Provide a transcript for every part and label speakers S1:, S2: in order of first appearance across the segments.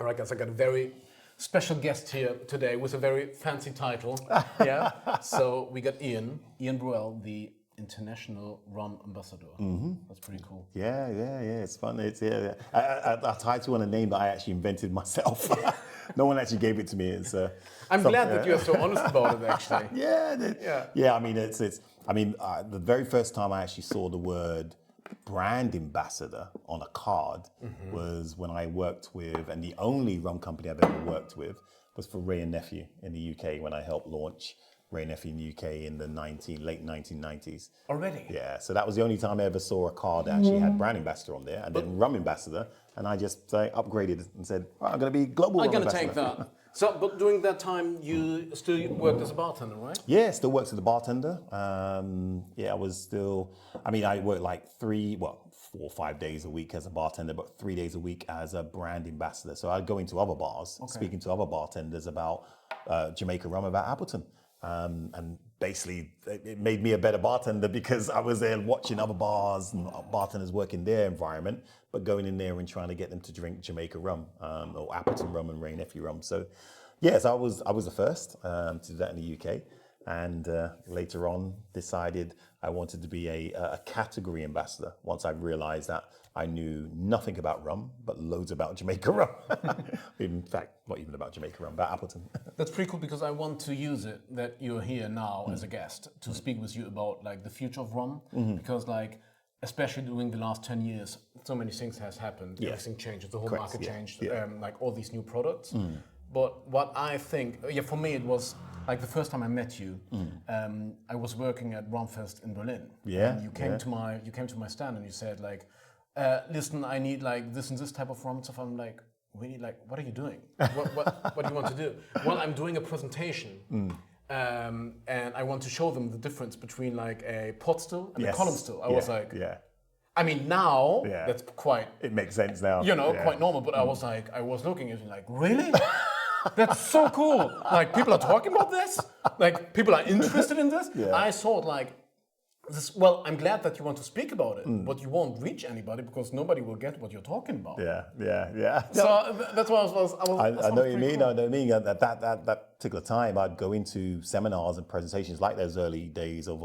S1: All right, guys, I got a very special guest here today with a very fancy title. Yeah. So we got Ian Burrell, the International Rum Ambassador. Mm-hmm. That's pretty cool.
S2: Yeah. It's fun. It's a title and a name that I actually invented myself. No one actually gave it to me. It's.
S1: I'm glad that you are so honest about it. Actually.
S2: Yeah. I mean, it's. The very first time I actually saw the word brand ambassador on a card was when I worked with, and the only rum company I've ever worked with was for Ray and Nephew in the UK when I helped launch Ray and Nephew in the UK in the late 1990s.
S1: Already?
S2: Yeah, so that was the only time I ever saw a card that actually had brand ambassador on there, and then rum ambassador, and I just upgraded and said, I'm going to be global rum ambassador.
S1: I'm going to take that. So, but during that time, you still worked as a bartender, right?
S2: Yeah, still worked as a bartender. I was still, I worked like 4 or 5 days a week as a bartender, but 3 days a week as a brand ambassador. So I'd go into other bars, speaking to other bartenders about Jamaica rum, about Appleton. And basically, it made me a better bartender because I was there watching other bars and bartenders work in their environment, but going in there and trying to get them to drink Jamaica rum or Appleton rum and Ray and Nephew rum. So, yes, I was the first to do that in the UK, and later on decided I wanted to be a category ambassador once I realised that I knew nothing about rum, but loads about Jamaica rum. In fact, not even about Jamaica rum, about Appleton.
S1: That's pretty cool because I want to use it that you're here now as a guest to speak with you about like the future of rum, because like especially during the last 10 years, so many things has happened.
S2: Yeah.
S1: Everything changed, the whole
S2: Correct,
S1: market changed,
S2: yeah.
S1: like all these new products. But what I think, for me it was like the first time I met you, I was working at Rumfest in Berlin.
S2: Yeah.
S1: And you came to my stand and you said like, listen, I need like this and this type of rum and stuff. I'm like, really, like, what are you doing? What do you want to do? Well, I'm doing a presentation, and I want to show them the difference between like a pot still and a column still. I was like, I mean, now that's quite.
S2: It makes sense now.
S1: Quite normal. But I was like, I was looking at it like, really? That's so cool. Like people are talking about this. Like people are interested in this.
S2: Yeah.
S1: I thought like. Well, I'm glad that you want to speak about it, but you won't reach anybody because nobody will get what you're talking about.
S2: Yeah.
S1: So that's why I was.
S2: I know what you mean. Cool. I know what you mean. At that particular time, I'd go into seminars and presentations like those early days of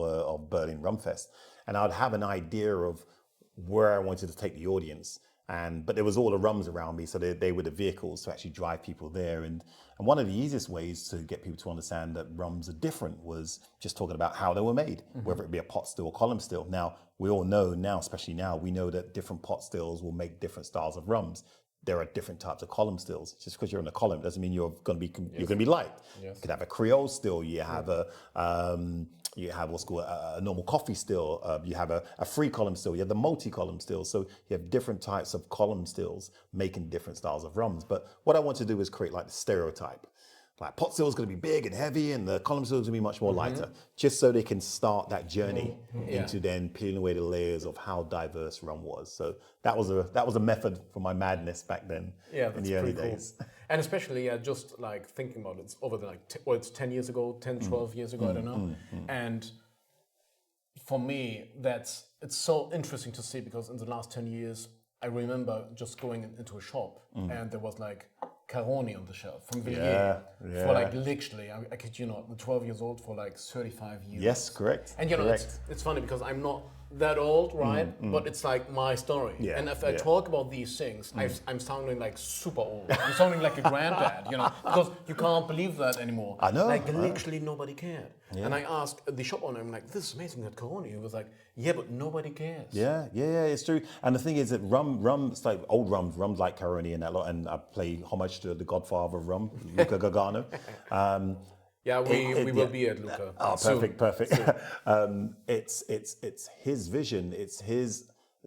S2: Berlin Rumfest, and I'd have an idea of where I wanted to take the audience. But there was all the rums around me, so they were the vehicles to actually drive people there. And one of the easiest ways to get people to understand that rums are different was just talking about how they were made, whether it be a pot still or column still. Now, we all know now, especially now, we know that different pot stills will make different styles of rums. There are different types of column stills. Just because you're in a column doesn't mean you're going to be light. Yes. You could have a Creole still. You have you have what's called a normal coffee still. You have a free column still. You have the multi-column still. So you have different types of column stills making different styles of rums. But what I want to do is create like the stereotype. Like pot still is going to be big and heavy, and the column still is going to be much more lighter, just so they can start that journey into then peeling away the layers of how diverse rum was. So that was a method for my madness back then in the early days.
S1: And especially just like thinking about it, it's over the it's 10 years ago, 10, 12 years ago, I don't know. And for me, it's so interesting to see because in the last 10 years, I remember just going into a shop and there was like Caroni on the shelf from Villiers for like literally, I kid you not, 12 years old for like 35 years.
S2: Yes, correct.
S1: And you know, it's funny because I'm not that old, right? But it's like my story. Yeah, and if I talk about these things, I'm sounding like super old. I'm sounding like a granddad, you know, because you can't believe that anymore.
S2: I know.
S1: Like literally nobody cared. Yeah. And I asked the shop owner, I'm like, this is amazing that Caroni. He was like, yeah, but nobody cares.
S2: Yeah, it's true. And the thing is that rum, it's like old rums like Caroni and that lot. And I play homage to the godfather of rum, Luca Gargano.
S1: Yeah, we will be at Luca.
S2: Oh, perfect. It's his vision. It's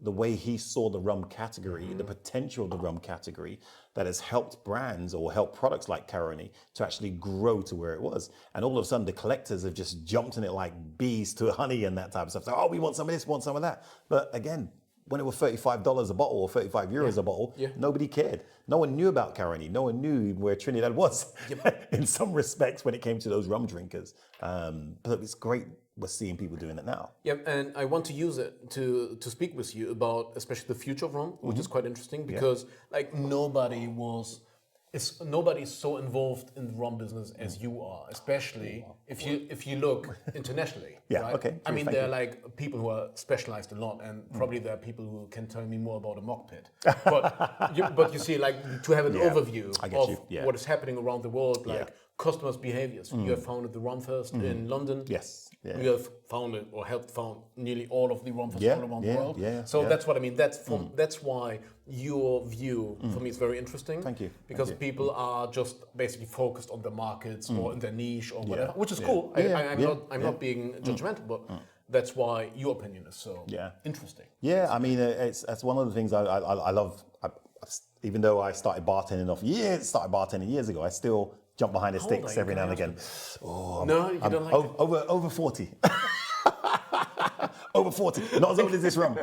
S2: the way he saw the rum category, the potential of the rum category that has helped brands or helped products like Caroni to actually grow to where it was. And all of a sudden, the collectors have just jumped in it like bees to honey and that type of stuff. So, we want some of this, want some of that. But again, when it was $35 a bottle or 35 euros a bottle, nobody cared. No one knew about Caroni. No one knew where Trinidad was in some respects when it came to those rum drinkers. But it's great we're seeing people doing it now.
S1: Yeah, and I want to use it to speak with you about especially the future of rum, which is quite interesting because like nobody was nobody's so involved in the rum business as you are, especially if you look internationally.
S2: Yeah,
S1: right?
S2: okay.
S1: I mean, there are like people who are specialized a lot, and probably there are people who can tell me more about a mock pit. But you see, like to have an overview of what is happening around the world, like customers' behaviors. You have founded the Rum Fest in London.
S2: Yes. Yeah.
S1: You have founded or helped found nearly all of the rum fests all around the world. So that's what I mean. That's why your view for me is very interesting.
S2: Thank you.
S1: Because people are just basically focused on their markets or in their niche or whatever, which is cool. I'm not being judgmental, but that's why your opinion is so interesting.
S2: Yeah, I mean, it's one of the things I love. Even though I started bartending years ago, I still jump behind the sticks every now and again. Oh,
S1: no, you don't like it.
S2: Over 40. Over 40. Not as old as this rum.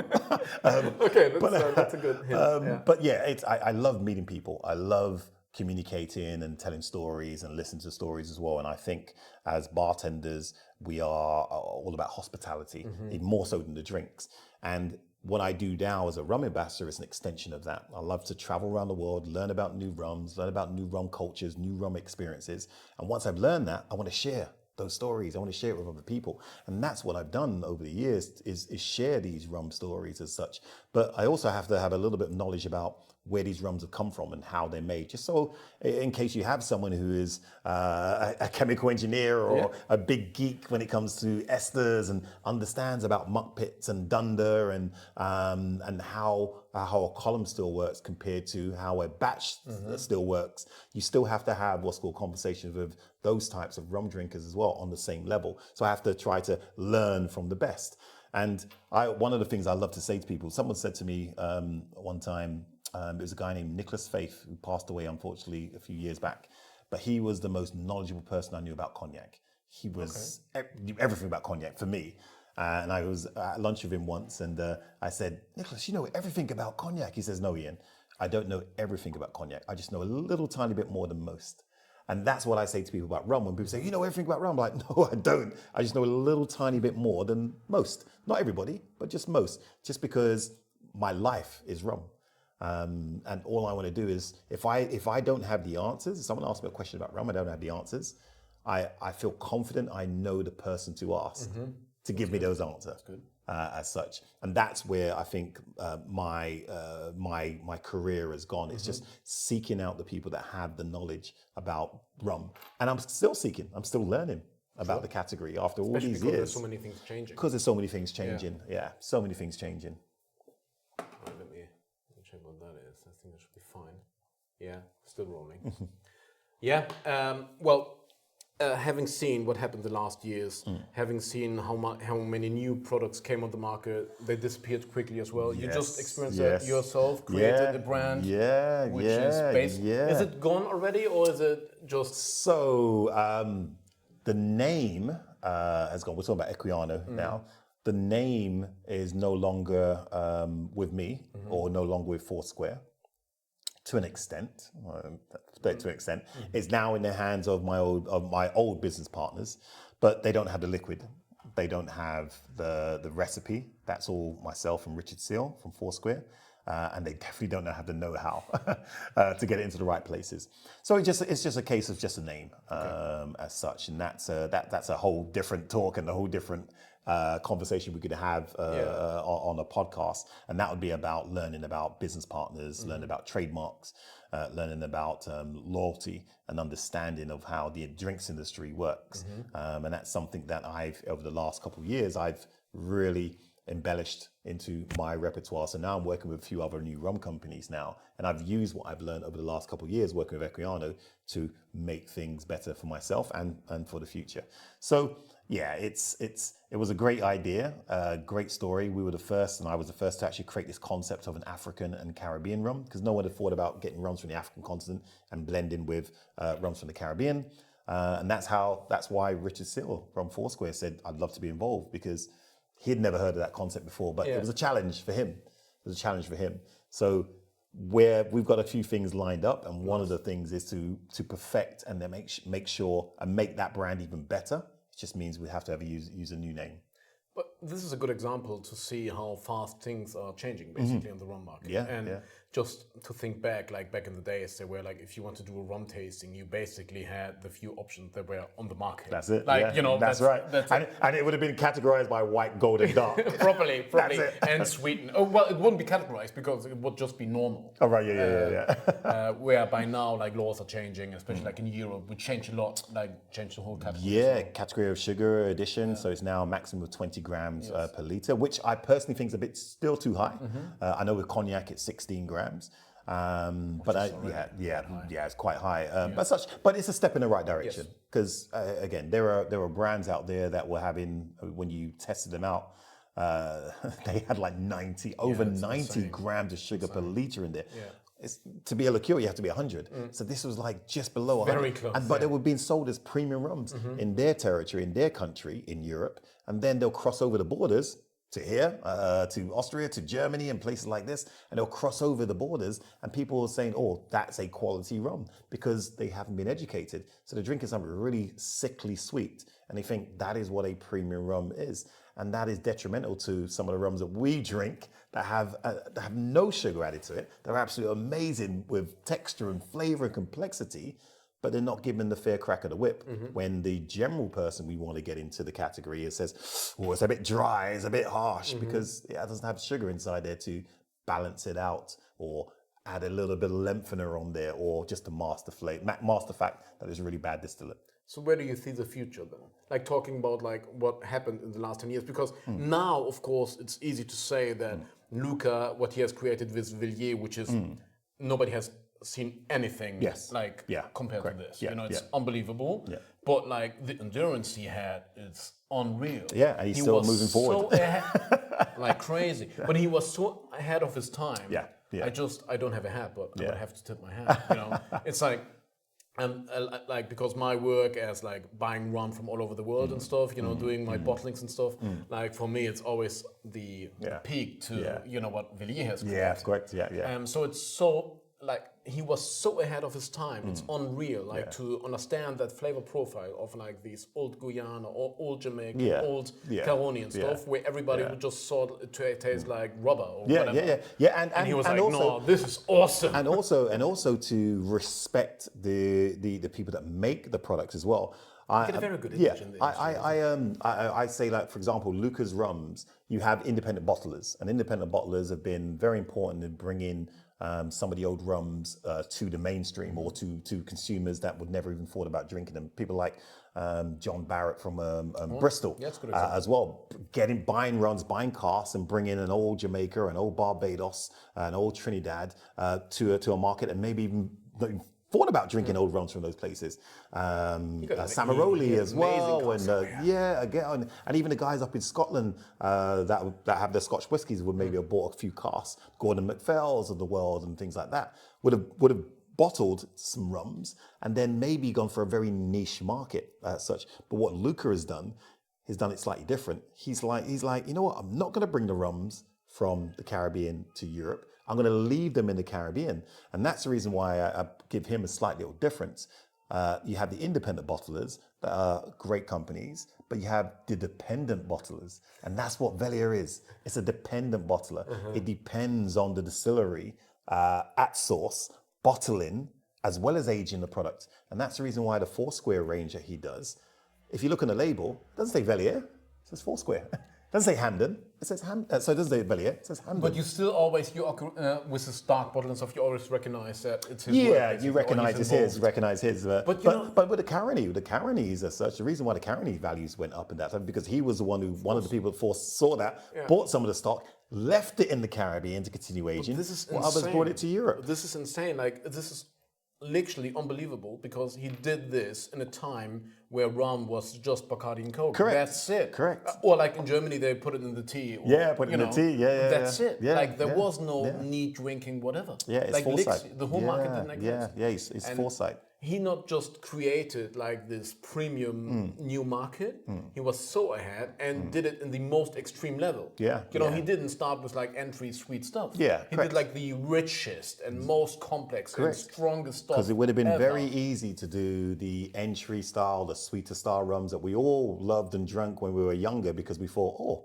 S1: Okay, that's a good hint.
S2: But yeah, I love meeting people. I love communicating and telling stories and listening to stories as well. And I think as bartenders, we are all about hospitality, even more so than the drinks. And what I do now as a rum ambassador is an extension of that. I love to travel around the world, learn about new rums, learn about new rum cultures, new rum experiences. And once I've learned that, I want to share those stories. I want to share it with other people. And that's what I've done over the years is share these rum stories as such. But I also have to have a little bit of knowledge about where these rums have come from and how they're made. Just so in case you have someone who is a chemical engineer or a big geek when it comes to esters and understands about muck pits and dunder and how a column still works compared to how a batch still works, you still have to have what's called conversations with those types of rum drinkers as well on the same level. So I have to try to learn from the best. And one of the things I love to say to people, someone said to me one time, it was a guy named Nicholas Faith who passed away, unfortunately, a few years back. But he was the most knowledgeable person I knew about cognac. He was knew everything about cognac for me. And I was at lunch with him once and I said, Nicholas, you know everything about cognac? He says, no, Ian, I don't know everything about cognac. I just know a little tiny bit more than most. And that's what I say to people about rum. When people say, you know everything about rum? I'm like, no, I don't. I just know a little tiny bit more than most. Not everybody, but just most. Just because my life is rum. And all I want to do is, if I don't have the answers, if someone asks me a question about rum, I don't have the answers, I feel confident I know the person to ask to give me those answers. That's good. As such. And that's where I think my career has gone. It's just seeking out the people that have the knowledge about rum. And I'm still seeking, I'm still learning about the category after all these years.
S1: Because there's so many things changing.
S2: Because there's so many things changing. Yeah, so many things changing.
S1: Let me check what that is. I think it should be fine. Yeah, still rolling. Having seen what happened the last years, having seen how many new products came on the market, they disappeared quickly as well. You just experienced that yourself, created a brand, which is based. Is it gone already, or is it just?
S2: So the name has gone. We're talking about Equiano now. The name is no longer with me, or no longer with Foursquare. To an extent, it's now in the hands of my old business partners, but they don't have the liquid, they don't have the recipe. That's all myself and Richard Seal from Foursquare, and they definitely don't have the know-how to get it into the right places. So it's just a case of just a name as such, and that's a whole different talk and a whole different conversation we could have on a podcast, and that would be about learning about business partners, learning about trademarks, learning about loyalty and understanding of how the drinks industry works. And that's something that over the last couple of years, I've really embellished into my repertoire. So now I'm working with a few other new rum companies now, and I've used what I've learned over the last couple of years working with Equiano to make things better for myself and for the future. So yeah, it was a great idea, great story. We were the first, and I was the first to actually create this concept of an African and Caribbean rum, because no one had thought about getting rums from the African continent and blending with rums from the Caribbean. And that's why Richard Seal from Foursquare said, I'd love to be involved, because he'd never heard of that concept before, but it was a challenge for him. So we've got a few things lined up, and one of the things is to perfect and then make sure and make that brand even better. Just means we have to use a new name. But
S1: this is a good example to see how fast things are changing, basically, on the rum market. just to think back, like back in the days, they were like, if you want to do a rum tasting, you basically had the few options that were on the market.
S2: That's it.
S1: Like,
S2: yeah.
S1: you know,
S2: that's right. And it would have been categorized by white, gold, and dark.
S1: Probably,
S2: That's it.
S1: and sweeten. Oh, well, it wouldn't be categorized because it would just be normal.
S2: Oh, right, yeah.
S1: Where by now, like, laws are changing, especially like in Europe, we change a lot, like change the whole category.
S2: Yeah, category of sugar addition. So it's now a maximum of 20 grams per litre, which I personally think is a bit still too high. I know with cognac it's 16 grams. But it's quite high. But it's a step in the right direction because again, there are brands out there that were having, when you tested them out, they had like 90 grams of sugar per litre in there. To be a liqueur, you have to be 100. So this was like just below 100.
S1: Very close.
S2: But they were being sold as premium rums in their territory, in their country, in Europe. And then they'll cross over the borders to here, to Austria, to Germany, and places like this. And they'll cross over the borders. And people are saying, oh, that's a quality rum because they haven't been educated. So they're drinking something really sickly sweet. And they think that is what a premium rum is. And that is detrimental to some of the rums that we drink that have no sugar added to it. They're absolutely amazing with texture and flavor and complexity, but they're not given the fair crack of the whip. When the general person we want to get into the category says, oh, it's a bit dry, it's a bit harsh, because it doesn't have sugar inside there to balance it out or add a little bit of lengthener on there, or just to mask the fact that it's a really bad distillate.
S1: So where do you see the future then? Like talking about like what happened in the last 10 years, because now, of course, it's easy to say that Luca, what he has created with Villiers, which is nobody has seen anything compared to this.
S2: Yeah.
S1: You know, it's unbelievable. Yeah. But like the endurance he had, it's unreal.
S2: Yeah, and he's still moving forward.
S1: So ahead, like crazy. But he was so ahead of his time.
S2: Yeah.
S1: I don't have a hat, but I'm gonna have to tip my hat. You know, it's like. And like, because my work as like buying rum from all over the world and stuff, you know, doing my bottlings and stuff, like for me, it's always the peak to, you know, what Villiers has created.
S2: Yeah, correct. Yeah.
S1: So it's so, like, he was so ahead of his time. It's unreal, like, to understand that flavor profile of like these old Guyana or old Jamaica, old Caroni and stuff, where everybody would just sort it to taste like rubber or whatever. And he was like, also, no, this is awesome.
S2: And also to respect the people that make the products as well.
S1: Get a very good image in this.
S2: I say, like, for example, Luca's rums, you have independent bottlers, and independent bottlers have been very important in bringing some of the old rums to the mainstream or to consumers that would never even thought about drinking them. People like John Barrett from Bristol as well, buying rums, buying casks and bringing an old Jamaica, an old Barbados, an old Trinidad to a market, and maybe even thought about drinking old rums from those places. Samaroli as well, and even the guys up in Scotland that have their Scotch whiskies would maybe have bought a few casks. Gordon MacPhail's of the world and things like that would have bottled some rums and then maybe gone for a very niche market as such. But what Luca has done it slightly different. He's like, you know what? I'm not going to bring the rums from the Caribbean to Europe. I'm going to leave them in the Caribbean. And that's the reason why I give him a slight little difference. You have the independent bottlers that are great companies, but you have the dependent bottlers. And that's what Villiers is. It's a dependent bottler. It depends on the distillery at source, bottling, as well as aging the product. And that's the reason why the Foursquare range that he does, if you look on the label, it doesn't say Villiers, it says Foursquare. It doesn't say Hamden, it says Hamden. So it doesn't say Villiers, it says Hamden.
S1: But you still always, with the dark bottle and stuff, you always recognize that it's his work.
S2: Yeah, you recognize his. But with the Caronis as such, the reason why the Caroni values went up in that time, because he was one of the people that saw that, bought some of the stock, left it in the Caribbean to continue aging, while others brought it to Europe.
S1: This is insane. Like, this is literally unbelievable, because he did this in a time where rum was just Bacardi and Coke.
S2: Correct.
S1: That's it.
S2: Correct.
S1: Or like in Germany, they put it in the tea. Or,
S2: put it in the tea.
S1: That's it. Yeah, like there was no neat drinking whatever.
S2: Yeah, it's
S1: like
S2: foresight.
S1: The whole market didn't exist.
S2: Yeah, it's foresight.
S1: He not just created like this premium new market, he was so ahead and did it in the most extreme level.
S2: Yeah.
S1: You know, he didn't start with like entry sweet stuff.
S2: Yeah.
S1: He did like the richest and most complex and strongest stuff.
S2: Because it would have been very easy to do the entry style, the sweeter style rums that we all loved and drank when we were younger, because we thought,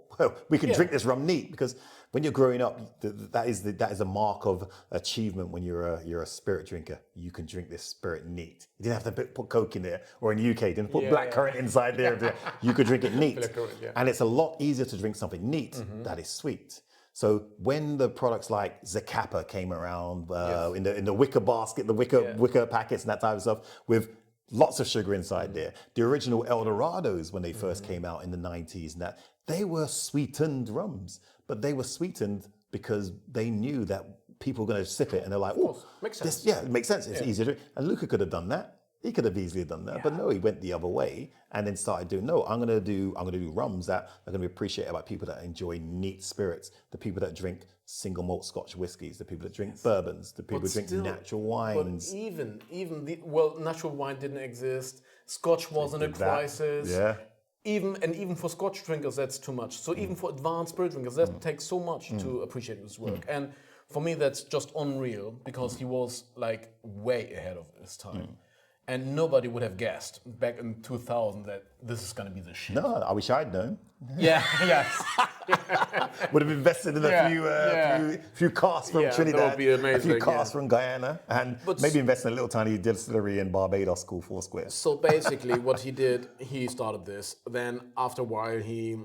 S2: we can drink this rum neat, because When you're growing up, that is a mark of achievement. When you're a spirit drinker, you can drink this spirit neat. You didn't have to put Coke in there, or in the UK, you didn't put blackcurrant inside there. You could drink it neat, and it's a lot easier to drink something neat that is sweet. So when the products like Zacapa came around in the wicker basket, the wicker packets and that type of stuff with lots of sugar inside there. The original Eldorados, when they first came out in the 90s, and that they were sweetened rums, but they were sweetened because they knew that people were going to sip it, and they're like, "Oh,
S1: makes sense."
S2: It makes sense. It's easier to." And Luca could have done that. He could have easily done that, but no, he went the other way and then started doing. No, I'm going to do rums that are going to be appreciated by people that enjoy neat spirits, the people that drink single malt Scotch whiskies, the people that drink bourbons, the people who drink natural wines.
S1: But even natural wine didn't exist. Scotch wasn't a crisis.
S2: Yeah.
S1: Even for Scotch drinkers, that's too much. So even for advanced spirit drinkers, that takes so much to appreciate his work. And for me, that's just unreal because he was like way ahead of his time. And nobody would have guessed back in 2000 that this is going to be the shit.
S2: No, I wish I'd known.
S1: Yes.
S2: Would have invested in a few casks from Trinidad,
S1: that would be amazing,
S2: a few casks from Guyana, and maybe invest in a little tiny distillery in Barbados called Foursquare.
S1: So basically, what he did, he started this. Then after a while, he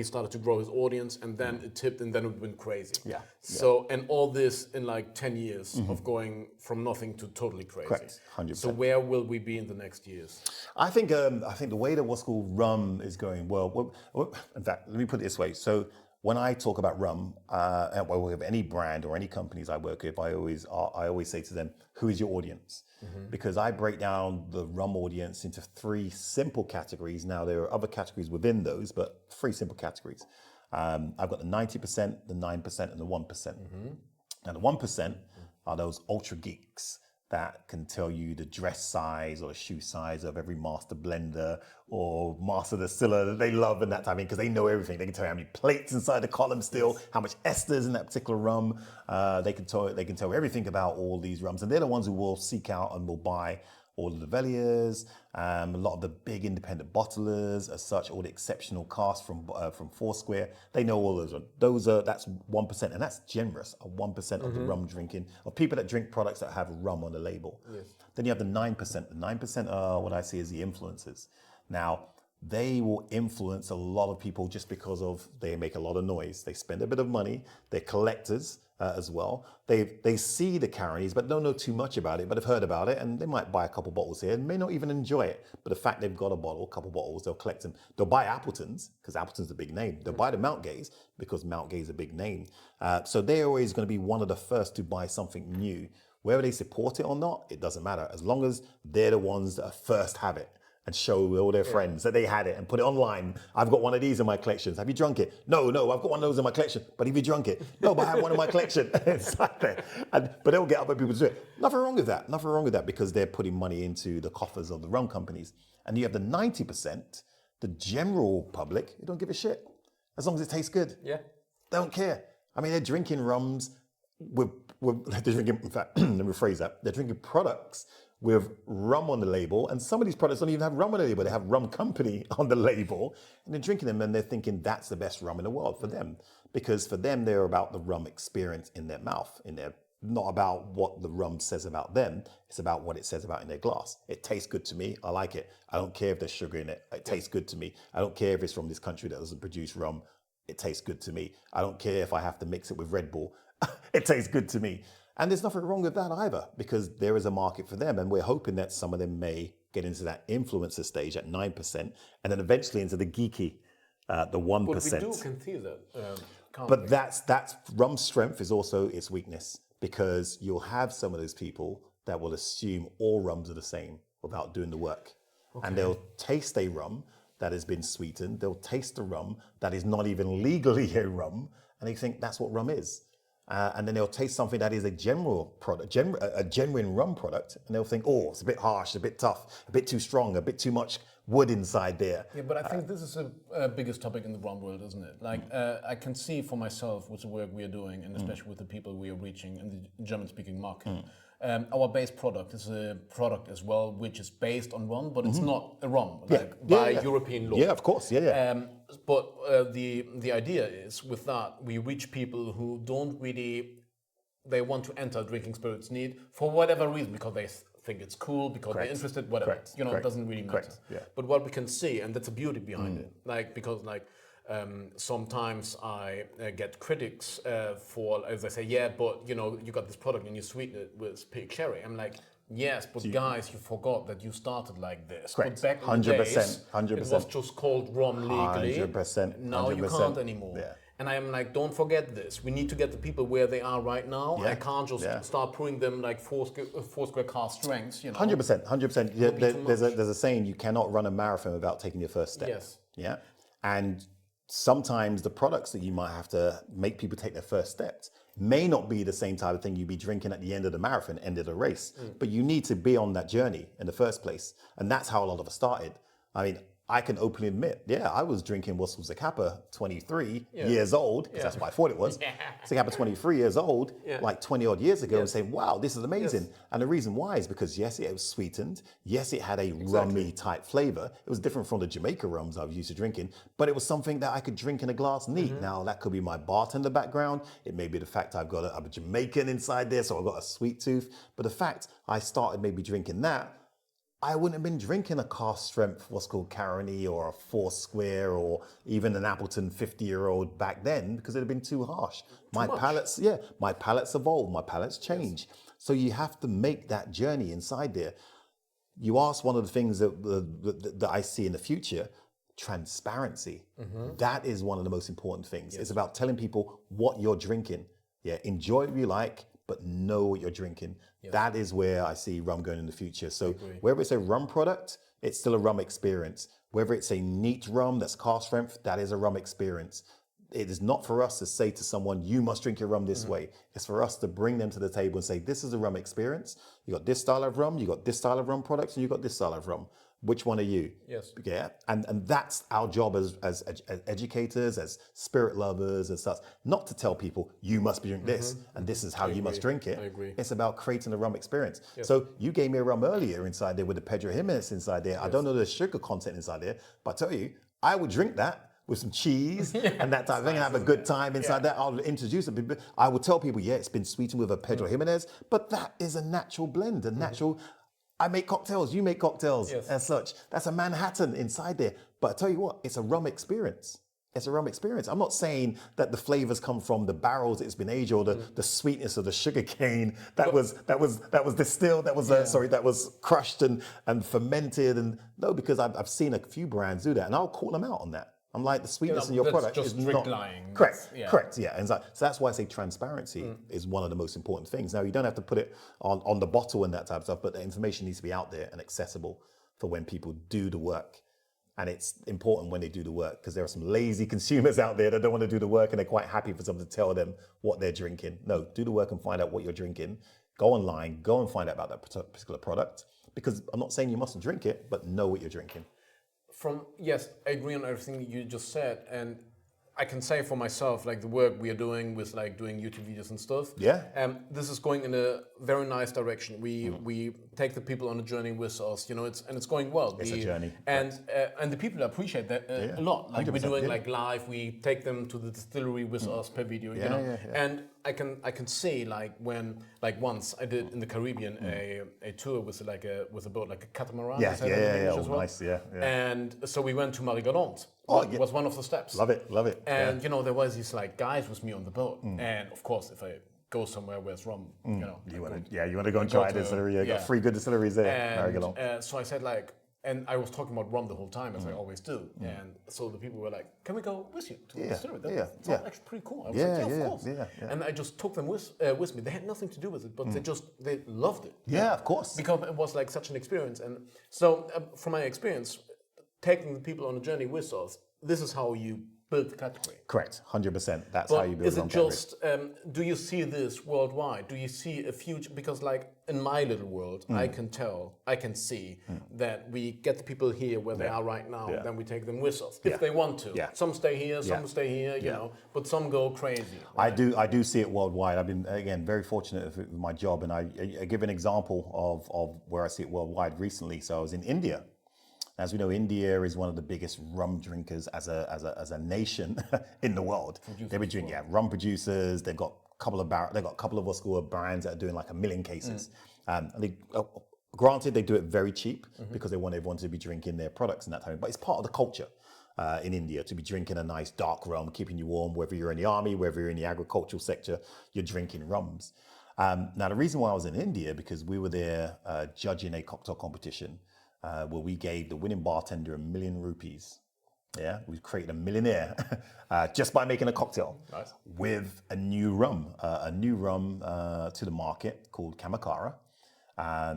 S1: started to grow his audience, and then it tipped, and then it went crazy. So and all this in like 10 years of going from nothing to totally crazy.
S2: Correct, 100%.
S1: So where will we be in the next years?
S2: I think the way that what's called rum is going well. In fact, let me put it this way. So when I talk about rum, and with any brand or any companies I work with, I always say to them, who is your audience? Because I break down the rum audience into 3 simple categories. Now there are other categories within those, but 3 simple categories. I've got the 90%, the 9%, and the 1%. Now the 1% are those ultra geeks that can tell you the dress size or the shoe size of every master blender or master distiller that they love and that type of thing, because they know everything. They can tell you how many plates inside the column still, how much esters in that particular rum. They can tell everything about all these rums, and they're the ones who will seek out and will buy all of the Veliers, a lot of the big independent bottlers, as such, all the exceptional casks from Foursquare. They know all those. That's 1%, and that's generous. 1% of the rum drinking of people that drink products that have rum on the label. Then you have the 9%. The 9% are what I see as the influencers. Now, they will influence a lot of people just because they make a lot of noise. They spend a bit of money. They're collectors as well. They see the carries, but don't know too much about it, but have heard about it, and they might buy a couple bottles here and may not even enjoy it. But the fact they've got a couple bottles, they'll collect them. They'll buy Appletons, because Appleton's a big name. They'll buy the Mount Gays, because Mount Gay's a big name. So they're always going to be one of the first to buy something new. Whether they support it or not, it doesn't matter, as long as they're the ones that first have it and show all their friends that they had it and put it online. I've got one of these in my collections. Have you drunk it? No, I've got one of those in my collection. But have you drunk it? No, but I have one in my collection. It's like that. But they'll get other people to do it. Nothing wrong with that, because they're putting money into the coffers of the rum companies. And you have the 90%, the general public, who don't give a shit, as long as it tastes good.
S1: Yeah.
S2: They don't care. I mean, they're drinking rums they're drinking, in fact, let me rephrase that. They're drinking products with rum on the label, and some of these products don't even have rum on the label. They have rum company on the label, and they're drinking them, and they're thinking that's the best rum in the world for them, because for them they're about the rum experience in their mouth, not about what the rum says about them. It's about what it says about in their glass. It tastes good to me. I like it. I don't care if there's sugar in it. It tastes good to me. I don't care if it's from this country that doesn't produce rum. It tastes good to me. I don't care if I have to mix it with Red Bull. It tastes good to me. And there's nothing wrong with that either, because there is a market for them. And we're hoping that some of them may get into that influencer stage at 9%, and then eventually into the geeky, the 1%.
S1: But we can see that.
S2: But that's rum's strength is also its weakness, because you'll have some of those people that will assume all rums are the same without doing the work. Okay. And they'll taste a rum that has been sweetened. They'll taste a rum that is not even legally a rum, and they think that's what rum is. And then they'll taste something that is a general product, a genuine rum product, and they'll think, oh, it's a bit harsh, a bit tough, a bit too strong, a bit too much wood inside there.
S1: Yeah, but I think this is a biggest topic in the rum world, isn't it? Like, I can see for myself with the work we are doing, and especially with the people we are reaching in the German-speaking market, our base product is a product as well, which is based on rum, but it's not a rum, by European law.
S2: Yeah, of course. Yeah.
S1: But the idea is with that, we reach people who don't really, they want to enter drinking spirits need for whatever reason, because they think it's cool, because they're interested, whatever. It doesn't really matter. But what we can see, and that's the beauty behind it, because sometimes I get critics for, as I say, but you got this product and you sweeten it with pig sherry. I'm like, yes, but guys, you forgot that you started like this.
S2: Correct.
S1: But back in the days, 100%. It was just called rum legally.
S2: 100%.
S1: Now you can't anymore.
S2: Yeah.
S1: And I'm like, don't forget this. We need to get the people where they are right now. I can't just start putting them like Foursquare cask strengths.
S2: 100%. 100%. Yeah, there's a saying: you cannot run a marathon without taking your first step.
S1: Yes.
S2: Yeah. And sometimes the products that you might have to make people take their first steps may not be the same type of thing you'd be drinking at the end of the marathon, end of the race. But you need to be on that journey in the first place. And that's how a lot of us started. I mean, I can openly admit, I was drinking what was a Kappa 23 years old, because that's what I thought it was. It's a Kappa 23 years old, like 20 odd years ago, and saying, wow, this is amazing. And the reason why is because, yes, it was sweetened. Yes, it had a rummy type flavor. It was different from the Jamaica rums I was used to drinking, but it was something that I could drink in a glass neat. Now, that could be my bartender background. It may be the fact I'm a Jamaican inside there, so I've got a sweet tooth. But the fact I started maybe drinking that, I wouldn't have been drinking a cask strength, what's called Caroni or a Foursquare or even an Appleton 50-year-old back then, because it'd have been too harsh. My palates evolve, my palates change. So you have to make that journey inside there. You asked one of the things that I see in the future, transparency. That is one of the most important things. It's about telling people what you're drinking. Enjoy what you like, but know what you're drinking. That is where I see rum going in the future. So whether it's a rum product, it's still a rum experience. Whether it's a neat rum that's cask strength, that is a rum experience. It is not for us to say to someone, you must drink your rum this way. It's for us to bring them to the table and say, this is a rum experience. You got this style of rum, you got this style of rum products, and you got this style of rum. Which one are you?
S1: Yes.
S2: Yeah. And that's our job as educators, as spirit lovers and such. Not to tell people you must be drinking this and this is how you must drink it.
S1: I agree.
S2: It's about creating a rum experience. Yes. So you gave me a rum earlier inside there with the Pedro Jimenez inside there. Yes. I don't know the sugar content inside there, but I tell you, I would drink that with some cheese and that type of thing and have a good time inside that. I'll introduce it. I will tell people, it's been sweetened with a Pedro Jimenez, but that is a natural blend, a natural. I make cocktails, you make cocktails as such. That's a Manhattan inside there. But I tell you what, it's a rum experience. It's a rum experience. I'm not saying that the flavors come from the barrels it's been aged or the sweetness of the sugar cane that was distilled, that was crushed and fermented. And no, because I've seen a few brands do that, and I'll call them out on that. I'm like, the sweetness in your product is not
S1: lying.
S2: Correct. And so that's why I say transparency is one of the most important things. Now, you don't have to put it on the bottle and that type of stuff, but the information needs to be out there and accessible for when people do the work. And it's important when they do the work, because there are some lazy consumers out there that don't want to do the work and they're quite happy for someone to tell them what they're drinking. No, do the work and find out what you're drinking. Go online, go and find out about that particular product, because I'm not saying you mustn't drink it, but know what you're drinking.
S1: Yes, I agree on everything you just said, and I can say for myself, like the work we are doing with like doing YouTube videos and stuff. This is going in a very nice direction. We take the people on a journey with us, it's going well.
S2: It's a journey,
S1: and the people appreciate that a lot. Like we're doing like live, we take them to the distillery with us per video, and I can see like when once I did in the Caribbean a tour with a boat like a catamaran.
S2: Nice.
S1: And so we went to Marigalante. It was one of the steps.
S2: Love it.
S1: And there was these like guys with me on the boat, and of course if I go somewhere where it's rum,
S2: you want to go and try a distillery. You got 3 good distilleries there.
S1: And so I said and I was talking about rum the whole time, as I always do. And so the people were like, "Can we go with you to the distillery?" That's actually pretty cool. I was of course. And I just took them with me. They had nothing to do with it, but they loved it.
S2: Yeah, of course.
S1: Because it was like such an experience. And so from my experience, taking the people on a journey with us, this is how you build the category.
S2: Correct, 100%. That's
S1: But
S2: how you build
S1: is
S2: rum
S1: it
S2: category.
S1: just, do you see this worldwide? Do you see a future? Because like in my little world, I can see that we get the people here where they are right now, then we take them with us if they want to.
S2: Yeah.
S1: Some stay here, some stay here, you know, but some go crazy. Right?
S2: I do see it worldwide. I've been, again, very fortunate with my job, and I give an example of where I see it worldwide recently. So I was in India. As we know, India is one of the biggest rum drinkers as a nation in the world. They were doing rum producers. They've got a couple of what's called brands that are doing like 1 million cases. And they, granted, they do it very cheap because they want everyone to be drinking their products in that time. But it's part of the culture in India to be drinking a nice dark rum, keeping you warm. Whether you're in the army, whether you're in the agricultural sector, you're drinking rums. Now, the reason why I was in India because we were there judging a cocktail competition. Where we gave the winning bartender 1 million rupees. Yeah, we created a millionaire just by making a cocktail with a new rum to the market called Kamakara.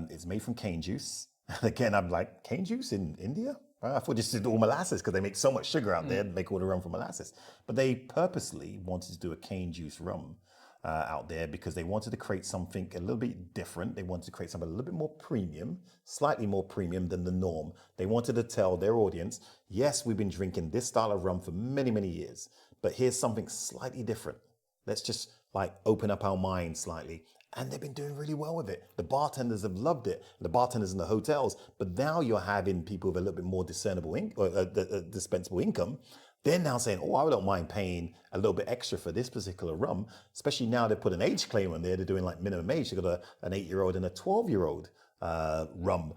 S2: It's made from cane juice. Again, I'm like, cane juice in India? I thought just did all molasses because they make so much sugar out there and make all the rum from molasses. But they purposely wanted to do a cane juice rum out there because they wanted to create something a little bit different. They wanted to create something a little bit more premium, slightly more premium than the norm. They wanted to tell their audience, yes, we've been drinking this style of rum for many, many years, but here's something slightly different. Let's just like open up our minds slightly. And they've been doing really well with it. The bartenders have loved it, the bartenders in the hotels, but now you're having people with a little bit more dispensable income. They're now saying, oh, I don't mind paying a little bit extra for this particular rum, especially now they put an age claim on there. They're doing like minimum age. They've got an 8-year-old and a 12-year-old rum,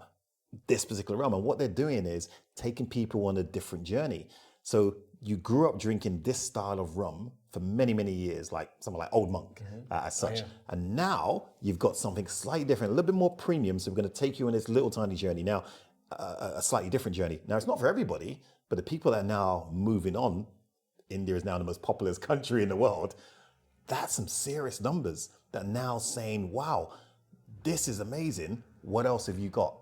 S2: this particular rum. And what they're doing is taking people on a different journey. So you grew up drinking this style of rum for many, many years, like something like Old Monk as such. And now you've got something slightly different, a little bit more premium. So we're going to take you on this little tiny journey. Now, a slightly different journey. Now, it's not for everybody. But the people that are now moving on, India is now the most populous country in the world. That's some serious numbers that are now saying, wow, this is amazing. What else have you got?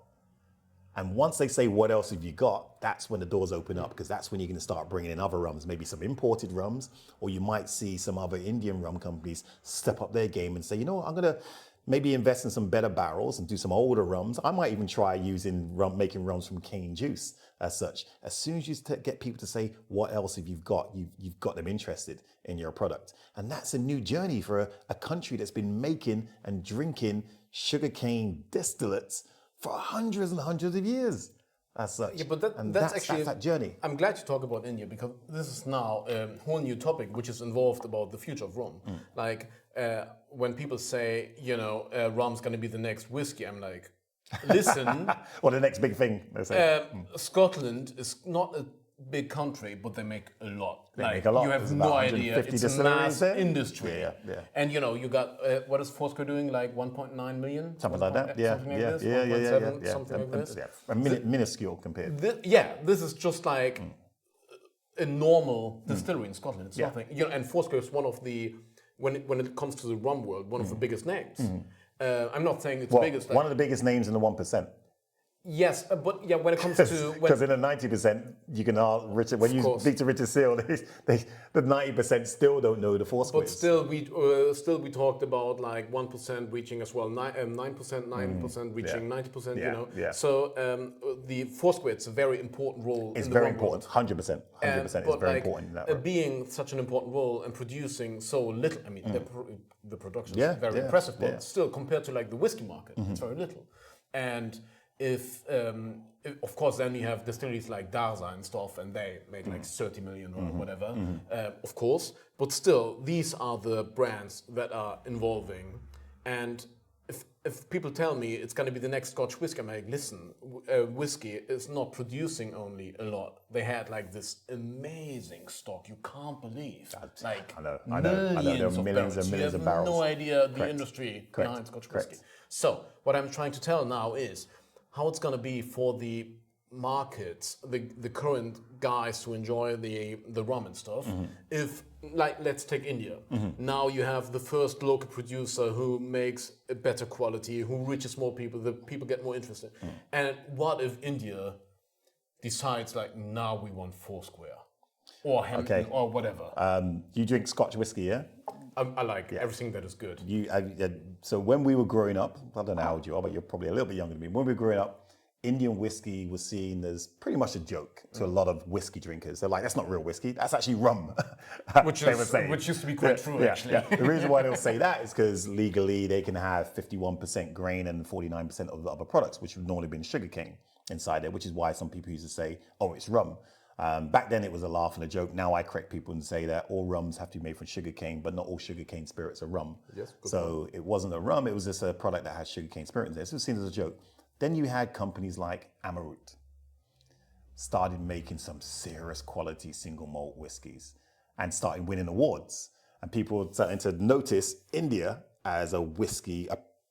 S2: And once they say, what else have you got? That's when the doors open up because that's when you're going to start bringing in other rums, maybe some imported rums, or you might see some other Indian rum companies step up their game and say, you know what, I'm going to maybe invest in some better barrels and do some older rums. I might even try making rums from cane juice as such. As soon as you get people to say, what else have you got? You've got them interested in your product. And that's a new journey for a country that's been making and drinking sugarcane distillates for hundreds and hundreds of years. As such.
S1: Yeah, but that's actually
S2: that journey.
S1: I'm glad you talk about India because this is now a whole new topic which is involved about the future of rum. Like when people say, you know, rum's going to be the next whiskey, I'm like, listen.
S2: Well, the next big thing. They say.
S1: Scotland is not a big country, but they make a lot.
S2: They make a lot.
S1: You have no idea. It's a mass industry.
S2: Yeah.
S1: And you know, you got what is Foursquare doing? Like 1.9 million?
S2: Something like that. Yeah.
S1: Something like this. 1.7, something like this.
S2: Yeah. Minuscule compared.
S1: This is just like a normal distillery in Scotland. It's nothing. You know, and Foursquare is one of the when it comes to the rum world, one of the biggest names. I'm not saying it's the biggest.
S2: One of the biggest names in the 1%.
S1: Yes, but yeah, when it comes to
S2: because in the 90%, you can ask Richard. When you speak to Richard Seal, the 90% still don't know the Foursquare.
S1: But still, we talked about like 1% reaching as well, 9% reaching 90%. You know, so the Foursquare, it's a very important role.
S2: It's very important, 100%. 100%. It's very important. In that role.
S1: Being such an important role and producing so little. I mean, the production is very impressive, but still compared to like the whiskey market, it's very little. And if of course, then we have distilleries like Darza and stuff, and they make like 30 million or whatever, of course. But still, these are the brands that are evolving. And if people tell me it's going to be the next Scotch whiskey, I'm like, listen, whiskey is not producing only a lot. They had like this amazing stock you can't believe. Like
S2: I know. There are millions and millions of barrels.
S1: No idea the industry behind Scotch whiskey. So what I'm trying to tell now is how it's going to be for the markets, the current guys who enjoy the rum and stuff. If, like, let's take India. Now you have the first local producer who makes a better quality, who reaches more people, the people get more interested. And what if India decides, like, now we want Foursquare? or Hemingway or whatever.
S2: You drink Scotch whiskey, yeah?
S1: I like everything that is good.
S2: So when we were growing up, I don't know how old you are, but you're probably a little bit younger than me. When we were growing up, Indian whiskey was seen as pretty much a joke to a lot of whiskey drinkers. They're like, that's not real whiskey, that's actually rum.
S1: Which used to be quite true, actually.
S2: Yeah. The reason why they'll say that is because legally they can have 51% grain and 49% of the other products, which would normally been sugarcane inside there, which is why some people used to say, oh, it's rum. Back then it was a laugh and a joke. Now I correct people and say that all rums have to be made from sugarcane, but not all sugarcane spirits are rum.
S1: Yes,
S2: so it wasn't a rum, it was just a product that has sugarcane spirit in there. So it was seen as a joke. Then you had companies like Amarut started making some serious quality single malt whiskies and started winning awards. And people starting to notice India as a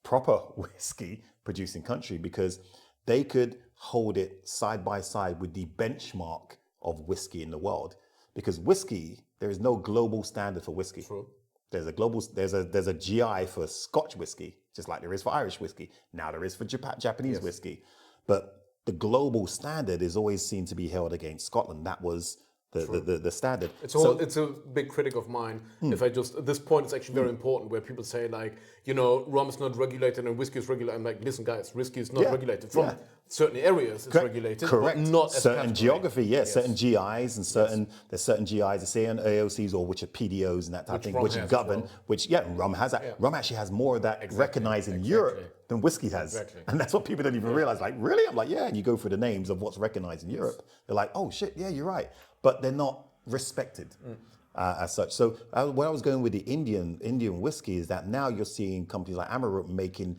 S2: proper whiskey producing country because they could hold it side by side with the benchmark of whiskey in the world. Because whiskey, there is no global standard for whiskey.
S1: True.
S2: There's a GI for Scotch whiskey, just like there is for Irish whiskey. Now there is for Japanese whiskey. But the global standard is always seen to be held against Scotland. That was the standard.
S1: It's a big critic of mine. If I just, this point is actually very important where people say like, rum is not regulated and whiskey is regulated. I'm like, listen guys, whiskey is not regulated. From certain areas it's regulated,
S2: correct.
S1: But not as
S2: certain geography, certain GIs and there's certain GIs, the say AOCs or which are PDOs and that type of thing, which govern, rum has that. Yeah. Rum actually has more of that recognized in Europe than whiskey has. Exactly. And that's what people don't even realize. Like, really? I'm like, yeah, and you go through the names of what's recognized in Europe. They're like, oh shit, yeah, you're right. But they're not respected as such. So where I was going with the Indian whiskey is that now you're seeing companies like Amarut making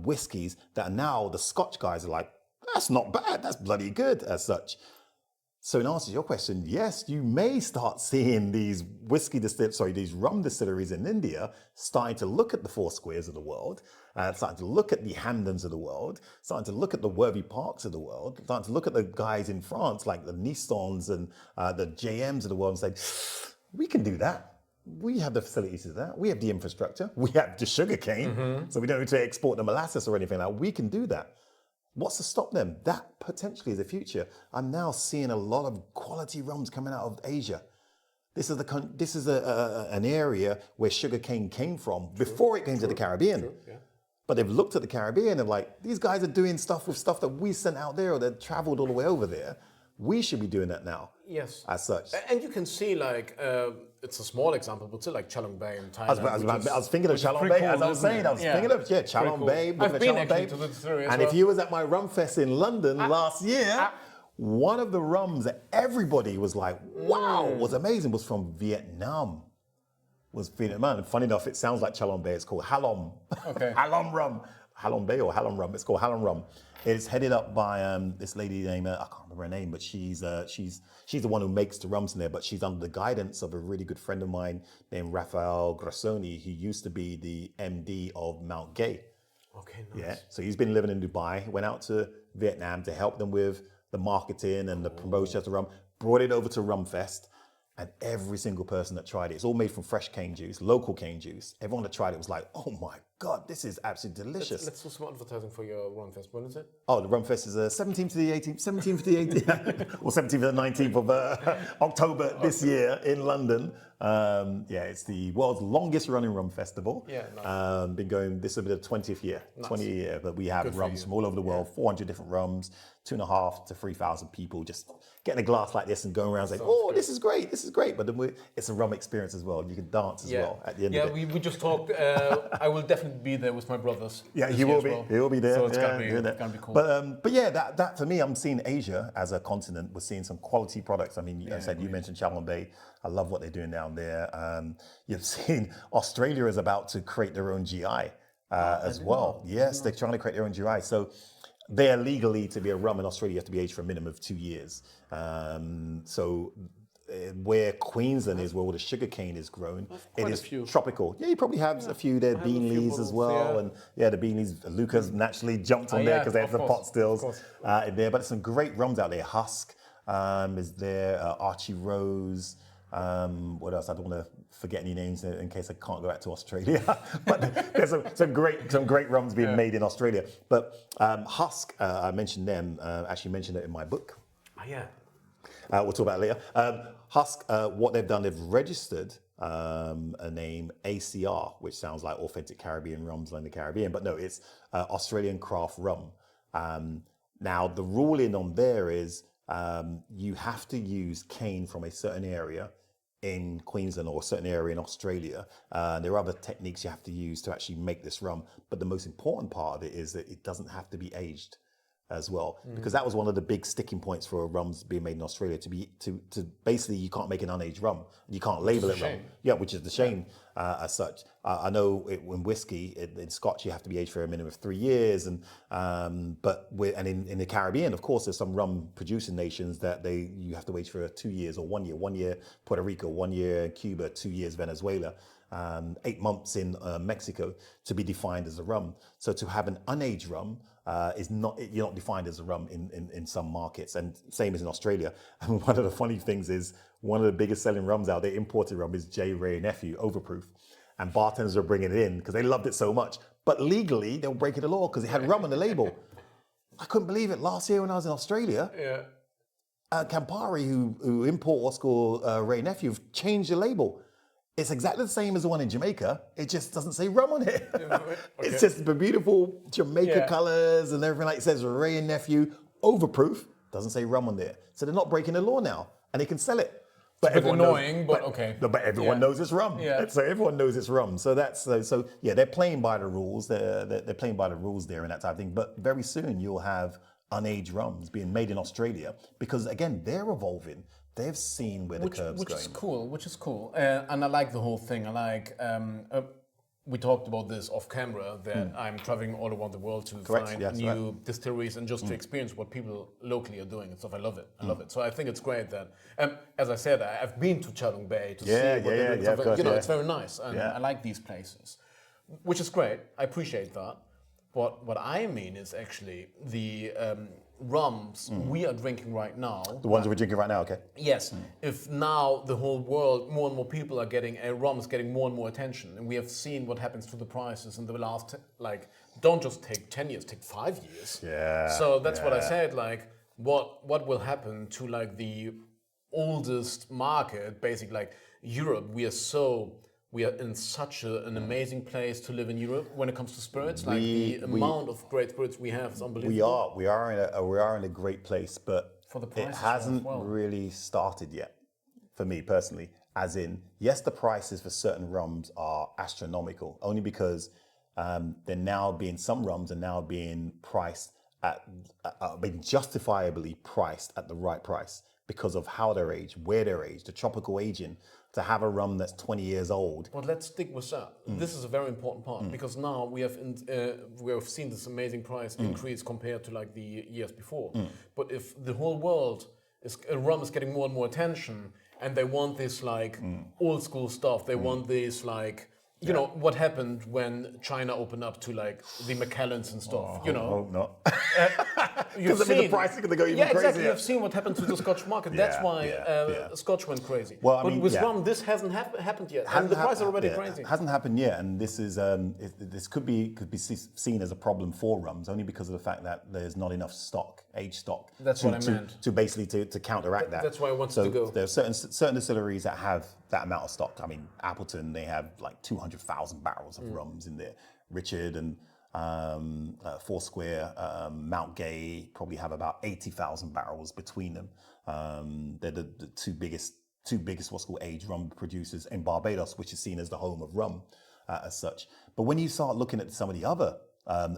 S2: whiskies that now the Scotch guys are like, that's not bad, that's bloody good as such. So in answer to your question, yes, you may start seeing these these rum distilleries in India starting to look at the Foursquares of the world, starting to look at the Hamdens of the world, starting to look at the Worthy Parks of the world, starting to look at the guys in France like the Nissons and the JMs of the world and say, we can do that. We have the facilities to do that. We have the infrastructure. We have the sugarcane, so we don't need to export the molasses or anything like that. We can do that. What's to stop them? That potentially is the future. I'm now seeing a lot of quality rums coming out of Asia. This is an area where sugarcane came from before it came to the Caribbean. But they've looked at the Caribbean and like, these guys are doing stuff with stuff that we sent out there or that traveled all the way over there. We should be doing that now.
S1: Yes.
S2: As such.
S1: And you can see like, it's a small example, but still like Chalong Bay in Thailand.
S2: I was thinking of Chalong Bay, as I was saying. I was thinking of, Chalong Bay.
S1: I've been actually to the distillery as well.
S2: And if you was at my rum fest in London last year, one of the rums that everybody was like, wow, was amazing, was from Vietnam. And funny enough, it sounds like Chalong Bay. It's called Halom.
S1: Okay.
S2: Halom rum. Halom Bay or Halom rum. It's called Halom rum. It's headed up by this lady named, I can't remember her name, but she's the one who makes the rums in there, but she's under the guidance of a really good friend of mine named Rafael Grassoni, who used to be the MD of Mount Gay.
S1: Okay, nice.
S2: Yeah, so he's been living in Dubai, went out to Vietnam to help them with the marketing and the promotion of the rum, brought it over to Rumfest, and every single person that tried it, it's all made from fresh cane juice, local cane juice. Everyone that tried it was like, oh my God, this is absolutely delicious.
S1: Let's do some advertising for your Rumfest. When is it?
S2: Oh, the Rumfest is 17th to the 18th, or 17th to the 19th of October this year in London. It's the world's longest running rum festival.
S1: Yeah, nice.
S2: Been going, this will be the 20th year, nice. 20th year, but we have rums from all over the world, 400 different rums, 2,500 to 3,000 people just getting a glass like this and going around saying, oh, this is great. But then it's a rum experience as well. You can dance as well at the end of it.
S1: Yeah, we just talked. I will definitely be there with my brothers.
S2: Yeah, he will be. Well. He will be there.
S1: So it's gonna be cool.
S2: But yeah, that for me, I'm seeing Asia as a continent. We're seeing some quality products. I mean, you mentioned Chalong Bay. I love what they're doing down there. You've seen Australia is about to create their own GI as well. Yes, they're trying to create their own GI. So they are legally to be a rum in Australia, you have to be aged for a minimum of 2 years. So where Queensland is, where all the sugar cane is grown, it is tropical. Yeah, you probably have a few there, Beanleys as well. And the Beanleys, Luca's naturally jumped on there because they have the pot stills in there. But there's some great rums out there. Husk is there, Archie Rose. What else? I don't want to forget any names in case I can't go back to Australia. But there's some great rums being made in Australia. But Husk, I mentioned them. Actually mentioned it in my book.
S1: Oh, yeah.
S2: We'll talk about it later. Husk, what they've done, they've registered a name ACR, which sounds like Authentic Caribbean Rums in the Caribbean, but no, it's Australian Craft Rum. Now, the ruling on there is you have to use cane from a certain area in Queensland or a certain area in Australia. There are other techniques you have to use to actually make this rum, but the most important part of it is that it doesn't have to be aged as well, because that was one of the big sticking points for rums being made in Australia. To basically, you can't make an unaged rum, you can't label it rum. Yeah, which is the shame as such. I know in whiskey, in Scotch, you have to be aged for a minimum of 3 years, and in the Caribbean, of course, there's some rum producing nations that you have to wait for 2 years or 1 year. 1 year Puerto Rico, 1 year Cuba, 2 years Venezuela. 8 months in Mexico to be defined as a rum. So to have an unaged rum you're not defined as a rum in some markets, and same as in Australia. And one of the funny things is one of the biggest selling rums out there, imported rum, is J. Ray Nephew Overproof, and bartenders are bringing it in because they loved it so much. But legally, they were breaking the law because it had rum on the label. I couldn't believe it. Last year when I was in Australia, Campari, who import what's called Ray Nephew, changed the label. It's exactly the same as the one in Jamaica. It just doesn't say rum on it. Okay. It's just the beautiful Jamaica colors and everything. Like it says Ray and Nephew Overproof. Doesn't say rum on there. So they're not breaking the law now, and they can sell it. But
S1: it's annoying, but okay.
S2: But everyone knows it's rum. Yeah. So everyone knows it's rum. So that's so they're playing by the rules. They're playing by the rules there and that type of thing. But very soon you'll have unaged rums being made in Australia because again they're evolving. They've seen where the curve's going.
S1: Which is cool. And I like the whole thing. I like, we talked about this off camera, that I'm traveling all around the world to find new distilleries and just to experience what people locally are doing and stuff. I love it. I love it. So I think it's great that, as I said, I've been to Chalong Bay to see what they're doing. It's very nice. And I like these places, which is great. I appreciate that. But what I mean is actually the rums we are drinking right now.
S2: The ones we're drinking right now, okay.
S1: Yes. If now the whole world, more and more people are getting rums getting more and more attention, and we have seen what happens to the prices in the last, don't just take 10 years, take 5 years.
S2: Yeah.
S1: So that's what I said, what will happen to the oldest market, basically Europe. We are in such an amazing place to live in Europe when it comes to spirits. The amount of great spirits we have is unbelievable.
S2: We are in a great place, but
S1: for the prices
S2: it hasn't really started yet. For me personally, as in, yes, the prices for certain rums are astronomical, only because some rums are now being priced being justifiably priced at the right price because of how they're aged, where they're aged, the tropical aging. To have a rum that's 20 years old.
S1: But let's stick with that. This is a very important part because now we have seen this amazing price increase compared to the years before. But if the whole world rum is getting more and more attention, and they want this old school stuff, they want this you know what happened when China opened up to the Macallans and stuff.
S2: Oh no! Because the price is going to go even crazier.
S1: Exactly. You've seen what happened to the Scotch market. That's why Scotch went crazy. Well, but with rum, this hasn't happened yet, and the price is already crazy.
S2: It hasn't happened yet, and this is this could be seen as a problem for rums, only because of the fact that there's not enough aged stock.
S1: That's what I meant.
S2: To basically to counteract that.
S1: That's why I wanted to go.
S2: There are certain distilleries that have that amount of stock. I mean, Appleton, they have 200,000 barrels of rums in there. Richard and Foursquare, Mount Gay probably have about 80,000 barrels between them. They're the two biggest what's called aged rum producers in Barbados, which is seen as the home of rum as such. But when you start looking at some of the other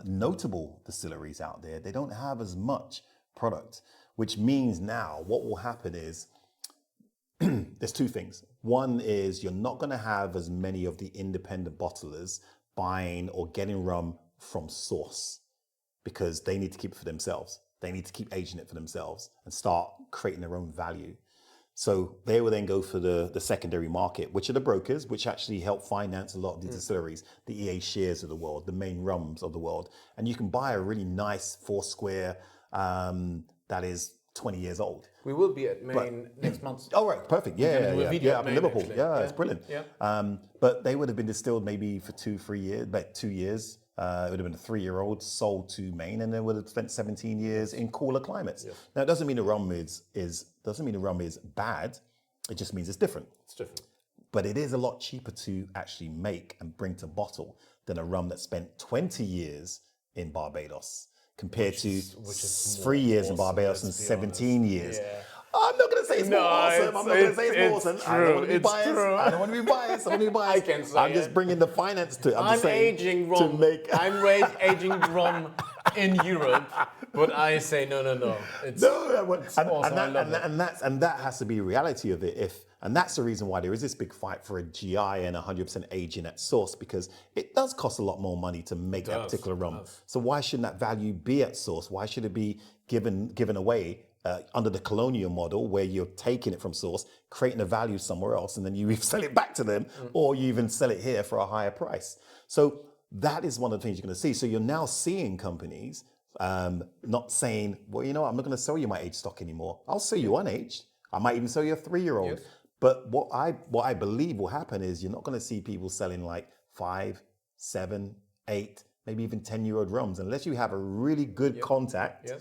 S2: notable distilleries out there, they don't have as much product, which means now what will happen is there's two things. One is you're not going to have as many of the independent bottlers buying or getting rum from source because they need to keep it for themselves. They need to keep aging it for themselves and start creating their own value. So they will then go for the secondary market, which are the brokers, which actually help finance a lot of the distilleries, the EA Shears of the world, the main rums of the world. And you can buy a really nice Foursquare that is 20 years old.
S1: We will be at Maine next month.
S2: Oh, right, perfect. Yeah, up in Liverpool.
S1: Actually.
S2: Yeah, it's brilliant. Yeah. But they would have been distilled maybe for 2 years, It would have been a 3-year-old sold to Maine, and then would have spent 17 years in cooler climates. Yes. Now, it doesn't mean the rum is bad. It just means it's different.
S1: It's different.
S2: But it is a lot cheaper to actually make and bring to bottle than a rum that spent 20 years in Barbados compared to 3 years in Barbados and 17 years. Yeah. I'm not going to say it's more awesome. I'm not going to say it's more awesome. I don't want to be biased. I don't want to be biased. I want to be biased.
S1: I can say
S2: I'm just bringing the finance to it. I'm
S1: aging rum. I'm aging rum in Europe, but I say no. It's awesome.
S2: And that has to be the reality of it. And that's the reason why there is this big fight for a GI and 100% aging at source, because it does cost a lot more money to make that particular rum. So why shouldn't that value be at source? Why should it be given away under the colonial model, where you're taking it from source, creating a value somewhere else, and then you sell it back to them, or you even sell it here for a higher price? So that is one of the things you're going to see. So you're now seeing companies not saying, well, you know what, I'm not going to sell you my aged stock anymore. I'll sell you unaged. I might even sell you a 3-year-old. Yes. But what I believe will happen is you're not going to see people selling like 5, 7, 8, maybe even 10-year-old rums, unless you have a really good contact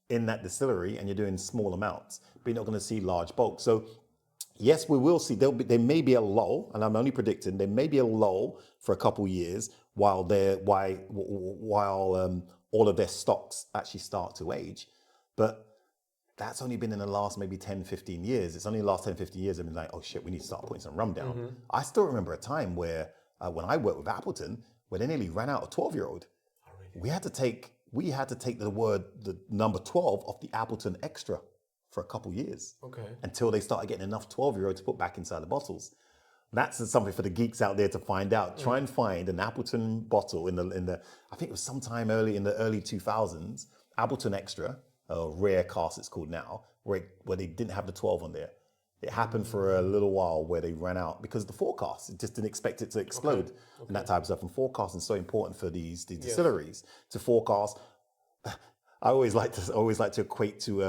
S2: in that distillery and you're doing small amounts. But you're not going to see large bulk. So yes, we will see. There may be a lull, and I'm only predicting there may be a lull for a couple years while all of their stocks actually start to age. But that's only been in the last maybe 10, 15 years. It's only the last 10, 15 years I've been like, oh shit, we need to start putting some rum down. Mm-hmm. I still remember a time where, when I worked with Appleton, where they nearly ran out of 12-year-old. Oh, really? We had to take the number 12 off the Appleton Extra for a couple years. Okay. Until they started getting enough 12-year-old to put back inside the bottles. That's something for the geeks out there to find out. Try and find an Appleton bottle in the I think it was sometime in the early 2000s, Appleton Extra, rare cask it's called now, where they didn't have the 12 on there. It happened for a little while where they ran out because the forecast, it just didn't expect it to explode and that type of stuff. And forecasting is so important for these distilleries to forecast. I always like to equate to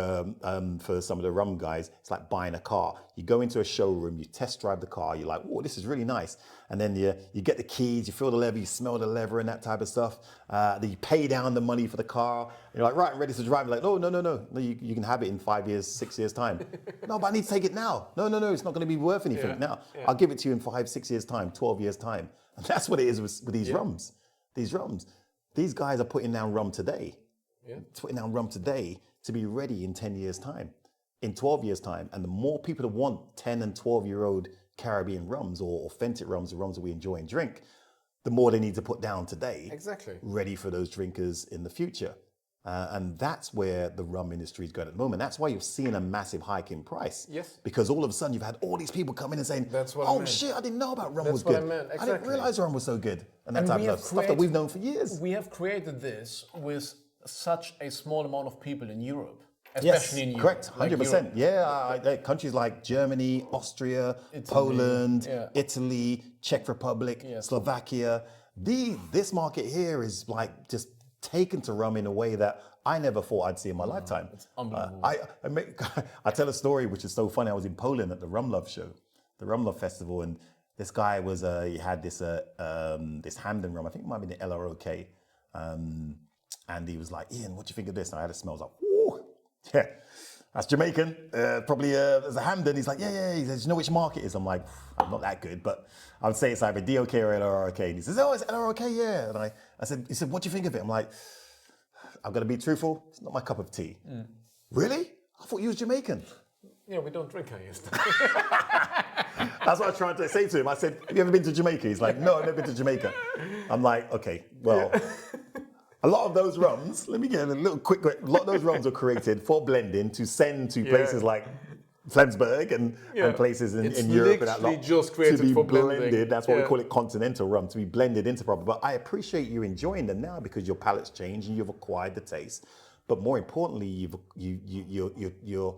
S2: for some of the rum guys, it's like buying a car. You go into a showroom, you test drive the car, you're like, "Oh, this is really nice," and then you get the keys, you feel the leather, you smell the leather and that type of stuff. Then you pay down the money for the car. And you're like, "Right, I'm ready to drive." You're like, "No, you can have it in 5 years, 6 years time." "No, but I need to take it now." No, it's not going to be worth anything now. I'll give it to you in 5, 6 years time, 12 years time. And that's what it is with these rums. These guys are putting down rum today. Putting down rum today to be ready in 10 years' time, in 12 years' time. And the more people that want 10 and 12-year-old Caribbean rums or authentic rums, the rums that we enjoy and drink, the more they need to put down today. Exactly. Ready for those drinkers in the future. And that's where the rum industry is going at the moment. That's why you're seeing a massive hike in price. Yes. Because all of a sudden you've had all these people come in and saying, "Oh shit, I didn't know about rum was good. Exactly. I didn't realize rum was so good." And that type of stuff that we've known for years.
S1: We have created this with such a small amount of people in Europe, especially in Europe.
S2: Correct, 100%. Countries like Germany, Austria, Poland, Italy, Czech Republic, Slovakia. This market here is like just taken to rum in a way that I never thought I'd see in my lifetime.
S1: It's unbelievable.
S2: I tell a story which is so funny. I was in Poland at the Rum Love show, the Rum Love festival, and this guy was he had this Hamden rum. I think it might be the LROK. And he was like, "Ian, what do you think of this?" And I had a smell. I was like, "Ooh, yeah, that's Jamaican. Probably there's a Hamden." He's like, "Yeah." He says, "You know which market it is?" I'm like, "I'm not that good, but I would say it's either DOK or LROK." And he says, "Oh, it's LROK, yeah." And he said, "What do you think of it?" I'm like, "I'm going to be truthful. It's not my cup of tea." "Really? I thought you was Jamaican."
S1: "Yeah, we don't drink here."
S2: That's what I was trying to say to him. I said, "Have you ever been to Jamaica?" He's like, "No, I've never been to Jamaica." I'm like, "Okay, well." A lot of those rums, let me get a little quick. A lot of those rums are created for blending to send to places like Flensburg and places in Europe and that lot.
S1: Just created
S2: to be
S1: for
S2: blended.
S1: blending.
S2: That's why we call it continental rum, to be blended into proper. But I appreciate you enjoying them now because your palate's changed and you've acquired the taste. But more importantly, you're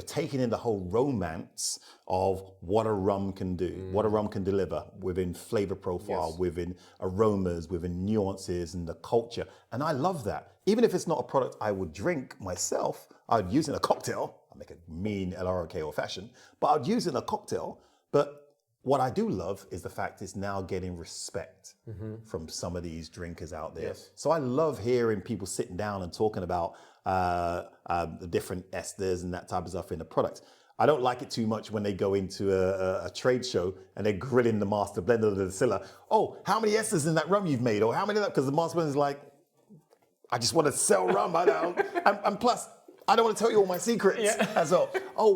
S2: taking in the whole romance of what a rum can do, what a rum can deliver within flavor profile, within aromas, within nuances and the culture. And I love that. Even if it's not a product I would drink myself, I would use it in a cocktail. I make a mean LROK or fashion, but I'd use it in a cocktail. But what I do love is the fact it's now getting respect from some of these drinkers out there.
S1: Yes.
S2: So I love hearing people sitting down and talking about the different esters and that type of stuff in the product. I don't like it too much when they go into a trade show and they're grilling the master blender or the distiller. Oh, how many esters in that rum you've made? Or how many of that? Because the master blender is like, I just want to sell rum. I don't. And plus, I don't want to tell you all my secrets as well. Oh,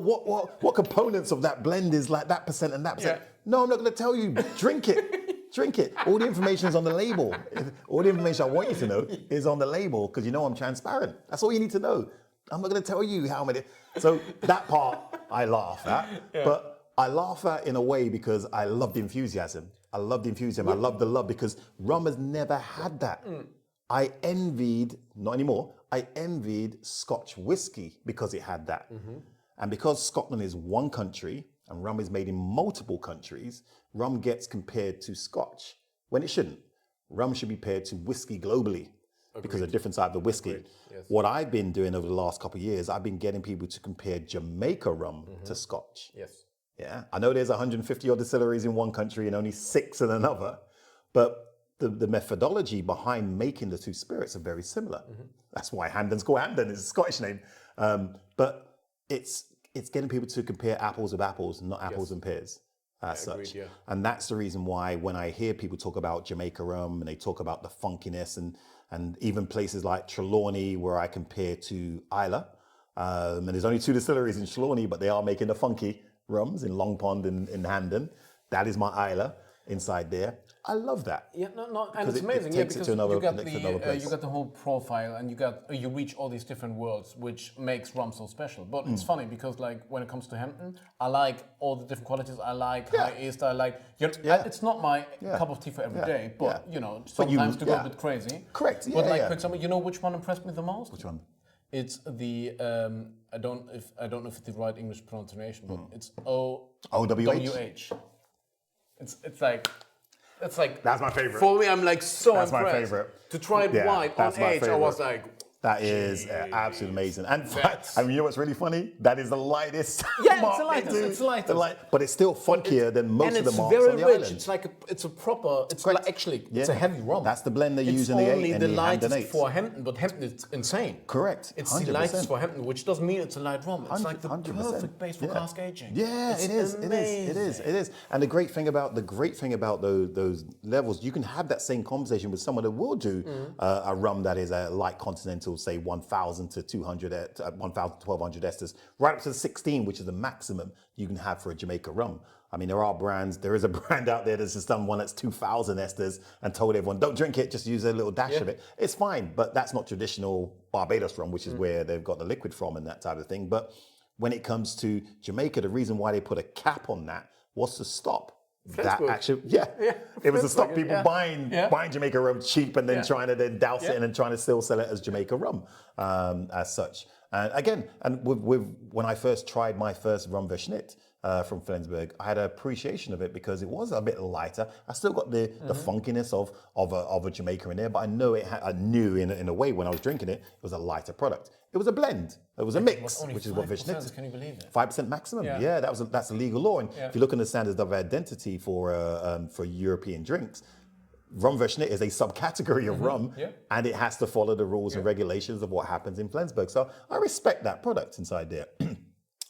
S2: what components of that blend is like that percent and that percent?
S1: Yeah.
S2: No, I'm not going to tell you. Drink it. Drink it. All the information is on the label. All the information I want you to know is on the label because you know I'm transparent. That's all you need to know. I'm not going to tell you how many. So that part I laugh at, but I laugh at in a way because I love the enthusiasm. I love the enthusiasm. I love the love because rum has never had that. I envied, not anymore, I envied Scotch whiskey because it had that. And because Scotland is one country and rum is made in multiple countries, rum gets compared to Scotch when it shouldn't. Rum should be paired to whiskey globally because of different types of whiskey.
S1: Yes.
S2: What I've been doing over the last couple of years, I've been getting people to compare Jamaica rum to Scotch.
S1: Yes.
S2: Yeah, I know there's 150 odd distilleries in one country and only 6 in another, but the methodology behind making the two spirits are very similar. That's why Hamden's called Hamden, it's a Scottish name. But it's getting people to compare apples with apples, not apples and pears as such.
S1: Agreed, yeah.
S2: And that's the reason why when I hear people talk about Jamaica rum and they talk about the funkiness and even places like Trelawney where I compare to Islay, and there's only 2 distilleries in Trelawney, but they are making the funky rums in Long Pond in Hamden. That is my Islay inside there. I love that.
S1: Yeah, no, and it's
S2: it
S1: amazing.
S2: takes it
S1: Because
S2: to another-
S1: you got
S2: to another place.
S1: you got the whole profile, and you reach all these different worlds, which makes rum so special. But it's funny because like when it comes to Hampton, I like all the different qualities. I like high ester. I like. It's not my cup of tea for every day, but you know sometimes to go a bit crazy.
S2: Correct.
S1: But like for example, you know which one impressed me the most?
S2: Which one?
S1: It's the I don't know if it's the right English pronunciation, but it's OWH. It's like
S2: That's my favorite.
S1: For me, I'm like so
S2: That's
S1: impressed.
S2: my favorite.
S1: To try it white on
S2: that's my
S1: age, I was
S2: favorite.
S1: like,
S2: that is absolutely amazing. And
S1: That's-
S2: you know what's really funny? That is the lightest.
S1: Yeah,
S2: mark
S1: it's the
S2: they
S1: lightest,
S2: do.
S1: it's the lightest.
S2: But it's still funkier than most of the marks
S1: very
S2: on the
S1: rich.
S2: island.
S1: It's like it's a proper. It's
S2: Correct.
S1: like actually it's a heavy rum.
S2: That's the blend they
S1: It's
S2: use in the 8
S1: only
S2: and
S1: the
S2: the
S1: lightest
S2: Hampden 8.
S1: for Hampton, but Hampton is insane.
S2: Correct.
S1: It's the lightest for Hampton, which doesn't mean it's a light rum. It's like the
S2: 100%.
S1: perfect base for cask aging.
S2: Yeah,
S1: It's
S2: it is.
S1: amazing.
S2: It is. And the great thing about those levels, you can have that same conversation with someone that will do a rum that is a light continental, say 1,000 to 200, 1,000 to 1,200 esters, right up to 16, which is the maximum you can have for a Jamaica rum. I mean, there is a brand out there that's just done one that's 2,000 esters and told everyone, don't drink it, just use a little dash of it. It's fine, but that's not traditional Barbados rum, which is where they've got the liquid from and that type of thing. But when it comes to Jamaica, the reason why they put a cap on that was to stop that actually, it was to stop people buying Jamaica rum cheap and then trying to then douse it and then trying to still sell it as Jamaica rum as such. And again, and when I first tried my first rum Verschnitt from Flensburg, I had an appreciation of it because it was a bit lighter. I still got the funkiness of a Jamaica in there, but I knew in a way when I was drinking it, it was a lighter product. It was a blend. It was a mix, which is what Verschnitt is.
S1: Can you believe it?
S2: 5% maximum. Yeah, that's a legal law. And if you look at the standards of identity for European drinks, rum Verschnitt is a subcategory of rum, and it has to follow the rules and regulations of what happens in Flensburg. So I respect that product inside there.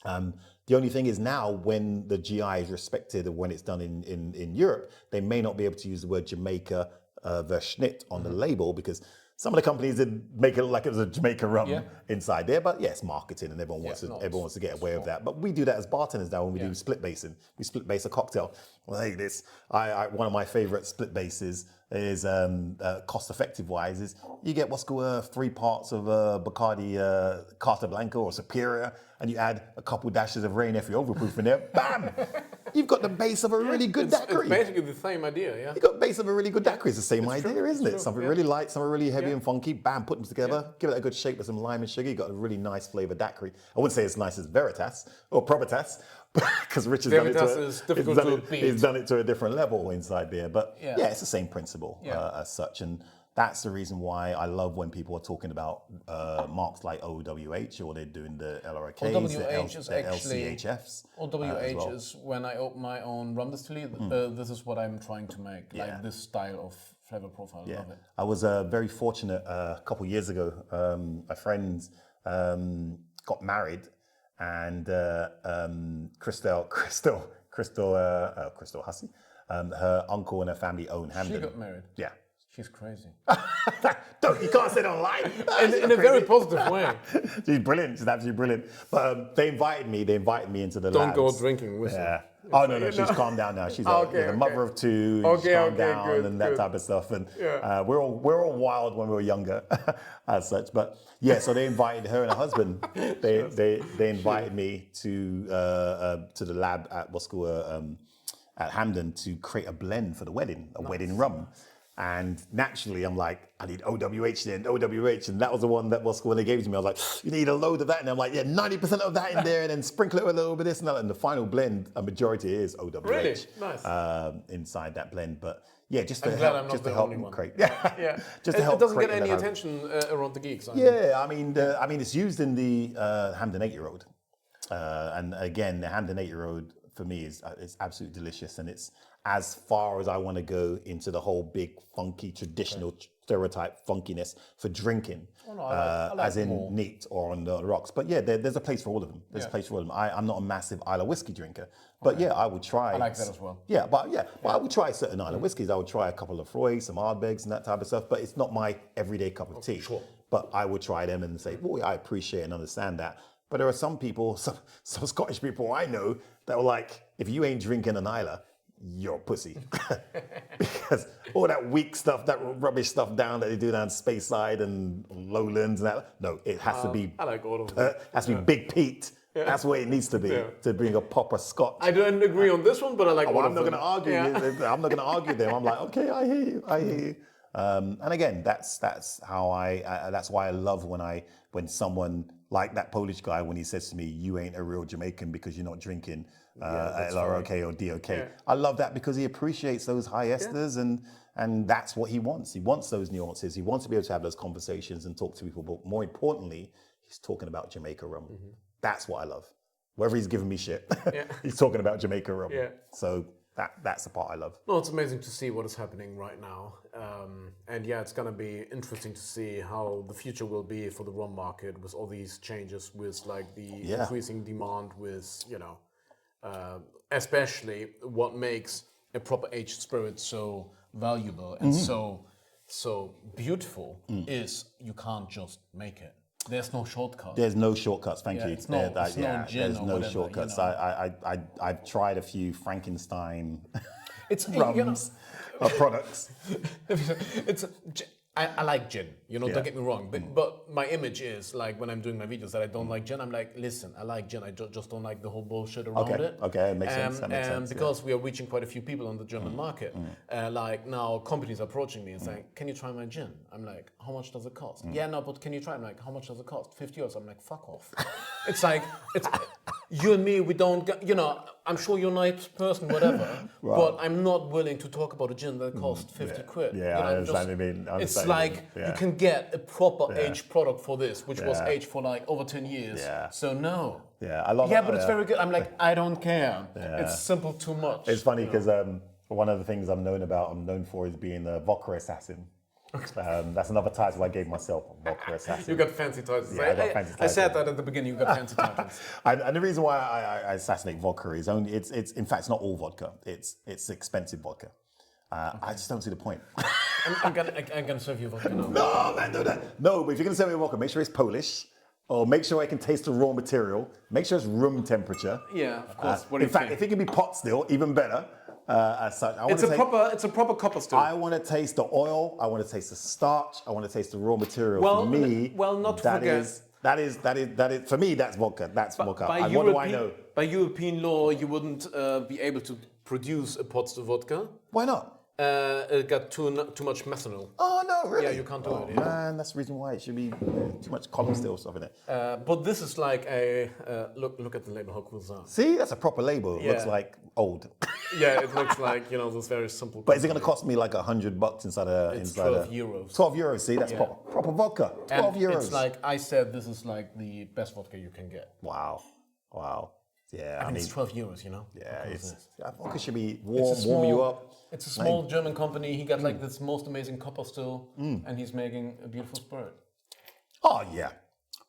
S2: The only thing is now when the GI is respected, when it's done in Europe, they may not be able to use the word Jamaica Verschnitt on the label because some of the companies did make it look like it was a Jamaica rum inside there. But yes, marketing and everyone wants to get away with that. But we do that as bartenders now when we do split basing. We split base a cocktail. Well, hey, one of my favorite split bases is cost effective wise is you get what's called 3 parts of Bacardi Casablanca or Superior, and you add a couple dashes of Rain if you're overproof in there. Bam! You've got the base of a really good daiquiri.
S1: It's basically the same idea, yeah.
S2: You've got the base of a really good daiquiri. It's the same idea,
S1: true,
S2: isn't
S1: it's
S2: it?
S1: true,
S2: Something really light, something really heavy and funky. Bam, put them together. Give it a good shake with some lime and sugar. You got a really nice flavour daiquiri. I wouldn't say it's nice as Veritas or Probitas, because Rich has done it to a different level inside there. But yeah, it's the same principle as such. And that's the reason why I love when people are talking about marks like OWH, or they're doing the LROKs, the LCHFs.
S1: OWH is when I open my own rum distillery. This is what I'm trying to make, like this style of flavor profile. I love it.
S2: I was very fortunate a couple of years ago. A friend got married, and Crystal Hussey, her uncle and her family own Hamden.
S1: She got married?
S2: Yeah.
S1: She's crazy.
S2: You can't say that online.
S1: in a very positive way.
S2: She's brilliant. She's absolutely brilliant. But they invited me into the
S1: Don't
S2: labs.
S1: go drinking with her.
S2: Oh, no, she's calmed down now. She's a mother of two. She's calmed down and that type of stuff. And we're all wild when we were younger, as such. But yeah, so they invited her and her husband. They invited me to the lab at Whisky at Hamden to create a blend for the wedding, wedding rum. And naturally, I'm like, I need OWH then, OWH. And that was the one that was when they gave it to me. I was like, you need a load of that. And I'm like, 90% of that in there, and then sprinkle it with a little bit of this and that. And the final blend, a majority is OWH.
S1: Really? Nice.
S2: Inside that blend. But yeah, just to help create.
S1: Yeah.
S2: Just to help.
S1: It doesn't get any attention around the geeks.
S2: I mean, it's used in the Hamden 8-year-old. And again, the Hamden 8-year-old for me is absolutely delicious, and it's as far as I want to go into the whole big, funky, traditional stereotype funkiness for drinking, I like as in more neat or on the rocks. But yeah, there's a place for all of them. There's a place for all of them. I'm not a massive Islay whiskey drinker, but I would try.
S1: I like that as well.
S2: But I would try certain Islay whiskies. I would try a couple of Freud, some Ardbegs and that type of stuff, but it's not my everyday cup of tea.
S1: Sure.
S2: But I would try them and say, boy, I appreciate and understand that. But there are some people, some Scottish people I know that are like, if you ain't drinking an Islay, you're a pussy. Because all that weak stuff, that rubbish stuff down that they do down Speyside and Lowlands and that, no, it has to be,
S1: I like all of them.
S2: has to be Big Pete. Yeah. That's what it needs to be to bring a proper Scotch.
S1: I don't agree on this one, but I like all of them.
S2: I'm not going to argue them. I'm like, okay, I hear you. And again, that's why I love when someone like that Polish guy, when he says to me, you ain't a real Jamaican because you're not drinking LROK or DOK. Yeah. I love that because he appreciates those high esters and that's what he wants. He wants those nuances. He wants to be able to have those conversations and talk to people. But more importantly, he's talking about Jamaica rum. Mm-hmm. That's what I love. Whether he's giving me shit, he's talking about Jamaica rum. Yeah. So that's the part I love.
S1: No, it's amazing to see what is happening right now. And it's going to be interesting to see how the future will be for the rum market with all these changes, with like the increasing demand, with, especially what makes a proper aged spirit so valuable and so beautiful is you can't just make it. There's no shortcut.
S2: There's no shortcuts, thank you.
S1: There's no
S2: shortcuts. I've tried a few Frankenstein rums products.
S1: I like gin, don't get me wrong. But my image is like when I'm doing my videos that I don't like gin, I'm like, listen, I like gin, I just don't like the whole bullshit around it.
S2: Okay, makes sense. That makes sense.
S1: Because we are reaching quite a few people on the German market. Like now companies are approaching me and saying, can you try my gin? I'm like, how much does it cost? Yeah, no, but can you try? I'm like, how much does it cost? 50 euros. I'm like, fuck off. It's like, you and me, we don't get, I'm sure you're a nice person, whatever, but I'm not willing to talk about a gin that costs 50 quid.
S2: Yeah, I understand what you mean.
S1: It's like you can get a proper aged product for this, which was aged for like over 10 years. Yeah. So no.
S2: Yeah, I love it.
S1: Yeah, but it's very good. I'm like, I don't care. Yeah. It's simple too much.
S2: It's funny because one of the things I'm known for is being a Vodka assassin. That's another title I gave myself, Vodka assassin.
S1: You got fancy titles.
S2: Yeah, I got fancy titles.
S1: I said that at the beginning. You got fancy titles.
S2: And the reason why I assassinate vodka is it's in fact it's not all vodka. It's expensive vodka. I just don't see the point.
S1: I'm gonna serve you vodka now.
S2: No, man, do that. No, but if you're gonna serve me vodka, make sure it's Polish. Or make sure I can taste the raw material. Make sure it's room temperature.
S1: Yeah, of course.
S2: In fact, if it can be pot still, even better. As such,
S1: it's a proper copper still.
S2: I want to taste the oil. I want to taste the starch. I want to taste the raw material. For me, that is for me. That's vodka. That's vodka. What do I know?
S1: By European law, you wouldn't be able to produce a pot still vodka.
S2: Why not?
S1: It got too much methanol.
S2: Oh no, really?
S1: Yeah, you can't do it.
S2: Yeah. Man, that's the reason why it should be too much column still stuff in it.
S1: But this is like a look at the label. How cool is that?
S2: See, that's a proper label. It looks like old.
S1: Yeah, it looks like, this very simple.
S2: But is it going to cost me like $100 inside a...
S1: It's
S2: inside
S1: 12 euros.
S2: 12 euros, see, that's proper vodka. 12
S1: and
S2: euros.
S1: It's like I said, this is like the best vodka you can get.
S2: Wow. Yeah,
S1: I mean, it's 12 euros,
S2: Yeah, vodka should be warm you up.
S1: It's a small German company. He got like this most amazing copper still, and he's making a beautiful spirit.
S2: Oh, yeah.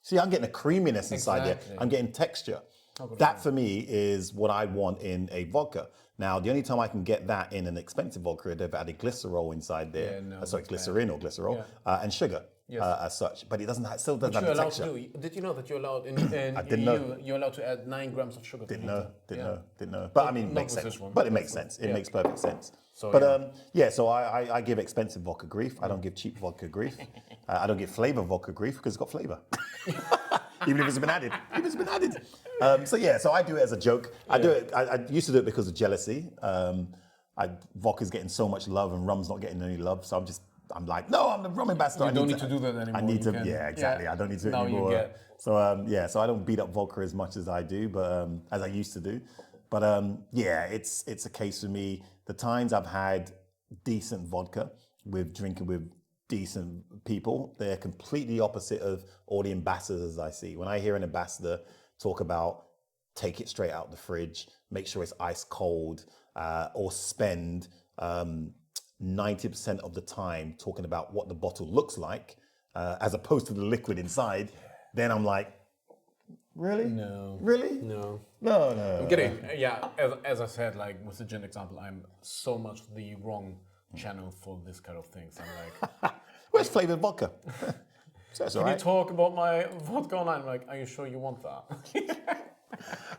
S2: See, I'm getting a creaminess inside there. I'm getting texture. That for me is what I want in a vodka. Now, the only time I can get that in an expensive vodka, they've added glycerol inside there. Glycerin or glycerol, and sugar as such. But it still doesn't have the texture.
S1: Did you know that you're allowed in
S2: I didn't know.
S1: You're allowed to add 9 grams of sugar?
S2: Didn't know. But I mean, it makes sense. But it makes sense. It makes perfect sense. So, so I give expensive vodka grief. I don't give cheap vodka grief. I don't give flavor vodka grief because it's got flavor. Even if it's been added. So I do it as a joke. I do it. I used to do it because of jealousy. Vodka's getting so much love and rum's not getting any love. So I'm like, no, I'm the rum ambassador.
S1: You don't need to do that anymore.
S2: I need to. Yeah, exactly. I don't need to do it anymore. So I don't beat up vodka as much as I do, but as I used to do. But it's a case for me. The times I've had decent vodka with drinking with decent people, they're completely opposite of all the ambassadors I see. When I hear an ambassador talk about take it straight out the fridge, make sure it's ice cold, or spend 90% of the time talking about what the bottle looks like, as opposed to the liquid inside, then I'm like, really?
S1: No.
S2: Really?
S1: No.
S2: No.
S1: I'm kidding. As I said, like with the gin example, I'm so much the wrong channel for this kind of things. I'm like,
S2: where's flavored vodka?
S1: Can you talk about my vodka online? I'm like, are you sure you want that?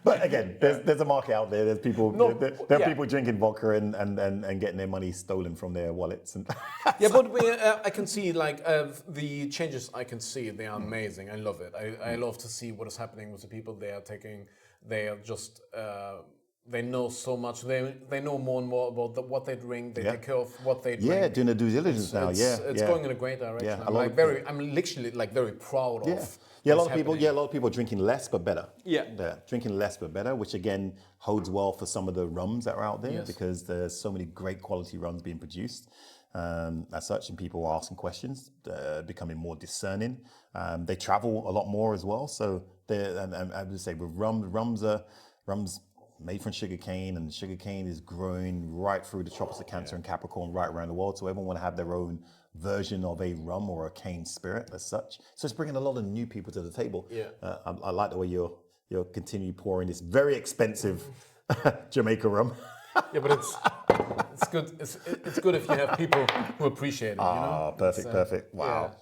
S2: But again, there's a market out there. There's people. There are people drinking vodka and getting their money stolen from their wallets. And
S1: but I can see like the changes. I can see they are amazing. I love it. I love to see what is happening with the people they are taking. They are just. They know so much. They know more and more about what they drink. They take care of what they drink.
S2: Yeah, doing the due diligence now. It's
S1: going in a great direction.
S2: Yeah,
S1: I'm literally like very proud of.
S2: Yeah, a lot of people are drinking less but better.
S1: Yeah,
S2: drinking less but better, which again holds well for some of the rums that are out there because there's so many great quality rums being produced. As such, and people are asking questions, becoming more discerning. They travel a lot more as well. So I would say with rums made from sugarcane, and sugarcane is growing right through the tropics of Cancer and Capricorn right around the world. So everyone want to have their own version of a rum or a cane spirit as such. So it's bringing a lot of new people to the table. I like the way you're continue pouring this very expensive Jamaica rum.
S1: Yeah, but it's good. It's good if you have people who appreciate it.
S2: Perfect. Wow.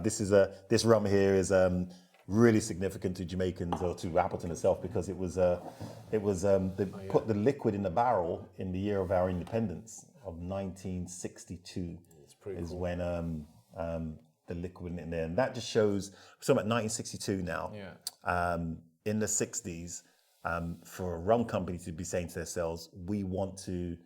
S2: This rum here is really significant to Jamaicans or to Appleton itself because it was they put the liquid in the barrel in the year of our independence of 1962 is cool. When the liquid in there, and that just shows. So about 1962 now. In the 60s, for a rum company to be saying to themselves, we want to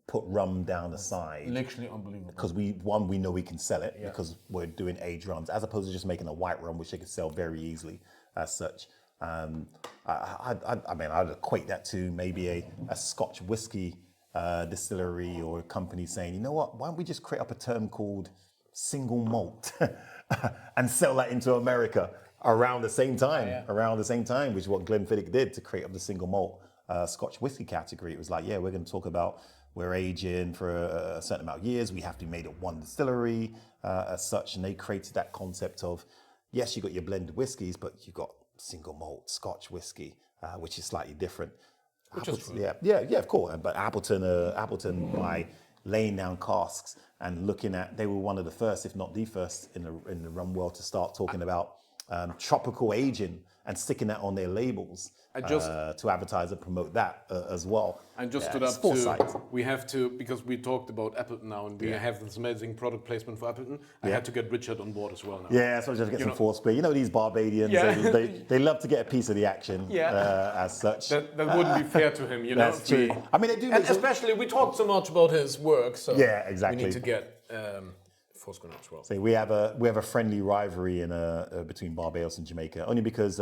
S2: put rum down the side.
S1: Literally unbelievable.
S2: Because we know we can sell it because we're doing aged rums, as opposed to just making a white rum, which they could sell very easily as such. I mean, I'd equate that to maybe a Scotch whiskey distillery or a company saying, you know what, why don't we just create up a term called single malt and sell that into America around the same time, which is what Glenfiddich did to create up the single malt Scotch whiskey category. It was like, we're going to talk about we're aging for a certain amount of years. We have to be made at one distillery as such. And they created that concept of, yes, you got your blended whiskies, but you got single malt Scotch whiskey, which is slightly different.
S1: Which is true.
S2: Yeah, of course. But Appleton, by laying down casks and looking at, they were one of the first, if not the first, in the rum world to start talking about tropical aging and sticking that on their labels to advertise and promote that as well.
S1: I just stood up to, we have to, because we talked about Appleton now and we have this amazing product placement for Appleton, I had to get Richard on board as well now.
S2: Yeah, so just get some Foursquare. You know these Barbadians, they love to get a piece of the action as such.
S1: That wouldn't be fair to him, you know?
S2: That's true. I mean, they do.
S1: And especially, we talked so much about his work, so
S2: exactly.
S1: we need to get Foursquare as well.
S2: So we have a friendly rivalry between Barbados and Jamaica, only because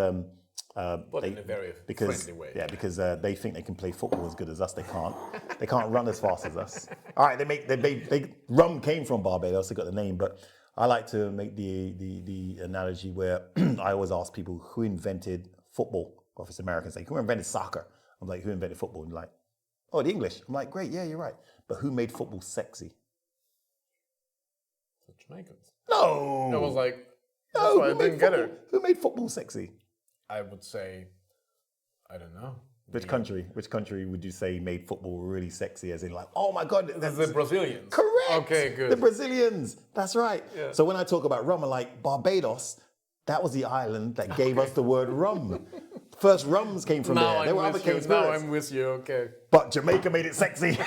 S1: But in a very friendly way.
S2: Yeah, because they think they can play football as good as us. They can't. They can't run as fast as us. All right, rum came from Barbados. They got the name, but I like to make the analogy where I always ask people who invented football. Or if it's Americans, say who invented soccer. I'm like, who invented football? And like, oh, the English. I'm like, great, yeah, you're right. But who made football sexy?
S1: The Jamaicans.
S2: No.
S1: I was like, that's why I didn't get it.
S2: Who made football sexy?
S1: I would say, I don't know.
S2: Which country would you say made football really sexy? As in, like, oh my God,
S1: the Brazilians.
S2: Correct.
S1: Okay, good.
S2: The Brazilians. That's right.
S1: Yeah.
S2: So when I talk about rum, I'm like Barbados. That was the island that gave us the word rum. First rums came from there. There were other cane spirits.
S1: Now I'm with you. Okay.
S2: But Jamaica made it sexy.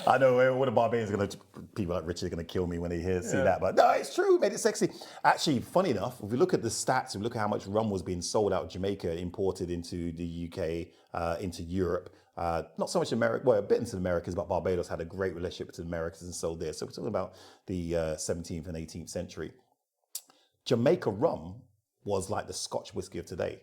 S2: I know all the Barbadians people like Richard are going to kill me when they see that, but no, it's true, made it sexy. Actually, funny enough, if we look at the stats, if we look at how much rum was being sold out of Jamaica, imported into the UK, into Europe, not so much America, well, a bit into the Americas, but Barbados had a great relationship with the Americans and sold there. So we're talking about the 17th and 18th century. Jamaica rum was like the Scotch whiskey of today.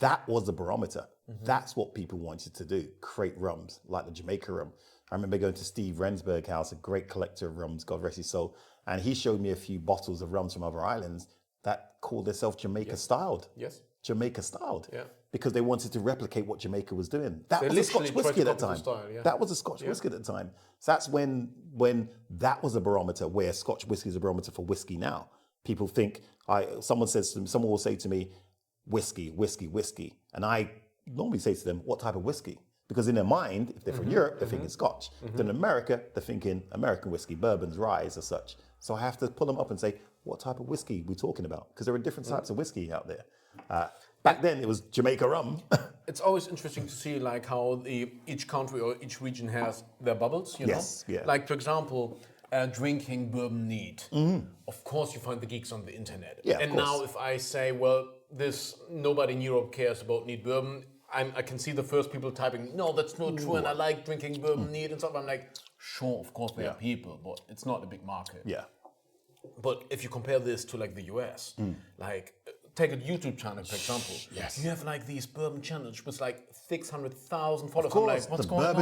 S2: That was the barometer. Mm-hmm. That's what people wanted to do, create rums like the Jamaica rum. I remember going to Steve Rensburg's house, a great collector of rums, God rest his soul, and he showed me a few bottles of rums from other islands that called themselves Jamaica styled.
S1: Yes.
S2: Jamaica styled.
S1: Yeah.
S2: Because they wanted to replicate what Jamaica was doing. That was a Scotch whiskey at that time. That was a Scotch whiskey at the time. So that's when that was a barometer, where Scotch whiskey is a barometer for whiskey now. People think, someone will say to me, whiskey, whiskey, whiskey. And I normally say to them, what type of whiskey? Because in their mind, if they're from Europe, they're thinking Scotch. Then in America, they're thinking American whiskey, bourbons, ryes, or such. So I have to pull them up and say, what type of whiskey we're talking about? Because there are different types of whiskey out there. Back then, it was Jamaica rum.
S1: It's always interesting to see like how each country or each region has their bubbles, you know?
S2: Yes, yeah.
S1: Like, for example, drinking bourbon neat. Of course, you find the geeks on the internet.
S2: Yeah,
S1: and now if I say, well, nobody in Europe cares about neat bourbon, I can see the first people typing, no, that's not true, and I like drinking bourbon neat and stuff. I'm like, sure, of course there are people, but it's not a big market.
S2: Yeah.
S1: But if you compare this to like the US, like take a YouTube channel, for example.
S2: Yes.
S1: You have like these bourbon channels with like 600,000 followers.
S2: Of course,
S1: I'm like, what's going on?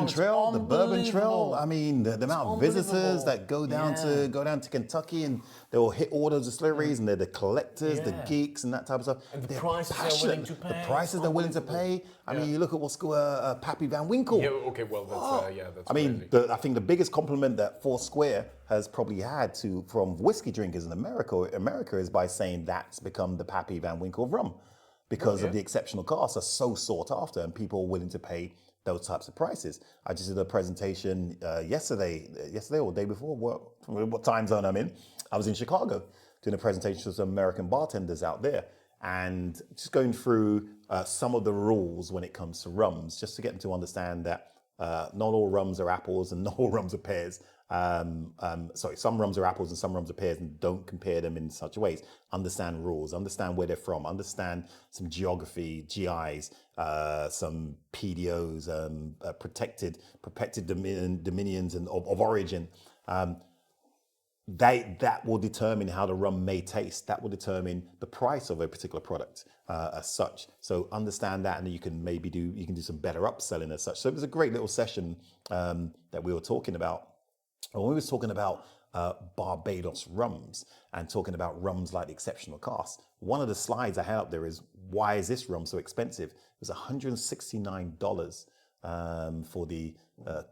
S2: The Bourbon Trail. I mean, the amount of visitors that go down to Kentucky, and they will hit all those distilleries, and they're the collectors, the geeks, and that type of stuff.
S1: And the prices they're willing to pay.
S2: The prices they're willing to pay. I mean, you look at what's called Pappy Van Winkle.
S1: Yeah. Okay. Well, that's
S2: I mean, I think the biggest compliment that Foursquare has probably had from whiskey drinkers in America is by saying that's become the Pappy Van Winkle of rum, because of the exceptional costs are so sought after, and people are willing to pay those types of prices. I just did a presentation yesterday or the day before, what time zone I'm in. I was in Chicago doing a presentation to some American bartenders out there, and just going through some of the rules when it comes to rums, just to get them to understand that not all rums are apples and not all rums are pears. Some rums are apples and some rums are pears, and don't compare them in such ways. Understand rules, understand where they're from, understand some geography, GIs, some PDOs, protected dominions and of origin. That will determine how the rum may taste. That will determine the price of a particular product as such. So understand that, and then you can do some better upselling as such. So it was a great little session that we were talking about. And when we were talking about Barbados rums and talking about rums like the exceptional cost, one of the slides I had up there is, why is this rum so expensive? It was $169 for the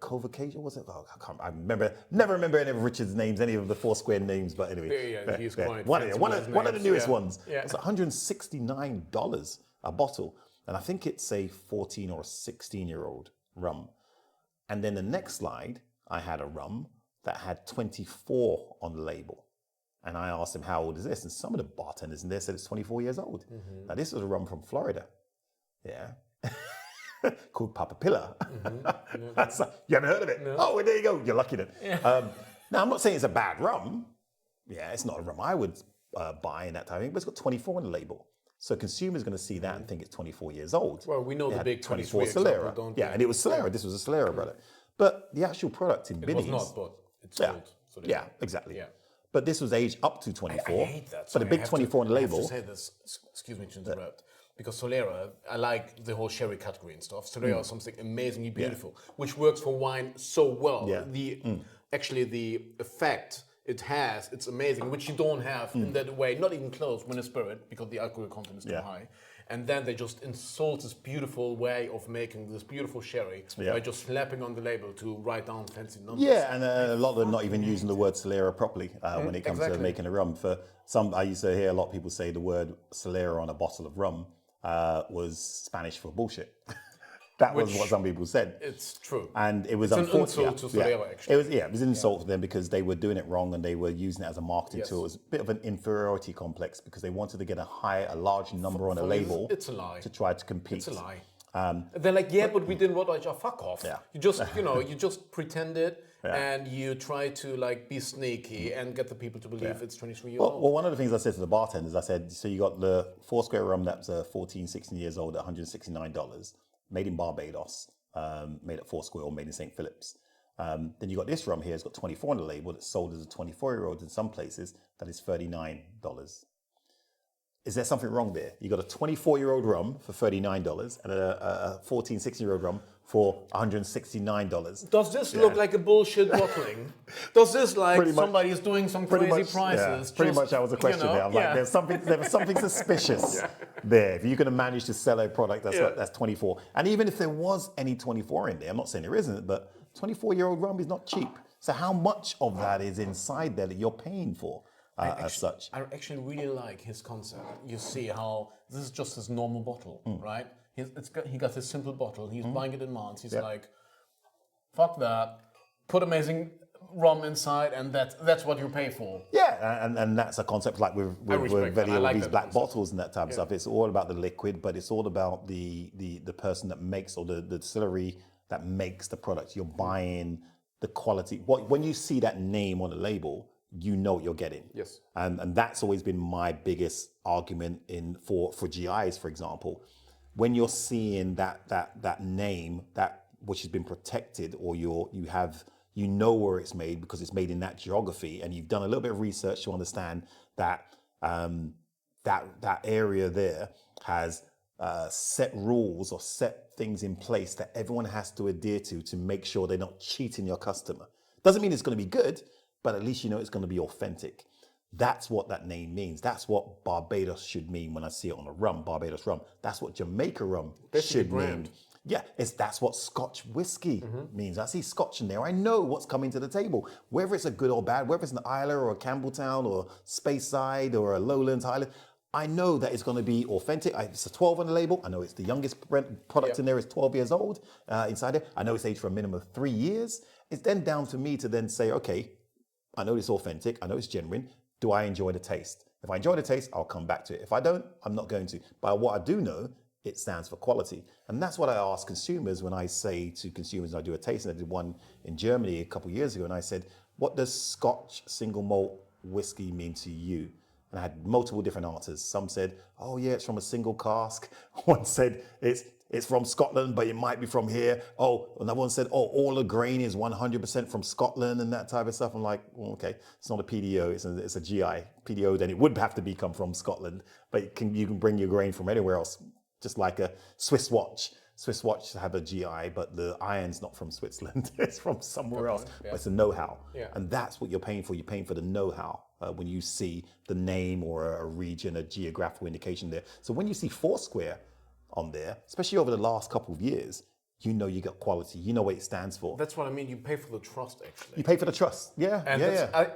S2: Convocation, was it? Oh, I never remember any of Richard's names, any of the Foursquare names, but anyway.
S1: He's quite
S2: one of the newest ones.
S1: Yeah.
S2: It's $169 a bottle. And I think it's a 14 or 16-year-old rum. And then the next slide, I had a rum that had 24 on the label. And I asked him, how old is this? And some of the bartenders in there said it's 24 years old. Mm-hmm. Now, this was a rum from Florida. Yeah. Called Papapilla. Mm-hmm. You haven't heard of it? No. Oh, well, there you go. You're lucky then. Yeah. Now, I'm not saying it's a bad rum. Yeah, it's not a rum I would buy in that time, but it's got 24 on the label. So consumers are going to see that and think it's 24 years old.
S1: Well, we know the big
S2: 24 Solera.
S1: Example,
S2: yeah, and it was Solera. Yeah. This was a Solera, brother. But the actual product in Binny's...
S1: It was not, but it's sold.
S2: So exactly. Yeah. but this was aged up to 24.
S1: I hate that.
S2: But a big 24 on the label.
S1: I have to say this, excuse me to interrupt, because Solera, I like the whole sherry category and stuff. Solera is something amazingly beautiful, which works for wine so well.
S2: Yeah.
S1: Actually, the effect it has, it's amazing, which you don't have in that way, not even close when it's spirit, because the alcohol content is too high. And then they just insult this beautiful way of making this beautiful sherry by just slapping on the label to write down fancy numbers.
S2: Yeah, and a lot of them not even using the word Solera properly when it comes to making a rum. For some, I used to hear a lot of people say the word Solera on a bottle of rum was Spanish for bullshit. That was what some people said.
S1: It's true.
S2: And it was
S1: an insult to Solera, actually.
S2: It was an insult to them because they were doing it wrong and they were using it as a marketing tool. It was a bit of an inferiority complex because they wanted to get a large number on a label.
S1: It's a lie.
S2: To try to compete.
S1: It's a lie. They're like, but we didn't want to fuck off.
S2: Yeah.
S1: You just, you just pretended and you try to like be sneaky and get the people to believe it's 23 years old.
S2: Well, one of the things I said to the bartenders, I said, so you got the Foursquare rum that's 14, 16 years old at $169, made in Barbados, made at Foursquare or made in St. Philip's. Then you got this rum here, it's got 24 on the label, that's sold as a 24-year-old in some places, that is $39. Is there something wrong there? You got a 24-year-old rum for $39 and a 14, 16-year-old rum for $169.
S1: Does this look like a bullshit bottling? Does this like somebody is doing some crazy prices?
S2: Pretty much that was the question there. I'm like, there was something suspicious there. If you're going to manage to sell a product that's 24. And even if there was any 24 in there, I'm not saying there isn't, but 24-year-old rum is not cheap. So how much of that is inside there that you're paying for? As such.
S1: I actually really like his concept. You see how this is just his normal bottle, right? He got his simple bottle. He's buying it in months. He's like, fuck that. Put amazing rum inside, and that's what you pay for.
S2: Yeah, and that's a concept like with Velio, these black bottles and that type of stuff. It's all about the liquid, but it's all about the person that makes, or the distillery that makes the product. You're buying the quality. When you see that name on the label, you know what you're getting.
S1: Yes.
S2: And that's always been my biggest argument for GIs, for example. When you're seeing that name, that which has been protected, or you know where it's made because it's made in that geography, and you've done a little bit of research to understand that that area there has set rules or set things in place that everyone has to adhere to make sure they're not cheating your customer. Doesn't mean it's going to be good, but at least you know it's going to be authentic. That's what that name means. That's what Barbados should mean when I see it on a rum, Barbados rum. That's what Jamaica rum should mean. Yeah, that's what Scotch whiskey means. I see Scotch in there. I know what's coming to the table. Whether it's a good or bad, whether it's an Islay or a Campbelltown or Speyside or a Lowlands Highland, I know that it's going to be authentic. It's a 12 on the label. I know it's the youngest product in there is 12 years old inside there. I know it's aged for a minimum of 3 years. It's then down to me to then say, okay, I know it's authentic. I know it's genuine. Do I enjoy the taste? If I enjoy the taste, I'll come back to it. If I don't, I'm not going to. But what I do know, it stands for quality. And that's what I ask consumers when I say to consumers, and I do a tasting. I did one in Germany a couple of years ago, and I said, what does Scotch single malt whiskey mean to you? And I had multiple different answers. Some said, oh yeah, it's from a single cask. One said, it's from Scotland, but it might be from here. Oh, another one said, all the grain is 100% from Scotland and that type of stuff. I'm like, well, okay, it's not a PDO, it's a GI. PDO, then it would have to come from Scotland, but you can bring your grain from anywhere else, just like a Swiss watch. Swiss watch have a GI, but the iron's not from Switzerland. It's from somewhere else. Yeah. But it's a know-how. Yeah. And that's what you're paying for. You're paying for the know-how when you see the name or a region, a geographical indication there. So when you see Foursquare on there, especially over the last couple of years, you know you got quality. You know what it stands for.
S1: That's what I mean. You pay for the trust, actually.
S2: You pay for the trust. Yeah.
S1: And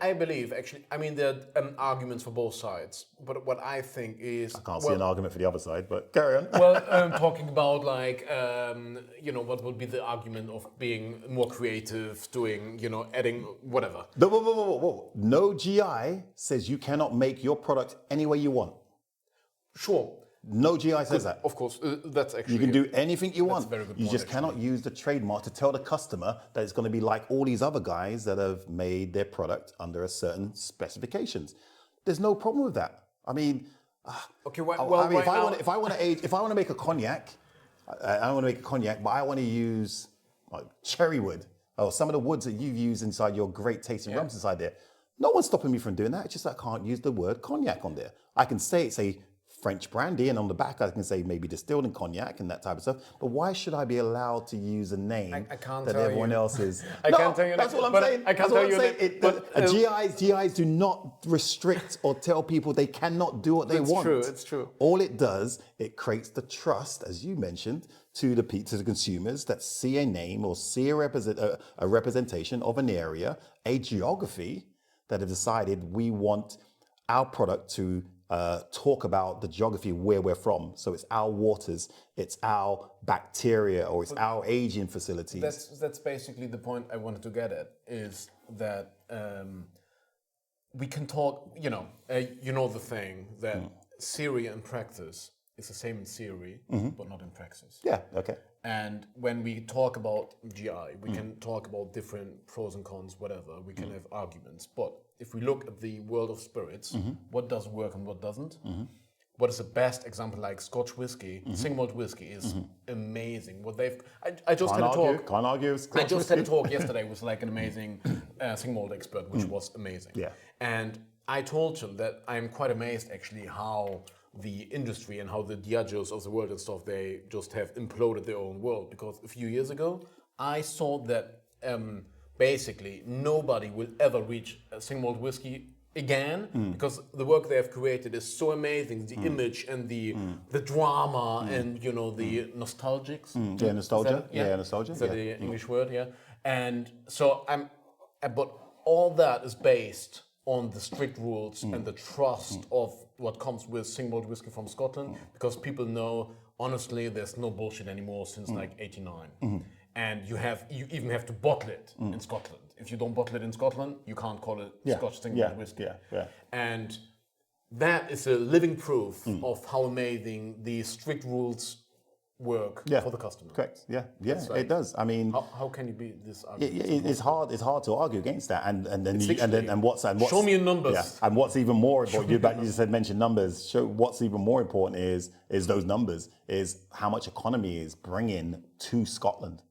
S1: I believe, actually, I mean, there are arguments for both sides. But what I think is...
S2: I can't see an argument for the other side, but carry on.
S1: Well, I'm talking about, like, what would be the argument of being more creative, doing, adding whatever.
S2: Whoa. No GI says you cannot make your product any way you want.
S1: Sure.
S2: No GI says that.
S1: Of course, that's actually...
S2: You can do anything you want.
S1: That's a very good
S2: you
S1: point,
S2: just cannot use the trademark to tell the customer that it's going to be like all these other guys that have made their product under a certain specifications. There's no problem with that. I mean,
S1: okay.
S2: If I want to make a cognac, I want to make a cognac, but I want to use cherry wood or some of the woods that you've used inside your great tasting rums inside there. No one's stopping me from doing that. It's just I can't use the word cognac on there. I can say it's a French brandy, and on the back I can say maybe distilled in cognac and that type of stuff. But why should I be allowed to use a name
S1: I can't
S2: that
S1: tell
S2: everyone
S1: you.
S2: else is?
S1: I can't tell you.
S2: That's what I'm
S1: but
S2: saying.
S1: I can't tell you.
S2: GIs do not restrict or tell people they cannot do what they want.
S1: It's true.
S2: All it does, it creates the trust, as you mentioned, to the consumers that see a name or see a representation of an area, a geography that have decided we want our product to talk about the geography where we're from. So it's our waters, it's our bacteria, or it's our aging facilities.
S1: That's basically the point I wanted to get at, is that we can talk, you know the thing that theory and practice is the same in theory, but not in praxis.
S2: Yeah, okay.
S1: And when we talk about GI, we can talk about different pros and cons, whatever. We can have arguments. But if we look at the world of spirits, what does work and what doesn't? What is the best example? Like Scotch whiskey, single malt whiskey is amazing. What they've, I just had a talk.
S2: Can't argue.
S1: I just had a talk yesterday with like an amazing single malt expert, which was amazing.
S2: Yeah.
S1: And I told him that I'm quite amazed actually how the industry and how the Diageos of the world and stuff, they just have imploded their own world. Because a few years ago, I saw that basically nobody will ever reach a single malt whiskey again, because the work they have created is so amazing. The image and the drama and the nostalgics.
S2: Yeah, nostalgia. Nostalgia.
S1: Is that the English word? Yeah. And so but all that is based on the strict rules and the trust of what comes with single malt whiskey from Scotland, because people know, honestly, there's no bullshit anymore since like 89. And you even have to bottle it in Scotland. If you don't bottle it in Scotland, you can't call it Scotch single malt whiskey. And that is a living proof of how amazing the strict rules work for the customer.
S2: Correct. Yeah. Like, it does. I mean,
S1: how can you be this argument?
S2: It's hard to argue against that. And what's
S1: show me your numbers.
S2: Yeah, and what's even more important, you just said mention numbers. Show what's even more important is those numbers, is how much economy is bringing to Scotland.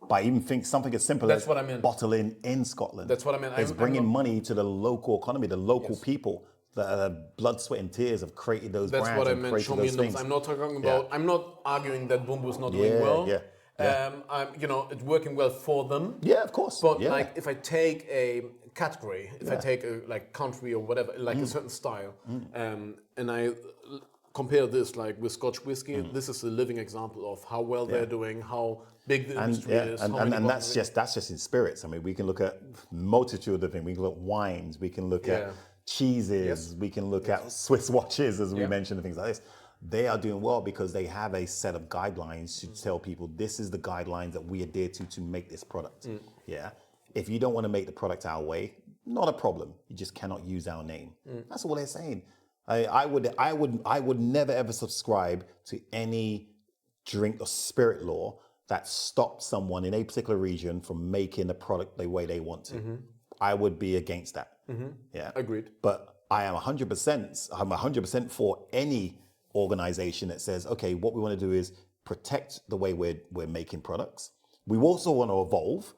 S2: By even think something as simple as bottling in Scotland.
S1: That's what I meant.
S2: It's bringing money to the local economy, the local people. The blood, sweat, and tears have created those brands.
S1: That's what I meant. Show me numbers. I'm not talking about. I'm not arguing that Bumbu is not doing well. It's working well for them.
S2: Yeah, of course.
S1: But like, if I take a category, I take a country or whatever, like a certain style, and I compare this like with Scotch whiskey, this is a living example of how well they're doing, how big the industry is.
S2: And that's just in spirits. I mean, we can look at multitude of things. We can look at wines. We can look at cheeses, we can look at Swiss watches, as we mentioned, and things like this. They are doing well because they have a set of guidelines to tell people this is the guidelines that we adhere to make this product. Yeah. If you don't want to make the product our way, not a problem. You just cannot use our name. That's all they're saying. I would never ever subscribe to any drink or spirit law that stopped someone in a particular region from making a product the way they want to. I would be against that. Yeah,
S1: agreed.
S2: But I am 100% for any organization that says, okay, what we want to do is protect the way we're making products. We also want to evolve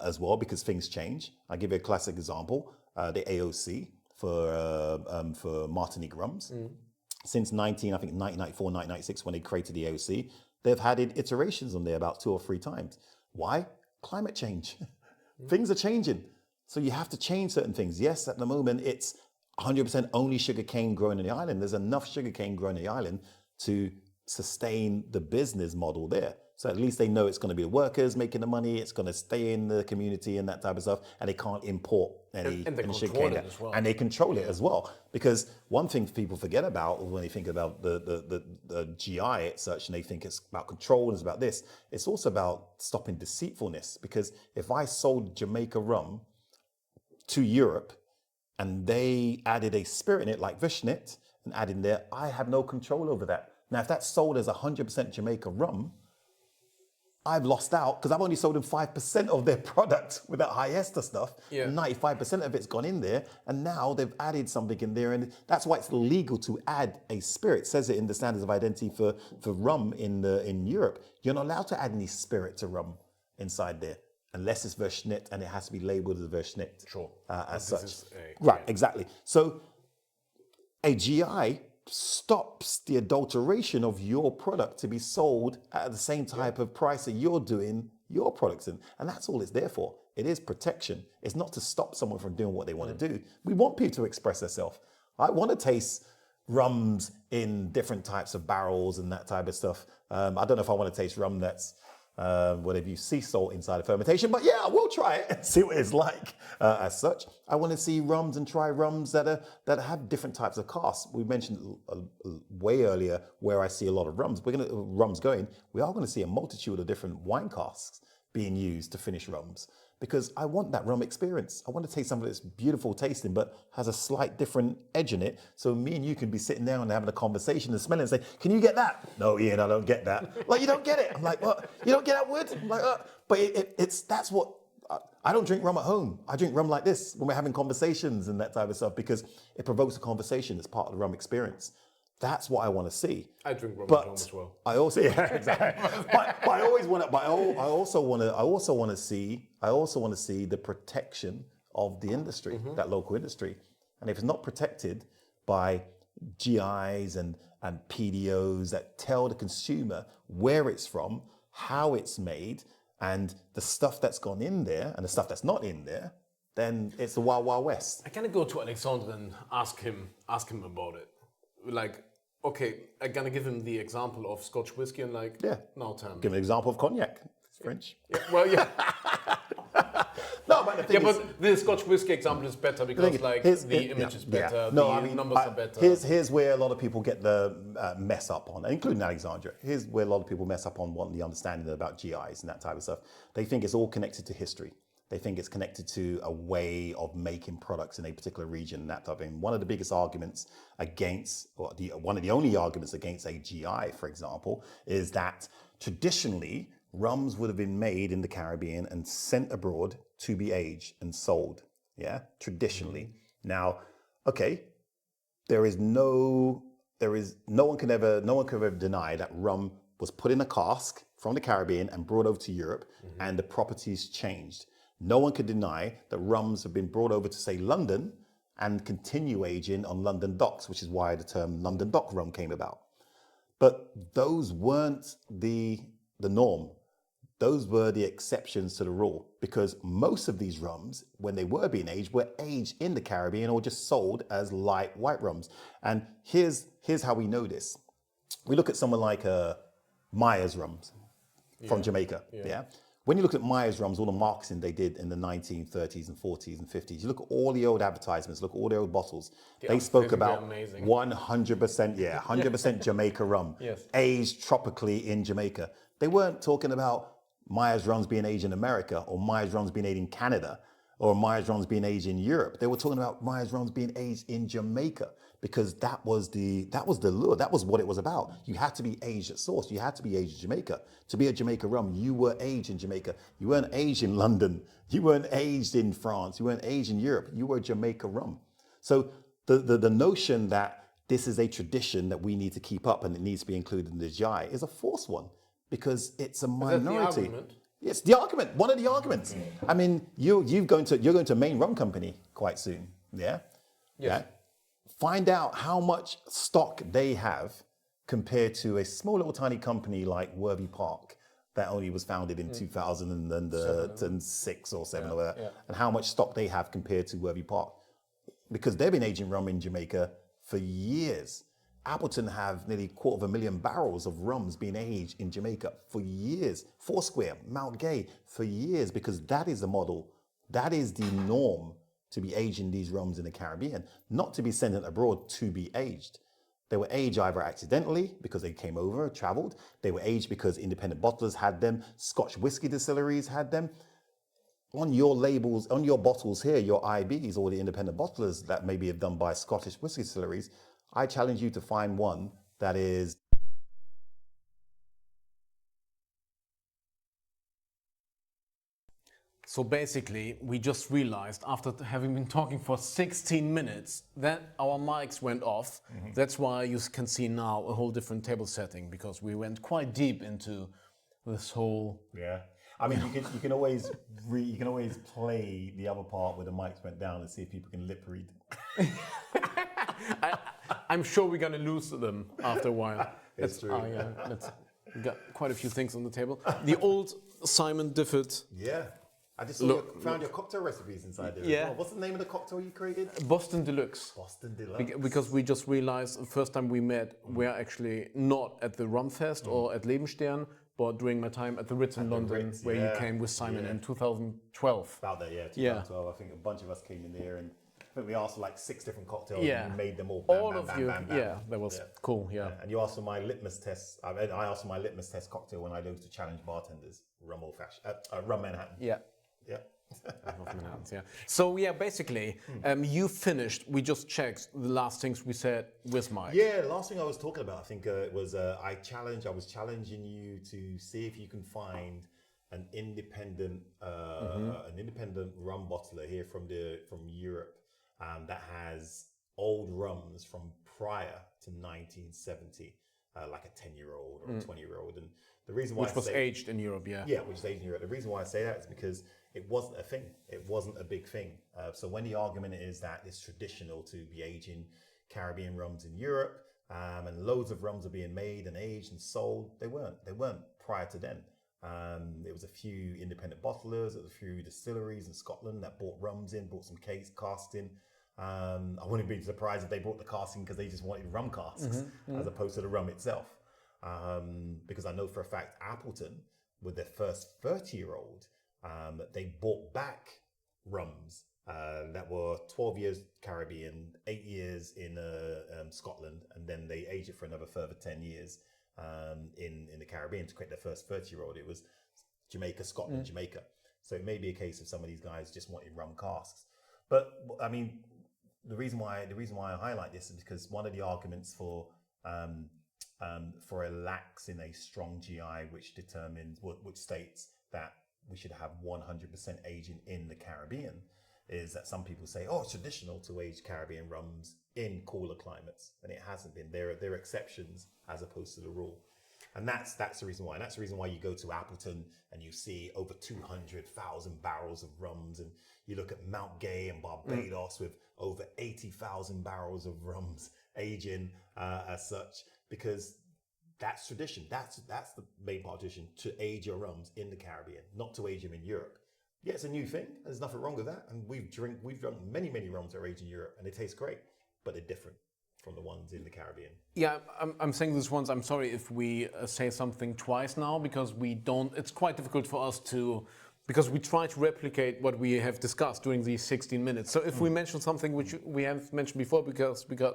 S2: as well, because things change. I'll give you a classic example: the AOC for Martinique rums. Since 1994, 1996, when they created the AOC, they've had iterations on there about 2 or 3 times. Why? Climate change. Things are changing. So you have to change certain things. Yes, at the moment, it's 100% only sugarcane grown in the island. There's enough sugarcane grown in the island to sustain the business model there. So at least they know it's going to be the workers making the money, it's going to stay in the community and that type of stuff, and they can't import any sugarcane. And they control it as well. Because one thing people forget about when they think about the GI as such, and they think it's about control and it's about this, it's also about stopping deceitfulness. Because if I sold Jamaica rum to Europe and they added a spirit in it like Vishnit and added in there, I have no control over that. Now, if that's sold as 100% Jamaica rum, I've lost out because I've only sold them 5% of their product with that high ester stuff. 95% of it's gone in there, and now they've added something in there, and that's why it's illegal to add a spirit. It says it in the standards of identity for rum in Europe. You're not allowed to add any spirit to rum inside there. unless it's Verschnitt, and it has to be labeled as Verschnitt.
S1: Sure.
S2: As
S1: This
S2: such.
S1: is
S2: Right, exactly. So a GI stops the adulteration of your product to be sold at the same type of price that you're doing your products in. And that's all it's there for. It is protection. It's not to stop someone from doing what they want to do. We want people to express themselves. I want to taste rums in different types of barrels and that type of stuff. I don't know if I want to taste rum that's whatever you sea salt inside of fermentation, but yeah, I will try it and see what it's like. As such, I want to see rums and try rums that have different types of casks. We mentioned way earlier where I see a lot of rums. We are going to see a multitude of different wine casks being used to finish rums, because I want that rum experience. I want to taste something that's beautiful tasting, but has a slight different edge in it. So me and you can be sitting down and having a conversation and smelling and say, can you get that? No, Ian, I don't get that. Like, you don't get it. I'm like, what? You don't get that word? I'm like, but that's what, I don't drink rum at home. I drink rum like this when we're having conversations and that type of stuff, because it provokes a conversation that's part of the rum experience. That's what I want to see.
S1: I drink rum at home as well.
S2: I also, yeah, exactly. but I always want to. But I also want to see the protection of the industry, that local industry. And if it's not protected by GIs and PDOs that tell the consumer where it's from, how it's made, and the stuff that's gone in there and the stuff that's not in there, then it's the wild, wild west.
S1: I kind of go to Alexander and ask him about it. Like, okay, I'm gonna give him the example of Scotch whiskey and like, now tell me.
S2: Give an example of cognac. It's French.
S1: Yeah, well, yeah.
S2: No, but the thing is,
S1: but the Scotch whiskey example is better because the image is better, numbers are better.
S2: Here's where a lot of people get the mess up on, including Alexandra. Here's where a lot of people mess up on wanting the understanding about GIs and that type of stuff. They think it's all connected to history. They think it's connected to a way of making products in a particular region and that type of thing. One of the biggest arguments against, or one of the only arguments against a GI, for example, is that traditionally rums would have been made in the Caribbean and sent abroad to be aged and sold. Yeah, traditionally. Now, okay, no one can ever deny that rum was put in a cask from the Caribbean and brought over to Europe, and the properties changed. No one could deny that rums have been brought over to, say, London and continue aging on London docks, which is why the term London dock rum came about. But those weren't the norm. Those were the exceptions to the rule, because most of these rums, when they were being aged, were aged in the Caribbean or just sold as light white rums. And here's how we know this. We look at someone like Myers rums from Jamaica. Yeah. When you look at Myers rums, all the marketing they did in the 1930s and 40s and 50s, you look at all the old advertisements, look at all the old bottles. They spoke about 100% Jamaica rum, aged tropically in Jamaica. They weren't talking about Myers rums being aged in America, or Myers rums being aged in Canada, or Myers rums being aged in Europe. They were talking about Myers rums being aged in Jamaica, because that was the lure. That was what it was about. You had to be aged at source. You had to be aged in Jamaica. To be a Jamaica rum, you were aged in Jamaica. You weren't aged in London. You weren't aged in France. You weren't aged in Europe. You were Jamaica rum. So the notion that this is a tradition that we need to keep up and it needs to be included in the GI is a false one, because it's a minority.
S1: Is that the argument?
S2: It's the argument. One of the arguments. I mean, you're going to a main rum company quite soon. Yeah.
S1: Yes.
S2: Yeah. Find out how much stock they have compared to a small little tiny company like Worthy Park that only was founded in 2006 or 7 or whatever, and how much stock they have compared to Worthy Park, because they've been aging rum in Jamaica for years. Appleton have nearly 250,000 barrels of rums being aged in Jamaica for years. Foursquare, Mount Gay for years, because that is the model. That is the norm, to be aging these rums in the Caribbean, not to be sent abroad to be aged. They were aged either accidentally because they came over, traveled. They were aged because independent bottlers had them. Scotch whiskey distilleries had them. On your labels, on your bottles here, your IBs, or the independent bottlers that maybe have done by Scottish whiskey distilleries, I challenge you to find one that is
S1: So basically, we just realized after having been talking for 16 minutes that our mics went off. That's why you can see now a whole different table setting, because we went quite deep into this whole...
S2: Yeah. I mean, you can always play the other part where the mics went down and see if people can lip read.
S1: I'm sure we're gonna lose them after a while.
S2: It's true.
S1: We got quite a few things on the table. The old Simon Difford.
S2: Yeah. I just found your cocktail recipes inside there.
S1: Yeah.
S2: As well. What's the name of the cocktail you created?
S1: Boston Deluxe.
S2: Boston Deluxe.
S1: Because we just realized the first time we met, we're actually not at the Rum Fest or at Lebensstern, but during my time at the Ritz in London, where you came with Simon in 2012.
S2: About that, 2012. I think a bunch of us came in there, and I think we asked for like 6 different cocktails, and we made them all. Bam,
S1: yeah, that was cool. Yeah.
S2: And you asked for my litmus test. I asked for my litmus test cocktail when I go to challenge bartenders. Rum Manhattan.
S1: Yeah.
S2: Yeah.
S1: Yeah. So basically, you finished. We just checked the last things we said with Mike.
S2: Yeah, the last thing I was talking about, I think it was I was challenging you to see if you can find an independent rum bottler here from Europe that has old rums from prior to 1970, like a 10-year-old or a 20-year-old, and the reason why
S1: which was aged in Europe,
S2: which was aged in Europe. The reason why I say that is because it wasn't a thing. It wasn't a big thing. So when the argument is that it's traditional to be aging Caribbean rums in Europe, and loads of rums are being made and aged and sold, they weren't. They weren't prior to then. There was a few independent bottlers, there was a few distilleries in Scotland that bought rums in, bought some casks in. I wouldn't be surprised if they bought the casks in because they just wanted rum casks as opposed to the rum itself. Because I know for a fact Appleton, with their first 30-year-old, they bought back rums that were 12 years Caribbean, 8 years in Scotland, and then they aged it for another further 10 years in the Caribbean to create their first 30-year-old. It was Jamaica, Scotland, Jamaica. So it may be a case of some of these guys just wanted rum casks. But I mean, the reason why I highlight this is because one of the arguments for a lax in a strong GI, which states that we should have 100% aging in the Caribbean, is that some people say, oh, it's traditional to age Caribbean rums in cooler climates, and it hasn't been. There are exceptions as opposed to the rule, and that's the reason why. And that's the reason why you go to Appleton and you see over 200,000 barrels of rums, and you look at Mount Gay and Barbados with over 80,000 barrels of rums aging as such, because that's tradition. That's the main part of tradition, to age your rums in the Caribbean, not to age them in Europe. Yeah, it's a new thing. There's nothing wrong with that. And we've drunk many rums that are aged in Europe, and they taste great, but they're different from the ones in the Caribbean.
S1: Yeah, I'm saying this once. I'm sorry if we say something twice now, because we don't. It's quite difficult for us to, because we try to replicate what we have discussed during these 16 minutes. So if we mention something which we haven't mentioned before, because we got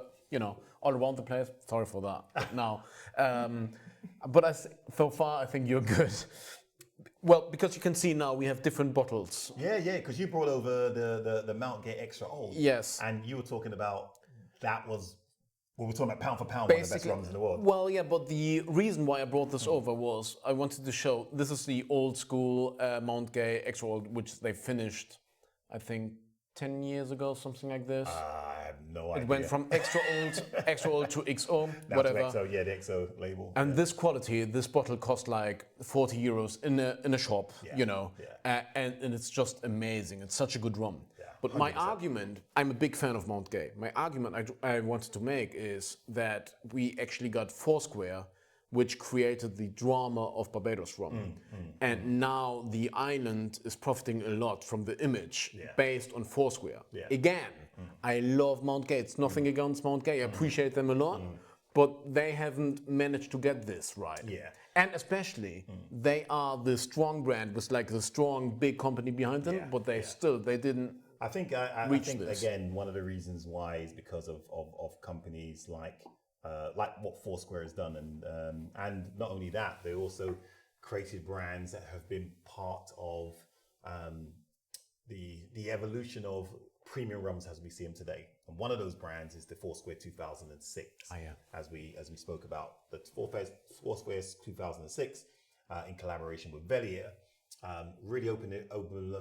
S1: all around the place, sorry for that. But now, but so far I think you're good. Well, because you can see now we have different bottles.
S2: Yeah, because you brought over the Mount Gay Extra Old.
S1: Yes.
S2: And you were talking about, we were talking about pound for pound, one of the best rums in the world.
S1: Well, yeah, but the reason why I brought this over was I wanted to show, this is the old school Mount Gay Extra Old, which they finished, I think, 10 years ago, something like this.
S2: I have no idea.
S1: It went from extra old to XO, whatever.
S2: To XO, yeah, the XO label.
S1: And this quality, this bottle cost like 40 euros in a shop, and it's just amazing. It's such a good rum. Yeah, but 100%. My argument, I'm a big fan of Mount Gay. My argument I wanted to make is that we actually got Foursquare, which created the drama of Barbados rum. And now the island is profiting a lot from the image based on Foursquare. Yeah. Again, I love Mount Gay. It's nothing against Mount Gay. I appreciate them a lot, but they haven't managed to get this right. Yeah. And especially, they are the strong brand with like the strong big company behind them, but they didn't.
S2: I think again, one of the reasons why is because of companies like what Foursquare has done, and not only that, they also created brands that have been part of the evolution of premium rums as we see them today. And one of those brands is the Foursquare 2006. As we spoke about, the Foursquare 2006 in collaboration with Vellier really opened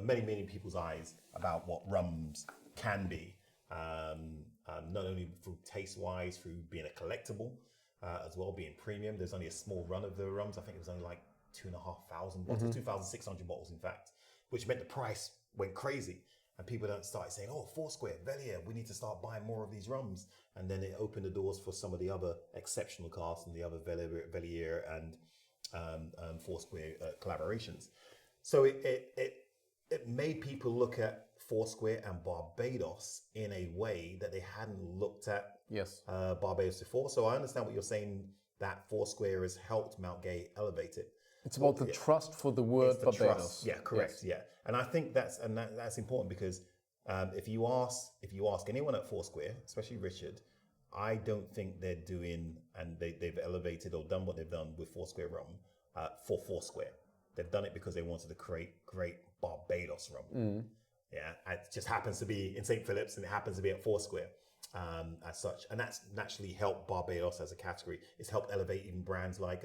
S2: many people's eyes about what rums can be. Not only through taste-wise, through being a collectible, as well, being premium. There's only a small run of the rums. I think it was only like 2,500 bottles, 2,600 bottles, in fact, which meant the price went crazy. And people don't start saying, oh, Foursquare, Velier, we need to start buying more of these rums. And then it opened the doors for some of the other exceptional casks and the other Velier and Foursquare collaborations. So it made people look at Foursquare and Barbados in a way that they hadn't looked at Barbados before. So I understand what you're saying, that Foursquare has helped Mount Gay elevate it.
S1: It's about the trust for the word Barbados.
S2: Trust. Yeah, correct. Yes. Yeah, and I think that's important because if you ask anyone at Foursquare, especially Richard, I don't think they're doing, and they've elevated or done what they've done with Foursquare rum for Foursquare. They've done it because they wanted to create great Barbados rum. Yeah, it just happens to be in St. Philip's and it happens to be at Foursquare as such, and that's naturally helped Barbados as a category. It's helped elevate even brands like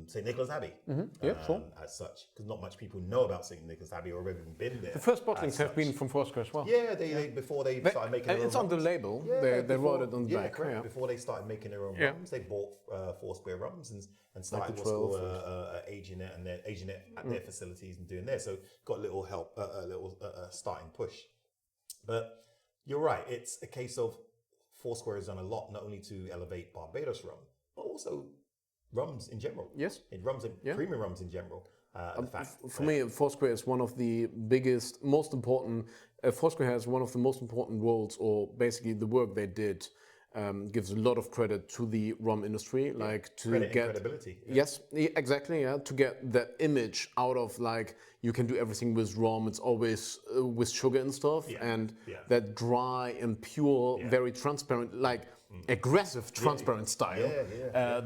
S2: St. Nicholas Abbey, as such, because not much people know about St. Nicholas Abbey or have even been there.
S1: The first bottlings have been from Foursquare as well.
S2: Yeah, before they started making their own
S1: it's on the label. They wrote it on the back.
S2: Correct. Yeah. Before they started making their own rums, they bought Foursquare rums and started what's called aging it, and then aging it at their facilities and doing there. So got a little help, a little starting push. But you're right. It's a case of Foursquare has done a lot, not only to elevate Barbados rum, but also rums in general.
S1: Yes.
S2: Rums and premium rums in general.
S1: For me, Foursquare is one of the biggest, most important. Foursquare has one of the most important roles, or basically the work they did gives a lot of credit to the rum industry, like to
S2: credit
S1: get
S2: and credibility.
S1: Yes, exactly. Yeah, to get that image out of like you can do everything with rum. It's always with sugar and stuff, and that dry and pure, very transparent, like aggressive, transparent style.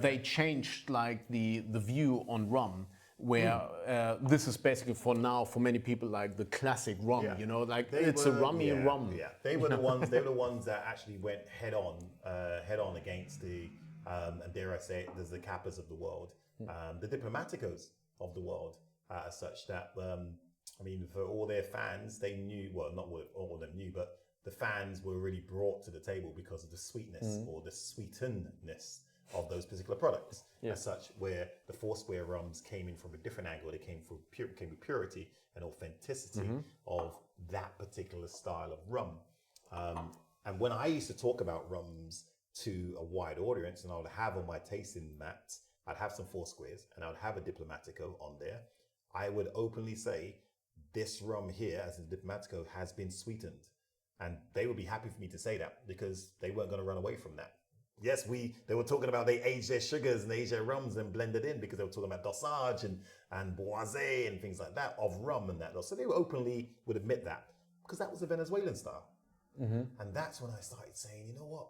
S1: They changed like the view on rum. Where this is basically for now for many people like the classic rum, you know, like it's a rummy rum.
S2: Yeah, they were the ones. They were the ones that actually went head on against the, and dare I say it, there's the Kappas of the world, the Diplomaticos of the world, as such. That I mean, for all their fans, they knew. Well, not all of them knew, but the fans were really brought to the table because of the sweetness or the sweetenness of those particular products, as such, where the Foursquare rums came in from a different angle. They came with purity and authenticity of that particular style of rum. And when I used to talk about rums to a wide audience, and I would have on my tasting mats, I'd have some Foursquares and I would have a Diplomatico on there, I would openly say, this rum here, as a Diplomatico, has been sweetened. And they would be happy for me to say that because they weren't going to run away from that. Yes, they were talking about they aged their sugars and they aged their rums and blended in because they were talking about dosage and boisé and things like that of rum and that. So they openly would admit that because that was the Venezuelan style. And that's when I started saying, you know what?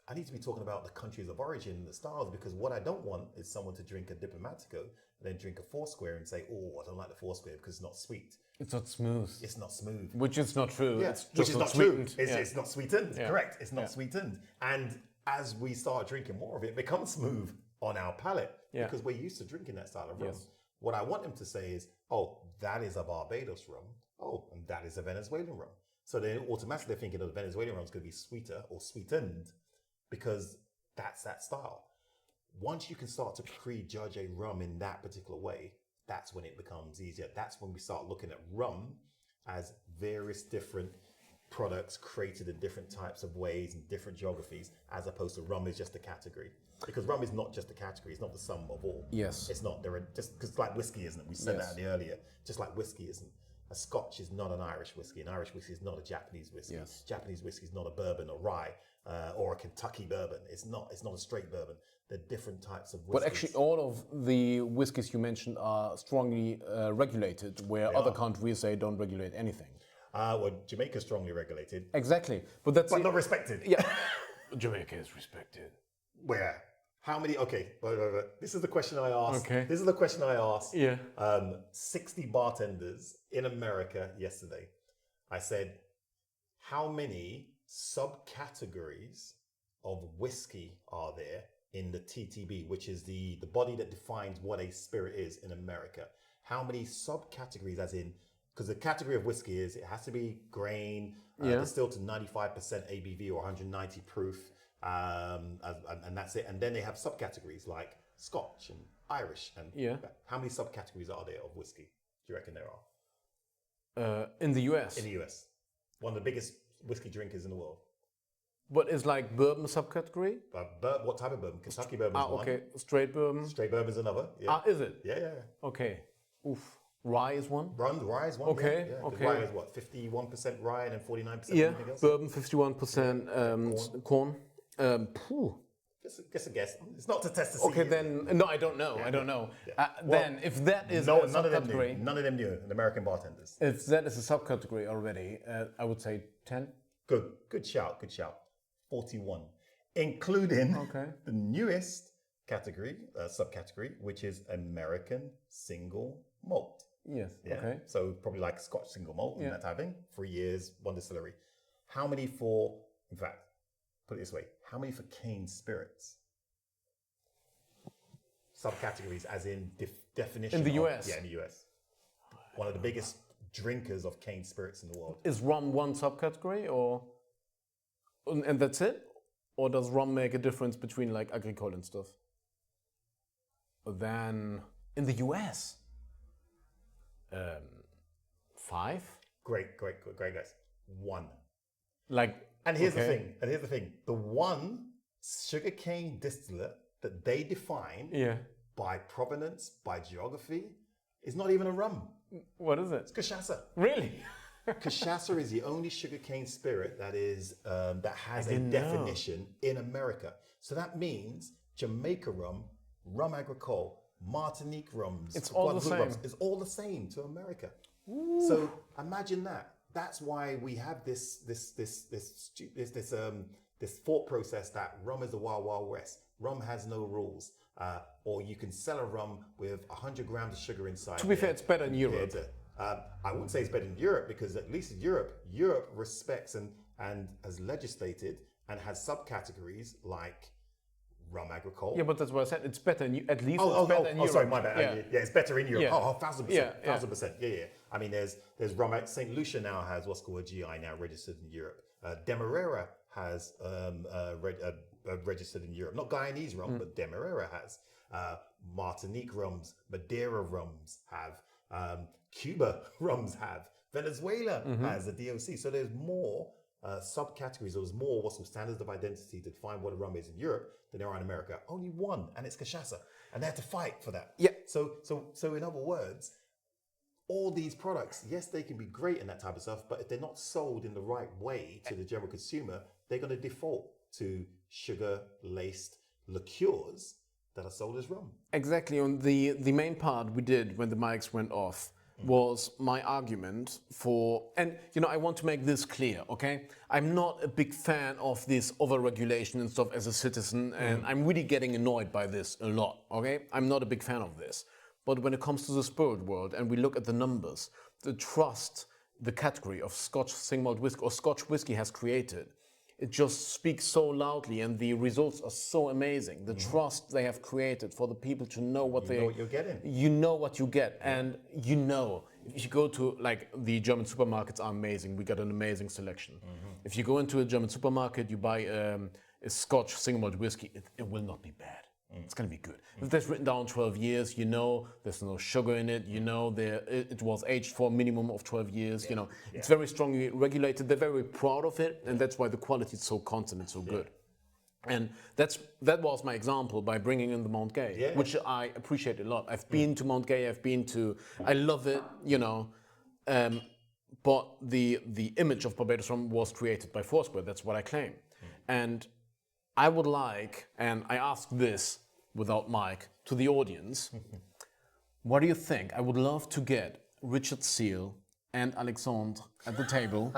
S2: I need to be talking about the countries of origin and the styles, because what I don't want is someone to drink a Diplomatico and then drink a Foursquare and say, oh, I don't like the Foursquare because it's not sweet.
S1: It's not smooth.
S2: It's not smooth.
S1: Which is not true.
S2: Yeah.
S1: It's just
S2: which is not
S1: sweetened.
S2: True. It's not sweetened. Correct. It's not sweetened. And as we start drinking more of it, it becomes smooth on our palate because we're used to drinking that style of rum. What I want them to say is, oh, that is a Barbados rum. Oh, and that is a Venezuelan rum. So then automatically they're thinking, the Venezuelan rum is going to be sweeter or sweetened because that's that style. Once you can start to prejudge a rum in that particular way, that's when it becomes easier. That's when we start looking at rum as various different products created in different types of ways and different geographies, as opposed to rum is just a category. Because rum is not just a category, it's not the sum of all.
S1: Yes.
S2: It's not, there are just, because like whiskey isn't, we said that earlier, just like whiskey isn't. A Scotch is not an Irish whiskey. An Irish whiskey is not a Japanese whiskey.
S1: Yes.
S2: Japanese whiskey is not a bourbon or rye or a Kentucky bourbon. It's not a straight bourbon. They're different types of whiskeys.
S1: But actually, all of the whiskies you mentioned are strongly regulated, where other countries they don't regulate anything.
S2: Well, Jamaica is strongly regulated.
S1: Exactly, but that's
S2: not respected.
S1: Yeah, Jamaica is respected.
S2: Where? How many? Okay, this is the question I asked.
S1: Okay.
S2: This is the question I asked.
S1: Yeah.
S2: 60 bartenders in America yesterday. I said, how many subcategories of whiskey are there in the TTB, which is the body that defines what a spirit is in America? How many subcategories, as in, because the category of whiskey is it has to be grain, distilled to 95% ABV or 190 proof, and that's it. And then they have subcategories like Scotch and Irish. And how many subcategories are there of whiskey? Do you reckon there are?
S1: In the US?
S2: In the US. One of the biggest whiskey drinkers in the world.
S1: What is like bourbon subcategory?
S2: What type of bourbon? Kentucky bourbon is one.
S1: Okay. Straight bourbon?
S2: Straight bourbon is another. Yeah.
S1: Is it?
S2: Yeah.
S1: Okay. Oof. Rye is one?
S2: Rye is one.
S1: Okay.
S2: Yeah.
S1: Okay.
S2: Rye is what? 51% rye and then 49% anything else?
S1: Bourbon 51% corn.
S2: Just a guess. It's not to test the sea.
S1: Okay, then, no, I don't know. Yeah. Then, if that is a subcategory...
S2: None of them knew, the American bartenders.
S1: If that is a subcategory already, I would say 10.
S2: Good shout. 41. Including the newest category, subcategory, which is American single malt.
S1: Yes,
S2: yeah?
S1: okay.
S2: So probably like Scotch single malt and that type of thing. 3 years, one distillery. How many for, in fact, put it this way, how many for cane spirits? Subcategories as in definition.
S1: In the US?
S2: Yeah, in the US. One of the biggest drinkers of cane spirits in the world.
S1: Is rum one subcategory and that's it? Or does rum make a difference between like agricole and stuff? Then in the US, 5?
S2: Great guys. 1.
S1: And
S2: here's the thing. The one sugarcane distillate that they define by provenance, by geography, is not even a rum.
S1: What is it?
S2: It's cachaça.
S1: Really?
S2: Cachaça is the only sugarcane spirit that is that has a definition in America. So that means Jamaica rum, rum agricole, Martinique rums,
S1: it's all the same.
S2: Rums, it's all the same to America. Ooh. So imagine that. That's why we have this thought process that rum is the wild, wild west. Rum has no rules. Or you can sell a rum with 100 grams of sugar inside.
S1: To be fair, it's better in Europe.
S2: I wouldn't say it's better in Europe because at least in Europe respects and has legislated and has subcategories like rum agricole.
S1: Yeah, but that's what I said. It's better in at least it's better in Europe.
S2: Sorry, my bad. Yeah, it's better in Europe.
S1: Yeah.
S2: 1,000%. Yeah. I mean, there's rum. St. Lucia now has what's called a GI now registered in Europe. Demerara has registered in Europe. Not Guyanese rum, but Demerara has. Martinique rums, Madeira rums have. Cuba rums have. Venezuela has a DOC. So there's more subcategories. There's more what's called standards of identity to define what a rum is in Europe than there are in America. Only one, and it's cachaça, and they had to fight for that.
S1: Yeah.
S2: So in other words, all these products, yes, they can be great and that type of stuff, but if they're not sold in the right way to the general consumer, they're going to default to sugar-laced liqueurs that are sold as rum.
S1: Exactly. On the main part we did when the mics went off was my argument for, and I want to make this clear, okay? I'm not a big fan of this overregulation and stuff as a citizen, and I'm really getting annoyed by this a lot, okay? I'm not a big fan of this. But when it comes to the spirit world and we look at the numbers, the trust the category of Scotch single malt whiskey or Scotch whiskey has created, it just speaks so loudly and the results are so amazing. The trust they have created for the people to know what
S2: know what you're getting.
S1: You know what you get. And if you go to, like, the German supermarkets are amazing. We got an amazing selection. If you go into a German supermarket, you buy a Scotch single malt whiskey, it will not be bad. It's going to be good. If that's written down 12 years, there's no sugar in it, it was aged for a minimum of 12 years, It's very strongly regulated. They're very proud of it, and that's why the quality is so constant and so good. And that was my example by bringing in the Mount Gay, which I appreciate a lot. I've been to Mount Gay, I love it, but the image of Barbados rum was created by Foursquare, that's what I claim. And I would like, and I ask this without mic to the audience, what do you think? I would love to get Richard Seal and Alexandre at the table.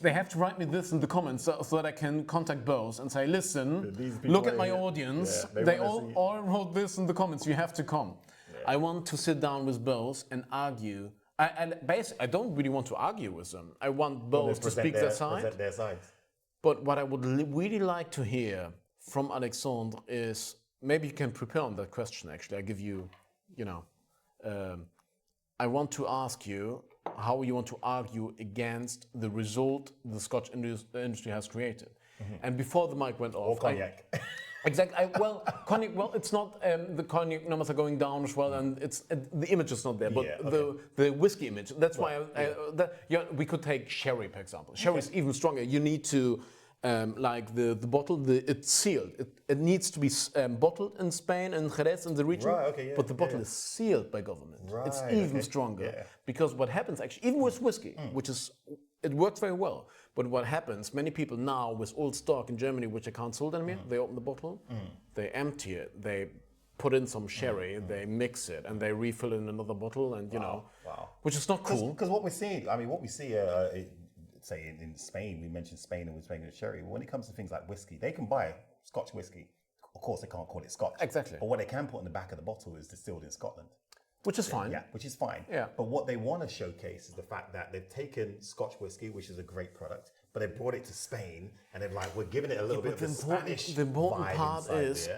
S1: They have to write me this in the comments so that I can contact both and say, listen, look at my audience. They all wrote this in the comments. You have to come. I want to sit down with both and argue. Basically, I don't really want to argue with them. I want both to speak their side.
S2: Present their sides.
S1: But what I would really like to hear from Alexandre is, maybe you can prepare on that question actually. I give you, I want to ask you how you want to argue against the result the Scotch industry has created. And before the mic went off...
S2: Or cognac.
S1: Exactly. Well, cognac. Well, it's not. The cognac numbers are going down as well, and it's the image is not there. But the whiskey image. That's why. We could take sherry, for example. Sherry is even stronger. You need to. Like the bottle, it's sealed. It needs to be bottled in Spain and Jerez in the region, but the bottle is sealed by government.
S2: Right,
S1: it's even stronger because what happens actually, even with whiskey, which is, it works very well, but what happens, many people now with old stock in Germany, which they can't sold anymore, they open the bottle, they empty it, they put in some sherry, they mix it, and they refill it in another bottle, and which is not cool.
S2: Because what we're seeing, what we see, say in Spain, we mentioned Spain and we're Spain and sherry. When it comes to things like whiskey, they can buy Scotch whiskey. Of course, they can't call it Scotch.
S1: Exactly.
S2: But what they can put in the back of the bottle is distilled in Scotland.
S1: Which is fine.
S2: Yeah, which is fine.
S1: Yeah.
S2: But what they want to showcase is the fact that they've taken Scotch whiskey, which is a great product, but they brought it to Spain, and they're like, we're giving it a little bit of a Spanish
S1: the important
S2: vibe
S1: part is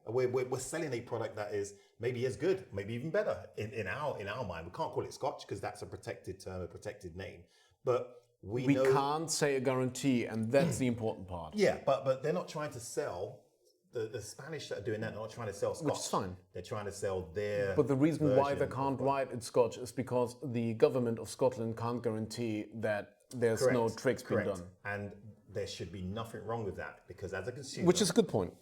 S2: we're selling a product that is maybe as good, maybe even better in our mind. We can't call it Scotch because that's a protected term, a protected name, but we
S1: can't say a guarantee, and that's the important part.
S2: Yeah, but they're not trying to sell. The Spanish that are doing that, they're not trying to sell Scotch.
S1: Which is fine.
S2: They're trying to sell their.
S1: But the reason why they can't write it Scotch is because the government of Scotland can't guarantee that there's no tricks being done.
S2: And there should be nothing wrong with that, because as a consumer,
S1: which is a good point.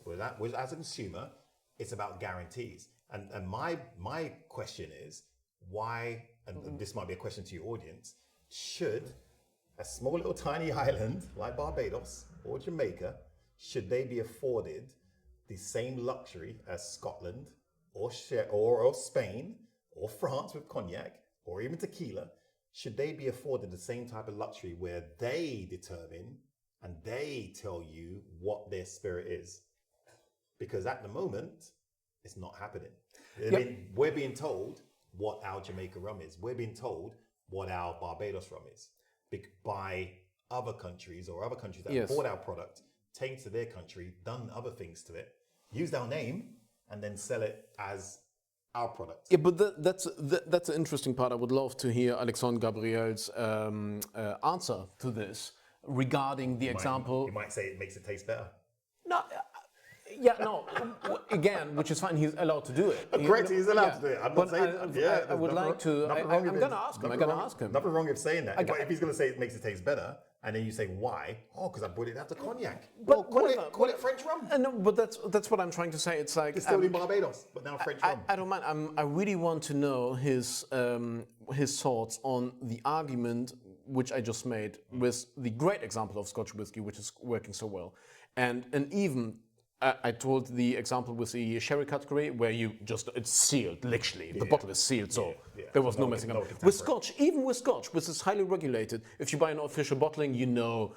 S2: As a consumer, it's about guarantees. And my question is why, and this might be a question to your audience, should a small little tiny island like Barbados or Jamaica, should they be afforded the same luxury as Scotland or Spain or France with cognac or even tequila? Should they be afforded the same type of luxury where they determine and they tell you what their spirit is? Because at the moment, it's not happening. I mean, we're being told what our Jamaica rum is. We're being told what our Barbados rum is by other countries or other countries that bought our product, taken to their country, done other things to it, used our name, and then sell it as our product.
S1: Yeah, but that's an interesting part. I would love to hear Alexandre Gabriel's answer to this regarding the example.
S2: You might say it makes it taste better.
S1: No. Again, which is fine. He's allowed to do it.
S2: Correct, he's allowed to do it. I'm not saying.
S1: I would like to. I'm going to ask him. I'm going to ask him.
S2: Nothing wrong with saying that. But if he's going to say it makes it taste better, and then you say why? Oh, because I brought it out to cognac. Well, call it French rum.
S1: No, but that's what I'm trying to say. It's like
S2: distilled in Barbados, but now French rum.
S1: I don't mind. I really want to know his thoughts on the argument which I just made with the great example of Scotch whiskey, which is working so well, and even. I told the example with the sherry category where it's sealed, literally. The bottle is sealed, so there was no messing up. With Scotch, even with Scotch, which is highly regulated, if you buy an official bottling, you know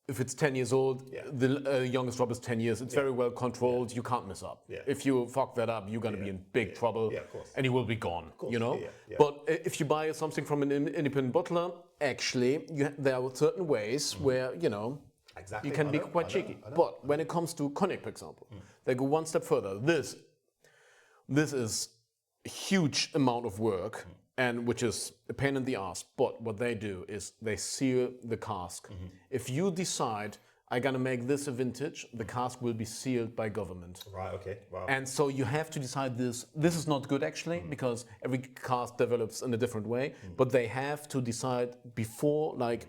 S1: if it's 10 years old, the youngest drop is 10 years. It's very well controlled. You can't mess up. If you fuck that up, you're going to be in big trouble, and you will be gone, you know? But if you buy something from an independent bottler, actually, there are certain ways where, you can be quite cheeky. But when it comes to cognac, for example, they go one step further. This is a huge amount of work, and which is a pain in the ass. But what they do is they seal the cask. If you decide I'm gonna make this a vintage, the cask will be sealed by government.
S2: Right. Okay. Wow.
S1: And so you have to decide this. This is not good actually, because every cask develops in a different way. But they have to decide before, like.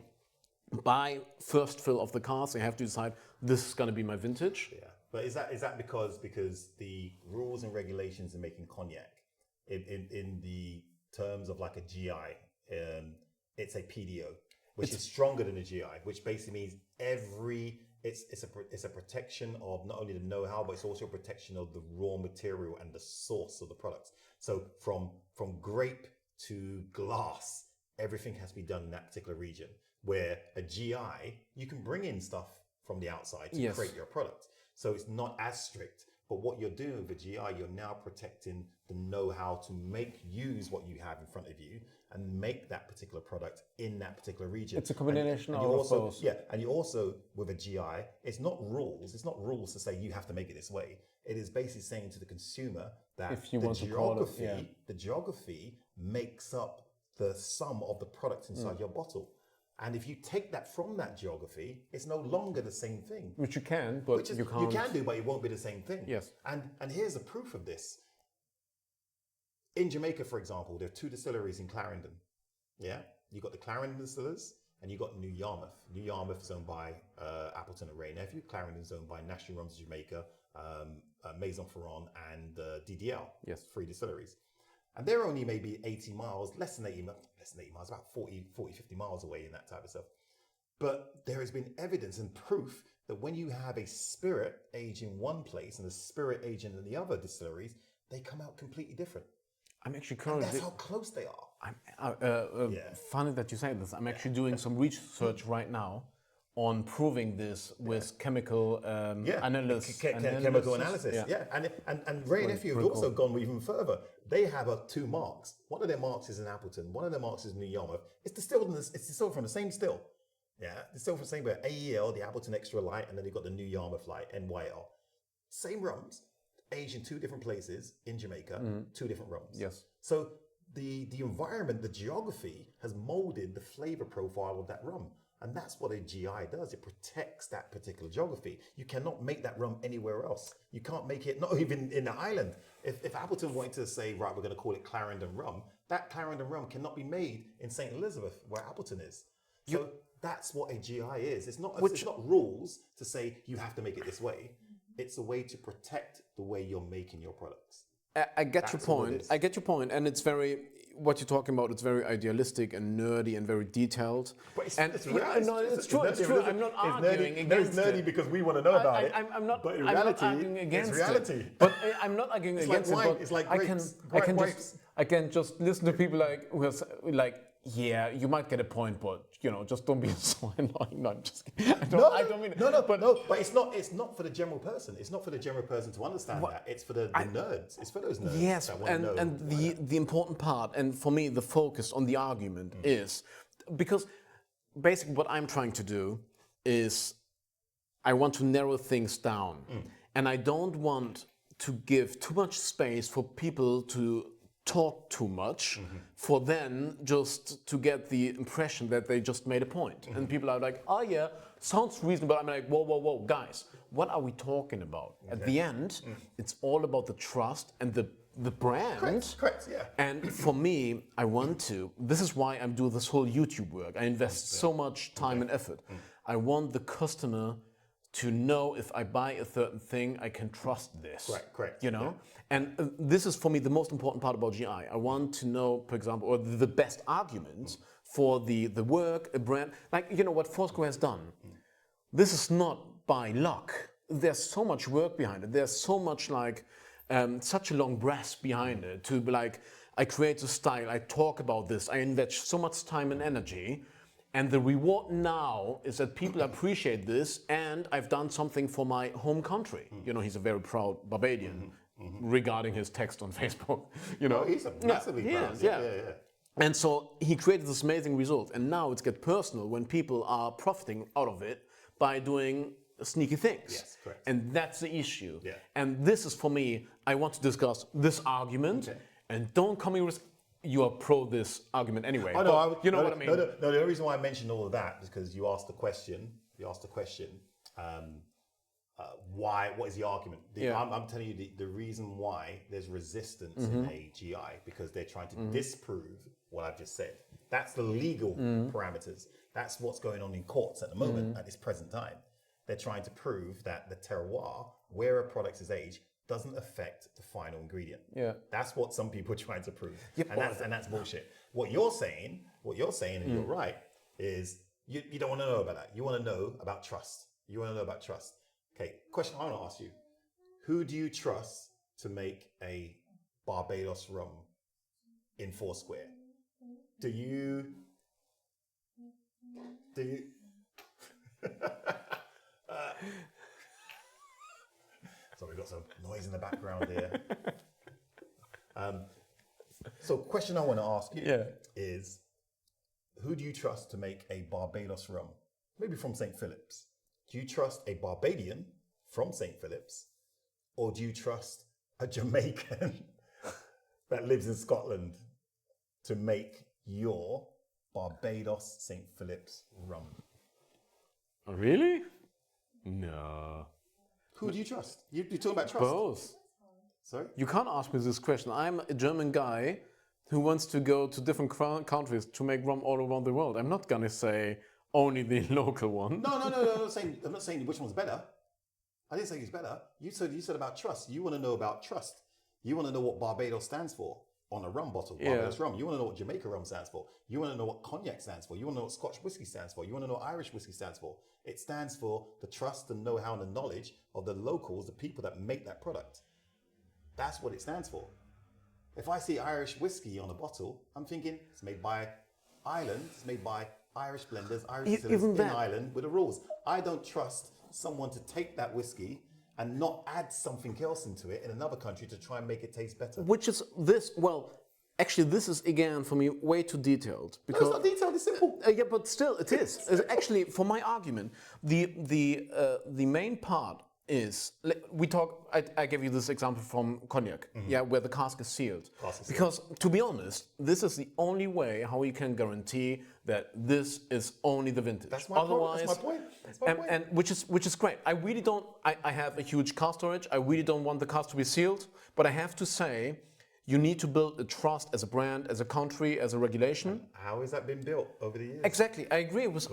S1: By first fill of the cask, they have to decide this is going to be my vintage.
S2: Yeah, but is that because the rules and regulations in making cognac, in the terms of like a GI, it's a PDO, which is stronger than a GI, which basically means it's a protection of not only the know-how, but it's also a protection of the raw material and the source of the products. So from grape to glass, everything has to be done in that particular region. Where a GI, you can bring in stuff from the outside to create your product. So it's not as strict. But what you're doing with a GI, you're now protecting the know-how to use what you have in front of you and make that particular product in that particular region.
S1: It's a combination of both.
S2: Yeah, and you also, with a GI, it's not rules. It's not rules to say you have to make it this way. It is basically saying to the consumer that the geography makes up the sum of the products inside your bottle. And if you take that from that geography, it's no longer the same thing.
S1: Which you can, but you can't.
S2: You can do, but it won't be the same thing.
S1: Yes.
S2: And here's the proof of this. In Jamaica, for example, there are 2 distilleries in Clarendon. Yeah, you got the Clarendon distillers, and you got New Yarmouth. New Yarmouth is owned by Appleton and Ray Nephew. Clarendon is owned by National Rums Jamaica, Maison Ferrand, and DDL.
S1: Yes.
S2: 3 distilleries. And they're only maybe 80 miles, less than 80 miles, about 40, 50 miles away in that type of stuff. But there has been evidence and proof that when you have a spirit aged in one place and a spirit aged in the other distilleries, they come out completely different.
S1: I'm actually currently...
S2: And that's how close they are.
S1: Funny that you say this. I'm actually doing some research right now on proving this with chemical analysis.
S2: Chemical analysis, And Ray Nephew have also gone even further. They have 2 marks. One of their marks is in Appleton. One of their marks is in New Yarmouth. It's distilled from the same still. Yeah, distilled from the same, but AEL, the Appleton Extra Light, and then you've got the New Yarmouth Light, NYL. Same rums, aged in 2 different places in Jamaica, 2 different rums.
S1: Yes.
S2: So the environment, the geography has molded the flavor profile of that rum. And that's what a GI does. It protects that particular geography. You cannot make that rum anywhere else. You can't make it, not even in the island. If Appleton wanted to say, right, we're going to call it Clarendon rum, that Clarendon rum cannot be made in St. Elizabeth, where Appleton is. So that's what a GI is. It's not rules to say you have to make it this way. It's a way to protect the way you're making your products.
S1: I get your point. I get your point, and it's very what you're talking about. It's very idealistic and nerdy and very detailed.
S2: But it's
S1: true. It's true. I'm not arguing against it.
S2: It's nerdy because we want to know about it.
S1: I'm not.
S2: But in
S1: I'm
S2: reality,
S1: not arguing against
S2: it's reality.
S1: it. But I'm not arguing against it. But
S2: it's like grapes.
S1: I can just listen to people who are like, yeah, you might get a point, but just don't be so annoying. No, I'm just kidding. I don't mean it.
S2: But it's not for the general person. It's not for the general person to understand that. It's for the nerds. It's for those nerds.
S1: Yes,
S2: that want to know.
S1: And the important part, and for me, the focus on the argument is because basically what I'm trying to do is I want to narrow things down, and I don't want to give too much space for people to talk too much for then just to get the impression that they just made a point. And people are like, oh yeah, sounds reasonable. I'm like, whoa, guys, what are we talking about? Okay. At the end, it's all about the trust and the brand.
S2: Correct, yeah.
S1: And for me, this is why I'm doing this whole YouTube work. I invest so much time and effort. I want the customer to know if I buy a certain thing, I can trust this.
S2: Correct.
S1: And this is for me the most important part about GI. I want to know, for example, or the best arguments for the work, a brand. Like, what Foursquare has done. This is not by luck. There's so much work behind it. There's so much such a long breath behind it to be like, I create a style, I talk about this, I invest so much time and energy. And the reward now is that people appreciate this, and I've done something for my home country. He's a very proud Barbadian regarding his text on Facebook.
S2: He's a massively proud. Yeah.
S1: And so he created this amazing result, and now it's get personal when people are profiting out of it by doing sneaky things.
S2: Yes, correct.
S1: And that's the issue.
S2: Yeah.
S1: And this is for me. I want to discuss this argument, and don't come in with. You are pro this argument anyway.
S2: Oh, no,
S1: you know what I mean?
S2: No, the only reason why I mentioned all of that is because you asked the question. What is the argument? I'm telling you the reason why there's resistance in a GI, because they're trying to disprove what I've just said. That's the legal parameters. That's what's going on in courts at the moment, at this present time. They're trying to prove that the terroir, where a product is aged, doesn't affect the final ingredient. Yeah, that's what some people are trying to prove, and that's bullshit. What you're saying, and you're right, is you don't want to know about that. You want to know about trust. Okay, question I want to ask you: who do you trust to make a Barbados rum in Foursquare? Do you? So we've got some noise in the background here. So question I want to ask you is, who do you trust to make a Barbados rum? Maybe from St. Philip's. Do you trust a Barbadian from St. Philip's? Or do you trust a Jamaican that lives in Scotland to make your Barbados St. Philip's rum.
S1: Really? No.
S2: Who do you trust? You're talking about trust?
S1: Both.
S2: Sorry?
S1: You can't ask me this question. I'm a German guy who wants to go to different countries to make rum all around the world. I'm not gonna say only the local one.
S2: No. I'm not saying which one's better. I didn't say it's better. You said about trust. You want to know about trust. You want to know what Barbados stands for on a rum bottle. Barbados rum. You want to know what Jamaica rum stands for. You want to know what cognac stands for. You want to know what Scotch whiskey stands for. You want to know what Irish whiskey stands for. It stands for the trust, the know-how, and the knowledge of the locals, the people that make that product. That's what it stands for. If I see Irish whiskey on a bottle, I'm thinking it's made by Ireland. It's made by Irish blenders, Irish distillers in Ireland with the rules. I don't trust someone to take that whiskey and not add something else into it in another country to try and make it taste better.
S1: Which is this, well, actually this is again for me way too detailed. Because,
S2: No, it's not detailed, it's simple.
S1: Yeah, but still it is. Actually, for my argument, the main part is, we talk, I gave you this example from cognac, where the cask is sealed. Because to be honest, this is the only way how you can guarantee that this is only the vintage.
S2: That's my point.
S1: And which is great. I really don't, I have a huge cask storage. I really don't want the cask to be sealed, but I have to say, you need to build a trust as a brand, as a country, as a regulation.
S2: How has that been built over the years?
S1: Exactly, I agree with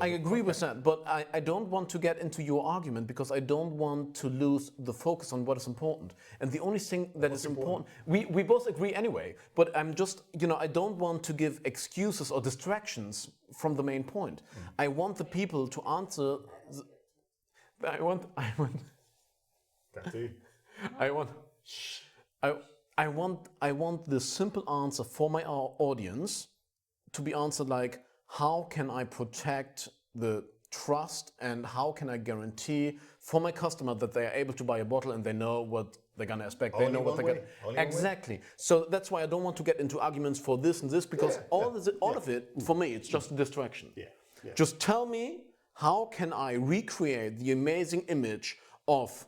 S1: that. But I don't want to get into your argument because I don't want to lose the focus on what is important. And the only thing that is important, we both agree anyway. But I'm just, I don't want to give excuses or distractions from the main point. I want the people to answer. I want the simple answer for my audience to be answered like, how can I protect the trust and how can I guarantee for my customer that they are able to buy a bottle and they know what they're gonna expect. They know what they're gonna. Exactly. So that's why I don't want to get into arguments for this and this because all of it for me it's just a distraction. Just tell me how can I recreate the amazing image of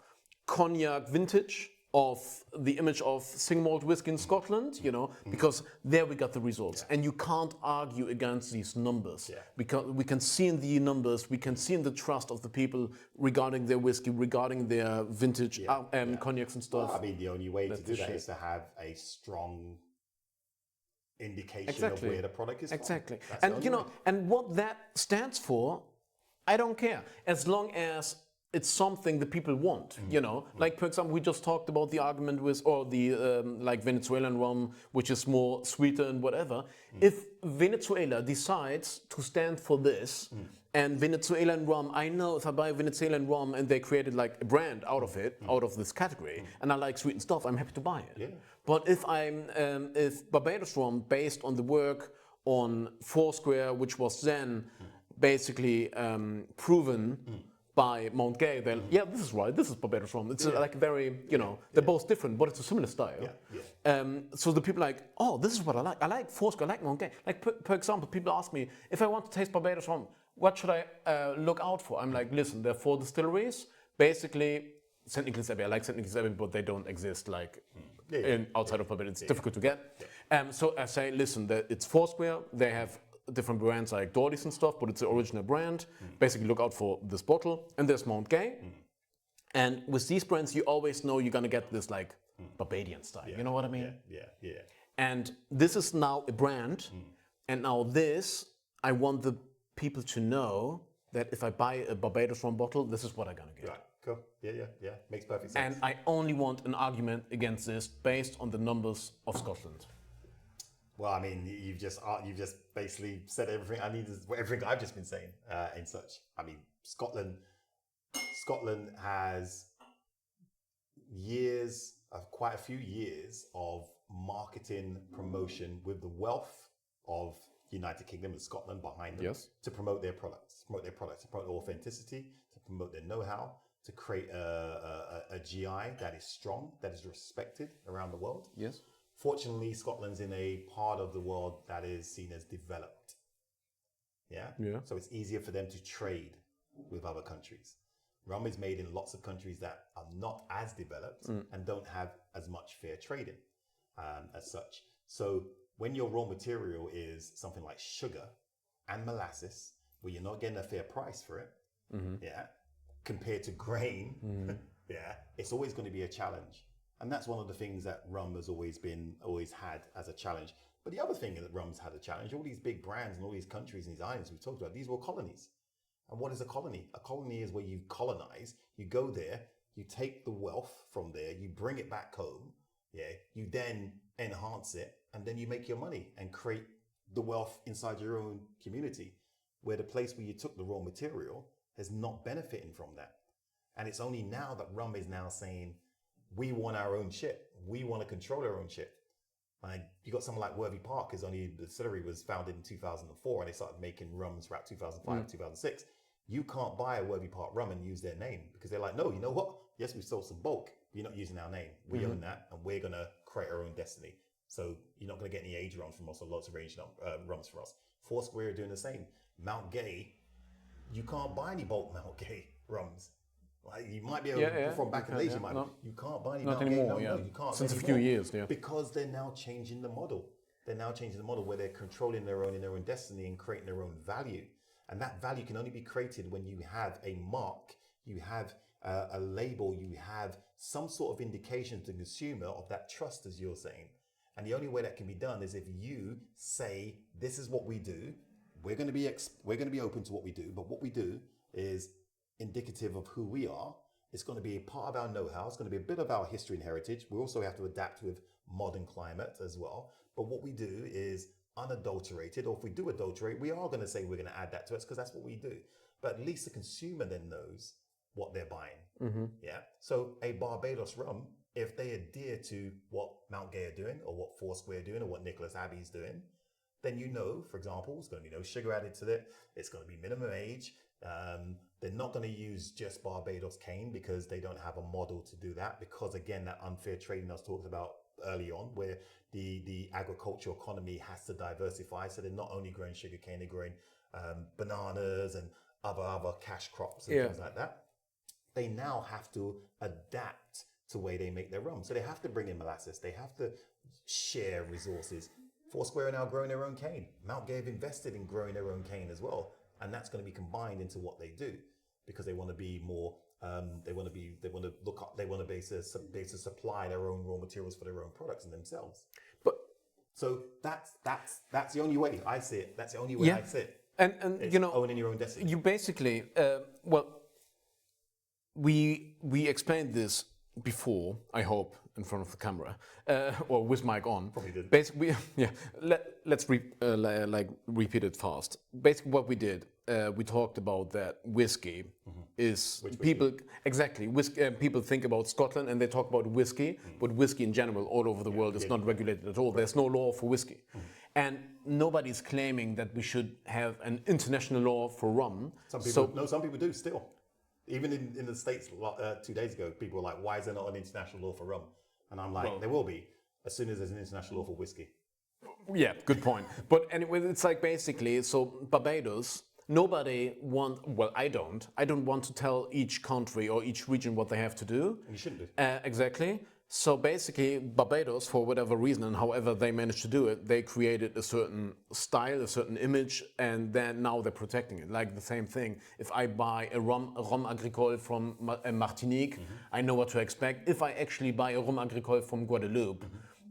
S1: cognac vintage, of the image of single malt whiskey in Scotland, because there we got the results. And you can't argue against these numbers because we can see in the numbers, we can see in the trust of the people regarding their whiskey, regarding their vintage cognacs and stuff.
S2: Well, I mean, the only way to do that is to have a strong indication of where the product is from.
S1: And and what that stands for, I don't care. As long as it's something that people want, Like, for example, we just talked about the argument with, or the like Venezuelan rum, which is more sweeter and whatever. If Venezuela decides to stand for this, and Venezuelan rum, I know if I buy Venezuelan rum and they created like a brand out of it, out of this category, and I like sweetened stuff, I'm happy to buy it. But if if Barbados rum, based on the work on Foursquare, which was then basically proven by Mount Gay, then this is right. This is Barbados rum. It's like very, they're both different, but it's a similar style. So the people are like, oh, this is what I like. I like Foursquare. I like Mount Gay. Like for example, people ask me if I want to taste Barbados rum, what should I look out for? I'm like, listen, there are 4 distilleries. Basically, St. Nicholas Abbey. I like St. Nicholas Abbey, but they don't exist like outside of Barbados. It's difficult to get. So I say, listen, it's Foursquare. They have different brands like Doherty's and stuff, but it's the original brand. Basically, look out for this bottle. And there's Mount Gay. And with these brands, you always know you're gonna get this like Barbadian style. You know what I mean? And this is now a brand. And now I want the people to know that if I buy a Barbados rum bottle, this is what I'm gonna get.
S2: Right. Cool. Yeah. Makes perfect sense.
S1: And I only want an argument against this based on the numbers of Scotland.
S2: Well, I mean, you've just basically said everything I need, everything I've just been saying in such. I mean, Scotland has quite a few years of marketing promotion with the wealth of United Kingdom and Scotland behind them to promote their products, to promote authenticity, to promote their know-how, to create a GI that is strong, that is respected around the world. Fortunately, Scotland's in a part of the world that is seen as developed. So it's easier for them to trade with other countries. Rum is made in lots of countries that are not as developed and don't have as much fair trading as such. So when your raw material is something like sugar and molasses, where you're not getting a fair price for it, yeah, compared to grain, yeah, it's always going to be a challenge. And that's one of the things that rum has always had as a challenge. But the other thing that rum's had a challenge, all these big brands and all these countries and these islands we've talked about, these were colonies. And what is a colony? A colony is where you colonize, you go there, you take the wealth from there, you bring it back home, yeah, you then enhance it, and then you make your money and create the wealth inside your own community, where the place where you took the raw material is not benefiting from that. And it's only now that rum is now saying, we want our own shit. We want to control our own shit. Like, you got someone like Worthy Park, the distillery was founded in 2004 and they started making rums throughout 2005, 2006. You can't buy a Worthy Park rum and use their name because they're like, no, you know what? Yes, we sold some bulk. You're not using our name. We own that and we're going to create our own destiny. So you're not going to get any age rums from us or lots of range rums from us. Foursquare are doing the same. Mount Gay, you can't buy any bulk Mount Gay rums. Like, you might be able to, from back in the days, you can't buy any
S1: not
S2: Mount
S1: anymore,
S2: Gay. No, you can't.
S1: Since a few years,
S2: because they're now changing the model. They're now changing the model where they're controlling their own destiny and creating their own value. And that value can only be created when you have a mark, you have a label, you have some sort of indication to the consumer of that trust, as you're saying. And the only way that can be done is if you say, this is what we do. We're going to be open to what we do, but what we do is indicative of who we are. It's going to be a part of our know-how. It's going to be a bit of our history and heritage. We also have to adapt with modern climate as well. But what we do is unadulterated, or if we do adulterate, we are going to say we're going to add that to us because that's what we do. But at least the consumer then knows what they're buying. Yeah. So a Barbados rum, if they adhere to what Mount Gay are doing, or what Foursquare are doing, or what Nicholas Abbey's doing, then you know, for example, it's going to be no sugar added to it. It's going to be minimum age. They're not going to use just Barbados cane because they don't have a model to do that. Because again, that unfair trading I was talking about early on, where the agricultural economy has to diversify. So they're not only growing sugar cane, they're growing bananas and other cash crops and things like that. They now have to adapt to the way they make their rum. So they have to bring in molasses. They have to share resources. Foursquare are now growing their own cane. Mount Gay have invested in growing their own cane as well. And that's going to be combined into what they do because they want to be more, they want to basically supply their own raw materials for their own products and themselves.
S1: But
S2: so that's the only way I see it. That's the only way I see it.
S1: And
S2: it's
S1: you know,
S2: owning your own destiny.
S1: You basically, we explained this before, I hope, in front of the camera, or with mic on.
S2: Probably did.
S1: Basically, let's repeat it fast. Basically, what we did, we talked about that whiskey is people exactly. People think about Scotland and they talk about whiskey, but whiskey in general, all over the world, is not regulated at all. Right. There's no law for whiskey, and nobody's claiming that we should have an international law for rum.
S2: Some people do still. Even in the States 2 days ago, people were like, why is there not an international law for rum? And I'm like, there will be, as soon as there's an international law for whiskey.
S1: Yeah, good point. But anyway, it's like basically, so Barbados, I don't want to tell each country or each region what they have to do.
S2: And you shouldn't do.
S1: Exactly. So basically, Barbados, for whatever reason and however they managed to do it, they created a certain style, a certain image, and then now they're protecting it. Like the same thing. If I buy a rhum agricole from Martinique, I know what to expect. If I actually buy a rhum agricole from Guadeloupe,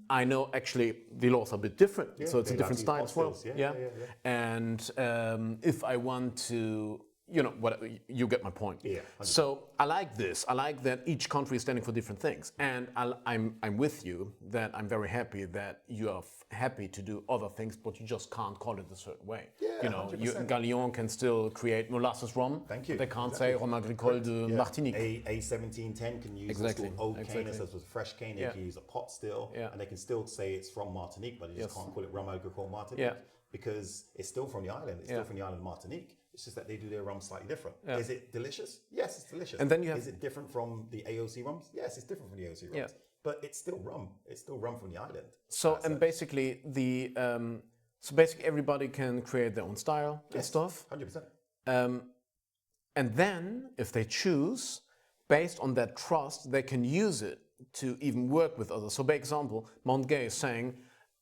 S1: I know actually the laws are a bit different. Yeah, so it's a different style as well. Yeah. And if I want to, you get my point.
S2: Yeah. 100%.
S1: So I like this. I like that each country is standing for different things, and I'm with you that I'm very happy that you are happy to do other things, but you just can't call it a certain way.
S2: Yeah, 100%.
S1: Galion can still create molasses rum.
S2: Thank you.
S1: They can't say rhum agricole de Martinique.
S2: A 1710 can use old cane instead of fresh cane. They can use a pot still, and they can still say it's from Martinique, but they just can't call it rhum agricole Martinique because it's still from the island. It's still from the island of Martinique. It's just that they do their rum slightly different. Yeah. Is it delicious? Yes, it's delicious.
S1: And then
S2: is it different from the AOC rums? Yes, it's different from the AOC rums. Yeah. But it's still rum. It's still rum from the island.
S1: So basically everybody can create their own style and stuff.
S2: 100%.
S1: And then if they choose, based on that trust, they can use it to even work with others. So, by example, Mount Gay is saying,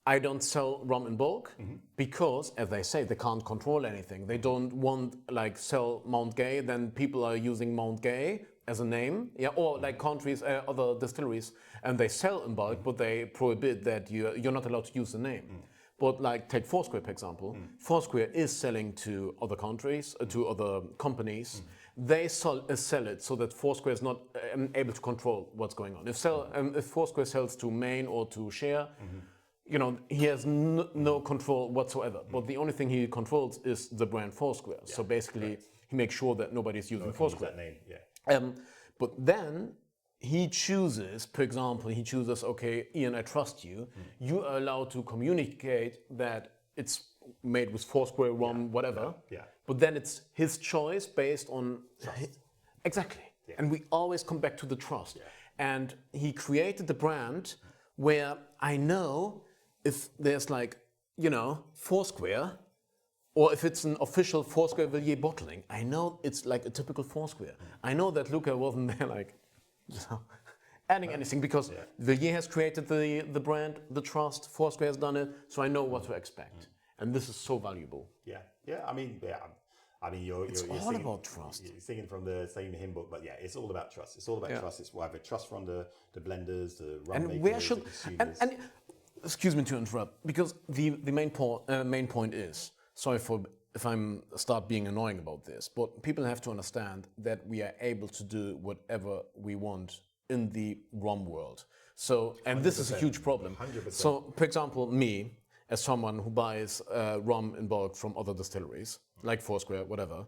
S1: I don't sell rum in bulk because, as they say, they can't control anything. They don't want like sell Mount Gay, then people are using Mount Gay as a name, or like countries, other distilleries, and they sell in bulk, but they prohibit that you're not allowed to use the name. But like take Foursquare, for example. Foursquare is selling to other countries, to other companies. They sell it so that Foursquare is not able to control what's going on. If Foursquare sells to Maine or to Share, you know, he has no control whatsoever. But the only thing he controls is the brand Foursquare. So basically, he makes sure that nobody's using Foursquare.
S2: That name,
S1: But then he chooses, for example, okay, Ian, I trust you. You are allowed to communicate that it's made with Foursquare rum, whatever. But then it's his choice based on
S2: trust.
S1: Exactly. And we always come back to the trust. And he created the brand where I know if there's like, you know, Foursquare, or if it's an official Foursquare Villiers bottling, I know it's like a typical Foursquare. I know that Luca wasn't there like, you know, adding anything because Villiers has created the brand, the trust, Foursquare has done it, so I know what to expect. And this is so valuable.
S2: I mean, you're
S1: all
S2: singing,
S1: about trust.
S2: You're singing from the same hymn book, but it's all about trust. It's all about trust. It's either trust from the blenders, the rum makers, the consumers.
S1: And excuse me to interrupt, because the main point is, sorry if I'm start being annoying about this, but people have to understand that we are able to do whatever we want in the rum world. So, and this is a huge problem.
S2: 100%.
S1: So, for example, me, as someone who buys rum in bulk from other distilleries, like Foursquare, whatever,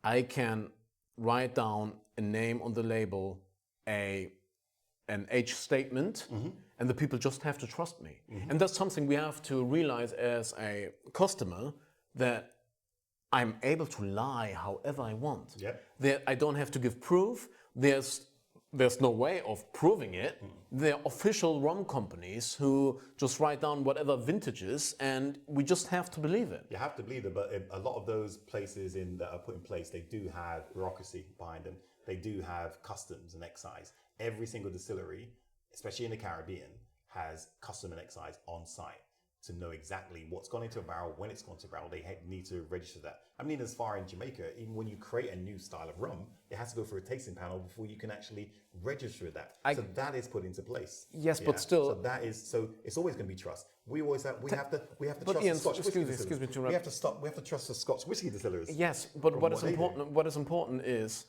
S1: I can write down a name on the label, an age statement, and the people just have to trust me. And that's something we have to realize as a customer, that I'm able to lie however I want. That I don't have to give proof. There's no way of proving it. There are official rum companies who just write down whatever vintages, and we just have to believe it.
S2: You have to believe it, but a lot of those places that are put in place, they do have bureaucracy behind them. They do have customs and excise. Every single distillery, especially in the Caribbean, has custom and excise on site to know exactly what's gone into a barrel, when it's gone to a barrel. They need to register that. I mean, as far in Jamaica, even when you create a new style of rum, it has to go through a tasting panel before you can actually register that. So that is put into place.
S1: Yes, but still,
S2: so it's always going to be trust. We have to trust
S1: Ian,
S2: the Scotch whiskey distillers.
S1: excuse me to
S2: we have to trust the Scotch whiskey distillers.
S1: Yes, but what is important is.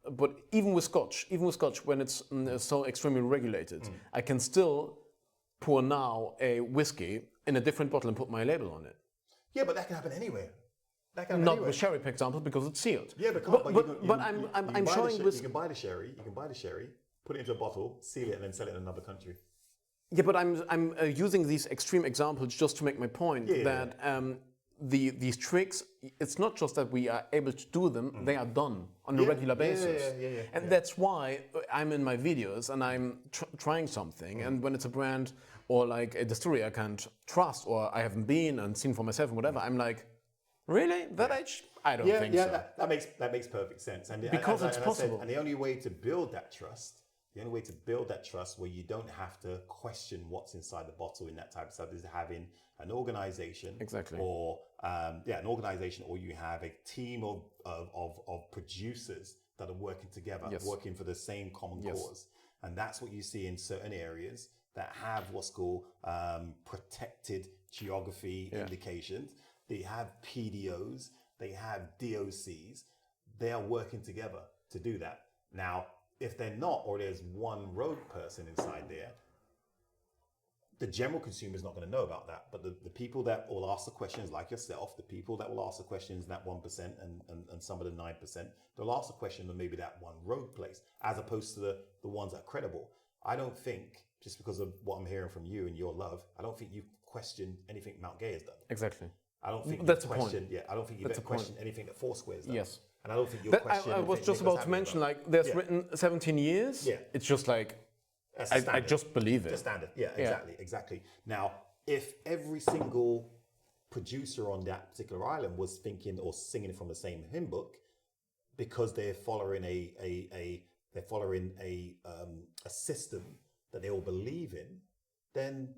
S1: But even with Scotch, when it's so extremely regulated, I can still pour now a whiskey in a different bottle and put my label on it.
S2: Yeah, but that can happen anywhere.
S1: Not with sherry, for example, because it's sealed.
S2: Yeah, but I'm showing with. You can buy the sherry. Put it into a bottle, seal it, and then sell it in another country.
S1: Yeah, but I'm using these extreme examples just to make my point that. These tricks, it's not just that we are able to do them, they are done on a regular basis. And that's why I'm in my videos and I'm trying something, and when it's a brand or like a distillery I can't trust or I haven't been and seen for myself and whatever, I'm like, really? That age? I don't think so.
S2: That makes perfect sense. And
S1: because it's possible.
S2: And the only way to build that trust, where you don't have to question what's inside the bottle in that type of stuff, is having an organization, or an organization, or you have a team of producers that are working together, working for the same common cause. And that's what you see in certain areas that have what's called protected geography indications. They have PDOs, they have DOCs. They are working together to do that. Now, if they're not, or there's one rogue person inside there, the general consumer is not going to know about that. But the people that will ask the questions, like yourself, the people that will ask the questions, that 1% and some of the 9%, they'll ask the question of maybe that one rogue place, as opposed to the ones that are credible. I don't think, just because of what I'm hearing from you and your love, I don't think you've questioned anything Mount Gay has done.
S1: Exactly.
S2: I don't think
S1: that's
S2: you've questioned. Yeah, I don't think you've questioned anything that Foursquare has done.
S1: Yes.
S2: And I don't think you'll question.
S1: I was just about to mention, like, there's written 17 years.
S2: Yeah.
S1: It's just like, I just believe it.
S2: The standard. Yeah, exactly. Now, if every single producer on that particular island was thinking or singing from the same hymn book, because they're following a system that they all believe in, then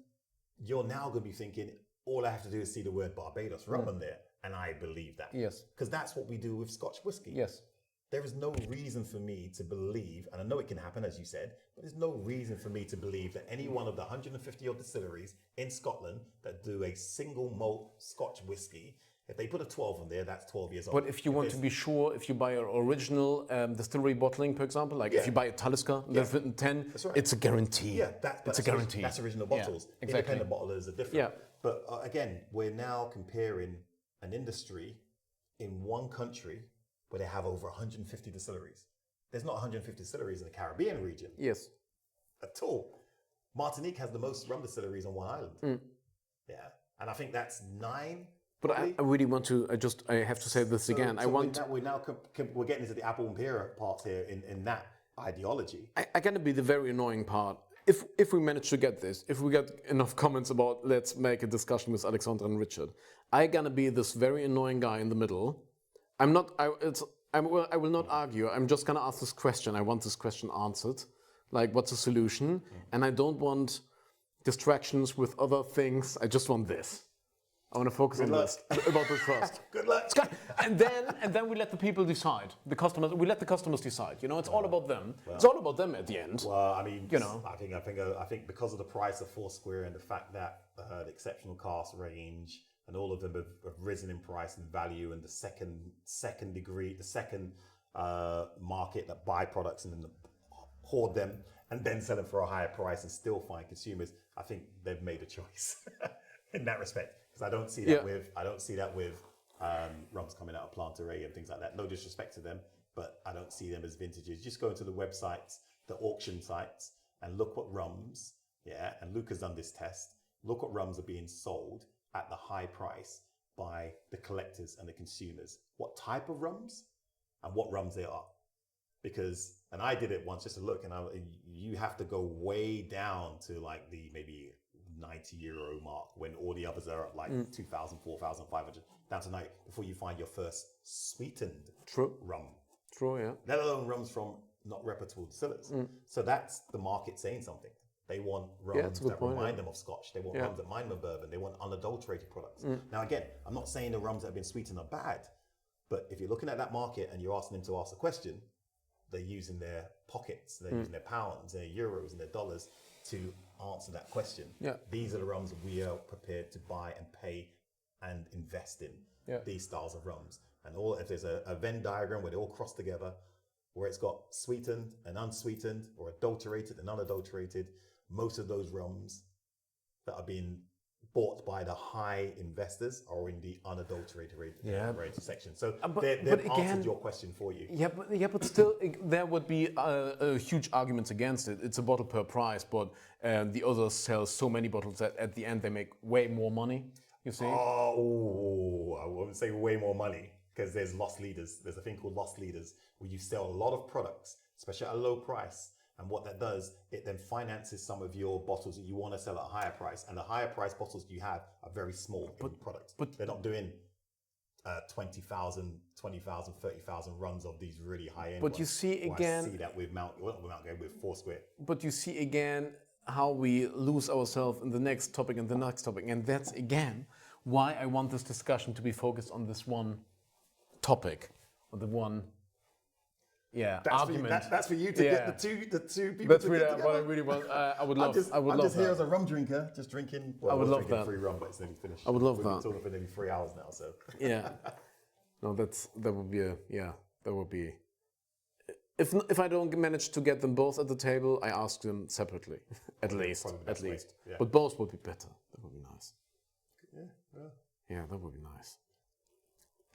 S2: you're now going to be thinking, all I have to do is see the word Barbados rum on there, and I believe that.
S1: Yes.
S2: Because that's what we do with Scotch whiskey.
S1: Yes.
S2: There is no reason for me to believe, and I know it can happen, as you said, but there's no reason for me to believe that any one of the 150 odd distilleries in Scotland that do a single malt Scotch whiskey, if they put a 12 on there, that's 12 years old.
S1: But if you want to be sure, if you buy an original distillery bottling, for example, like if you buy a Talisker, that's written 10,
S2: That's right.
S1: it's a guarantee.
S2: Yeah,
S1: it's a guarantee.
S2: That's original bottles.
S1: Yeah, exactly.
S2: Independent bottlers are different.
S1: Yeah.
S2: But again, we're now comparing an industry in one country where they have over 150 distilleries. There's not 150 distilleries in the Caribbean region
S1: Yes.
S2: at all. Martinique has the most rum distilleries on one island. Yeah, and I think that's 9.
S1: But I really want to, I have to say this again.
S2: We're getting into the apple and pear parts here in that ideology.
S1: I'm going to be the very annoying part. If we manage to get this, if we get enough comments about let's make a discussion with Alexander and Richard, I'm going to be this very annoying guy in the middle. I will not argue. I'm just going to ask this question. I want this question answered. Like, what's the solution? And I don't want distractions with other things. I just want this. I want to focus on this, about this first.
S2: Good luck.
S1: And then we let the people decide. We let the customers decide. You know, it's all about them. It's all about them at the end.
S2: Well, I mean,
S1: you know,
S2: I think because of the price of Foursquare and the fact that the exceptional cask range and all of them have risen in price and value, and the second market that buy products and then hoard them and then sell them for a higher price and still find consumers, I think they've made a choice in that respect. Because I don't see that with rums coming out of Planteray and things like that. No disrespect to them, but I don't see them as vintages. Just go into the websites, the auction sites, and look what rums. Yeah, and Luca's done this test. Look what rums are being sold at the high price by the collectors and the consumers. What type of rums and what rums they are. Because, and I did it once just to look, and you have to go way down to like the maybe €90 mark when all the others are at like 2,000, 4,500 down to 90 before you find your first sweetened rum.
S1: True, yeah.
S2: Let alone rums from not reputable distillers. So that's the market saying something. They want rums that remind them of Scotch. They want rums that remind them of bourbon. They want unadulterated products. Now, again, I'm not saying the rums that have been sweetened are bad, but if you're looking at that market and you're asking them to ask a question, they're using their pockets, they're using their pounds, their euros, and their dollars to answer that question. Yeah. These are the rums we are prepared to buy and pay and invest in. These styles of rums. And if there's a Venn diagram where they all cross together, where it's got sweetened and unsweetened, or adulterated and unadulterated, most of those rums that are being bought by the high investors are in the unadulterated section. So they've answered your question for you.
S1: Yeah, but still, there would be huge arguments against it. It's a bottle per price, but the others sell so many bottles that at the end they make way more money. You see?
S2: Oh, I wouldn't say way more money, because there's loss leaders. There's a thing called loss leaders, where you sell a lot of products, especially at a low price. And what that does, it then finances some of your bottles that you want to sell at a higher price. And the higher price bottles you have are very small in product. But they're not doing 20,000, 30,000 runs of these really high end.
S1: But you see again,
S2: I see that with with Foursquare.
S1: But you see again how we lose ourselves in the next topic and the next topic, and that's again why I want this discussion to be focused on this one topic, or the one. Yeah, argument.
S2: That's for you to get the two people.
S1: That's really what I really want. I would love.
S2: I'm just here as a rum drinker, just drinking. Well,
S1: I would love that.
S2: Free rum, but it's nearly finished.
S1: I would love
S2: We've
S1: that.
S2: been talking for nearly 3 hours now, so.
S1: Yeah. No, that would be that would be. If I don't manage to get them both at the table, I ask them separately, at least. Yeah. But both would be better. That would be nice. Yeah, that would be nice.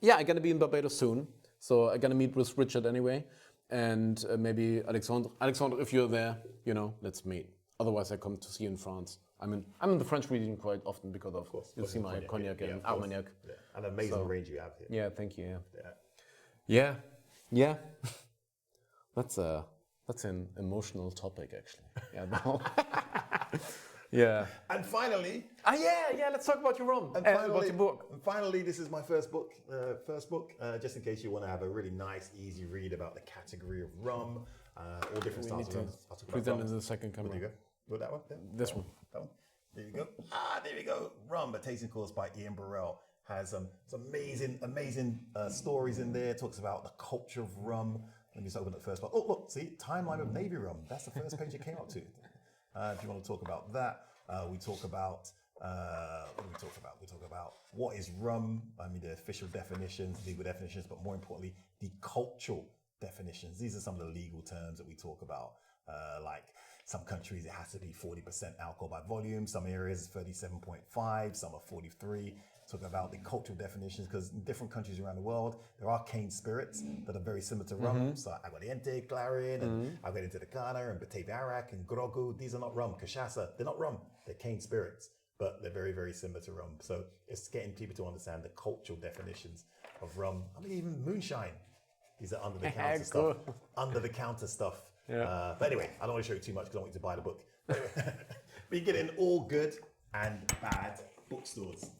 S1: Yeah, I'm gonna be in Barbados soon, so I'm gonna meet with Richard anyway, and maybe Alexander. Alexander, if you're there, let's meet. Otherwise, I come to see you in France. I'm in the French region quite often because of course you'll see my cognac and Armagnac.
S2: Yeah. An amazing range you have here.
S1: Yeah, thank you. Yeah. That's an emotional topic actually. Yeah. No. Yeah.
S2: And finally.
S1: Let's talk about your rum and about your book.
S2: And finally, this is my first book. Just in case you want to have a really nice, easy read about the category of rum, all different styles of rum.
S1: Present in the second camera.
S2: There you go. With that one?
S1: This one.
S2: That one. There you go. There we go. Rum, a tasting course by Ian Burrell. Has some amazing stories in there. Talks about the culture of rum. Let me just open the first part. Oh, look, see, timeline of Navy rum. That's the first page it came up to. If you want to talk about that, we talk about what do we talk about? We talk about what is rum. I mean, the official definitions, legal definitions, but more importantly, the cultural definitions. These are some of the legal terms that we talk about. Like some countries, it has to be 40% alcohol by volume. Some areas, 37.5. Some are 43. Talk about the cultural definitions, because in different countries around the world, there are cane spirits that are very similar to rum. So aguardiente, clarin, and aguardiente de cana, and batavia arak, and grogu. These are not rum. Cachaça, they're not rum. They're cane spirits, but they're very, very similar to rum. So it's getting people to understand the cultural definitions of rum. I mean, even moonshine. These are under the counter stuff. Under the counter stuff. Yeah. But anyway, I don't want to show you too much because I want you to buy the book. But you get it in all good and bad bookstores.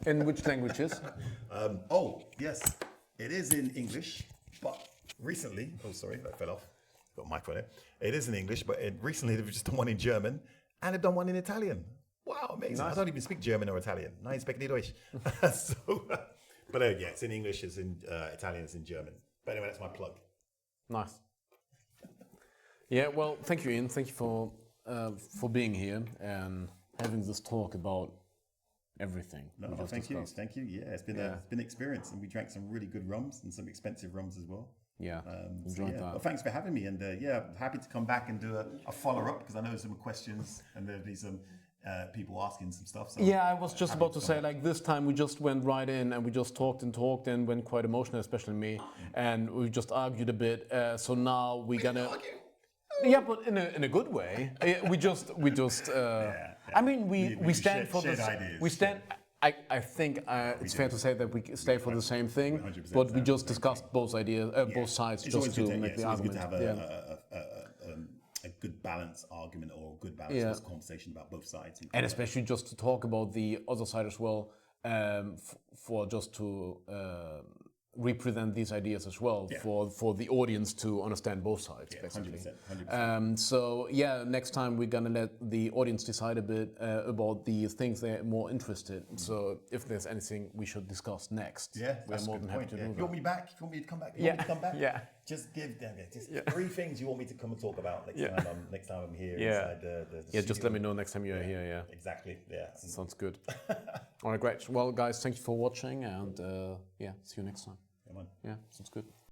S1: In which languages?
S2: Yes, it is in English, but recently, that fell off. Got a mic on it. It is in English, but recently they've just done one in German and they've done one in Italian. Wow, amazing. Nice. I don't even speak German or Italian. Nein, speak nicht Deutsch. But yeah, it's in English, it's in Italian, it's in German. But anyway, that's my plug.
S1: Nice. Yeah, well, thank you, Ian. Thank you for being here and having this talk about everything.
S2: No, thank you. Yeah, it's been an experience, and we drank some really good rums and some expensive rums as well.
S1: Yeah, enjoyed that.
S2: Well, thanks for having me, and happy to come back and do a follow up, because I know there's some questions and there'll be some people asking some stuff. So
S1: yeah, I was just about to say, like, this time we just went right in and we just talked and went quite emotional, especially me, and we just argued a bit. So now we're gonna. Yeah, but in a good way. We just. I mean, we stand for this. Ideas. We stand. I think it's fair to say that we stay for the same thing, but we just discussed both ideas, both sides,
S2: it's
S1: just to make the argument.
S2: It's always good to have a good balance argument or a good balance conversation about both sides.
S1: And especially just to talk about the other side as well, for just to represent these ideas as well, for the audience to understand both sides, basically.
S2: 100%.
S1: So yeah, next time we're gonna let the audience decide a bit about the things they're more interested in. So if there's anything we should discuss next, we're more than happy to do that.
S2: You want me back? You want me to come back? You want me to come back?
S1: Yeah.
S2: Just give three things you want me to come and talk about next time I'm here inside the studio.
S1: Just let me know next time you're here. Yeah.
S2: Exactly. Yeah.
S1: Sounds good. All right, great. Well, guys, thank you for watching, and see you next time.
S2: Come on.
S1: Yeah, sounds good.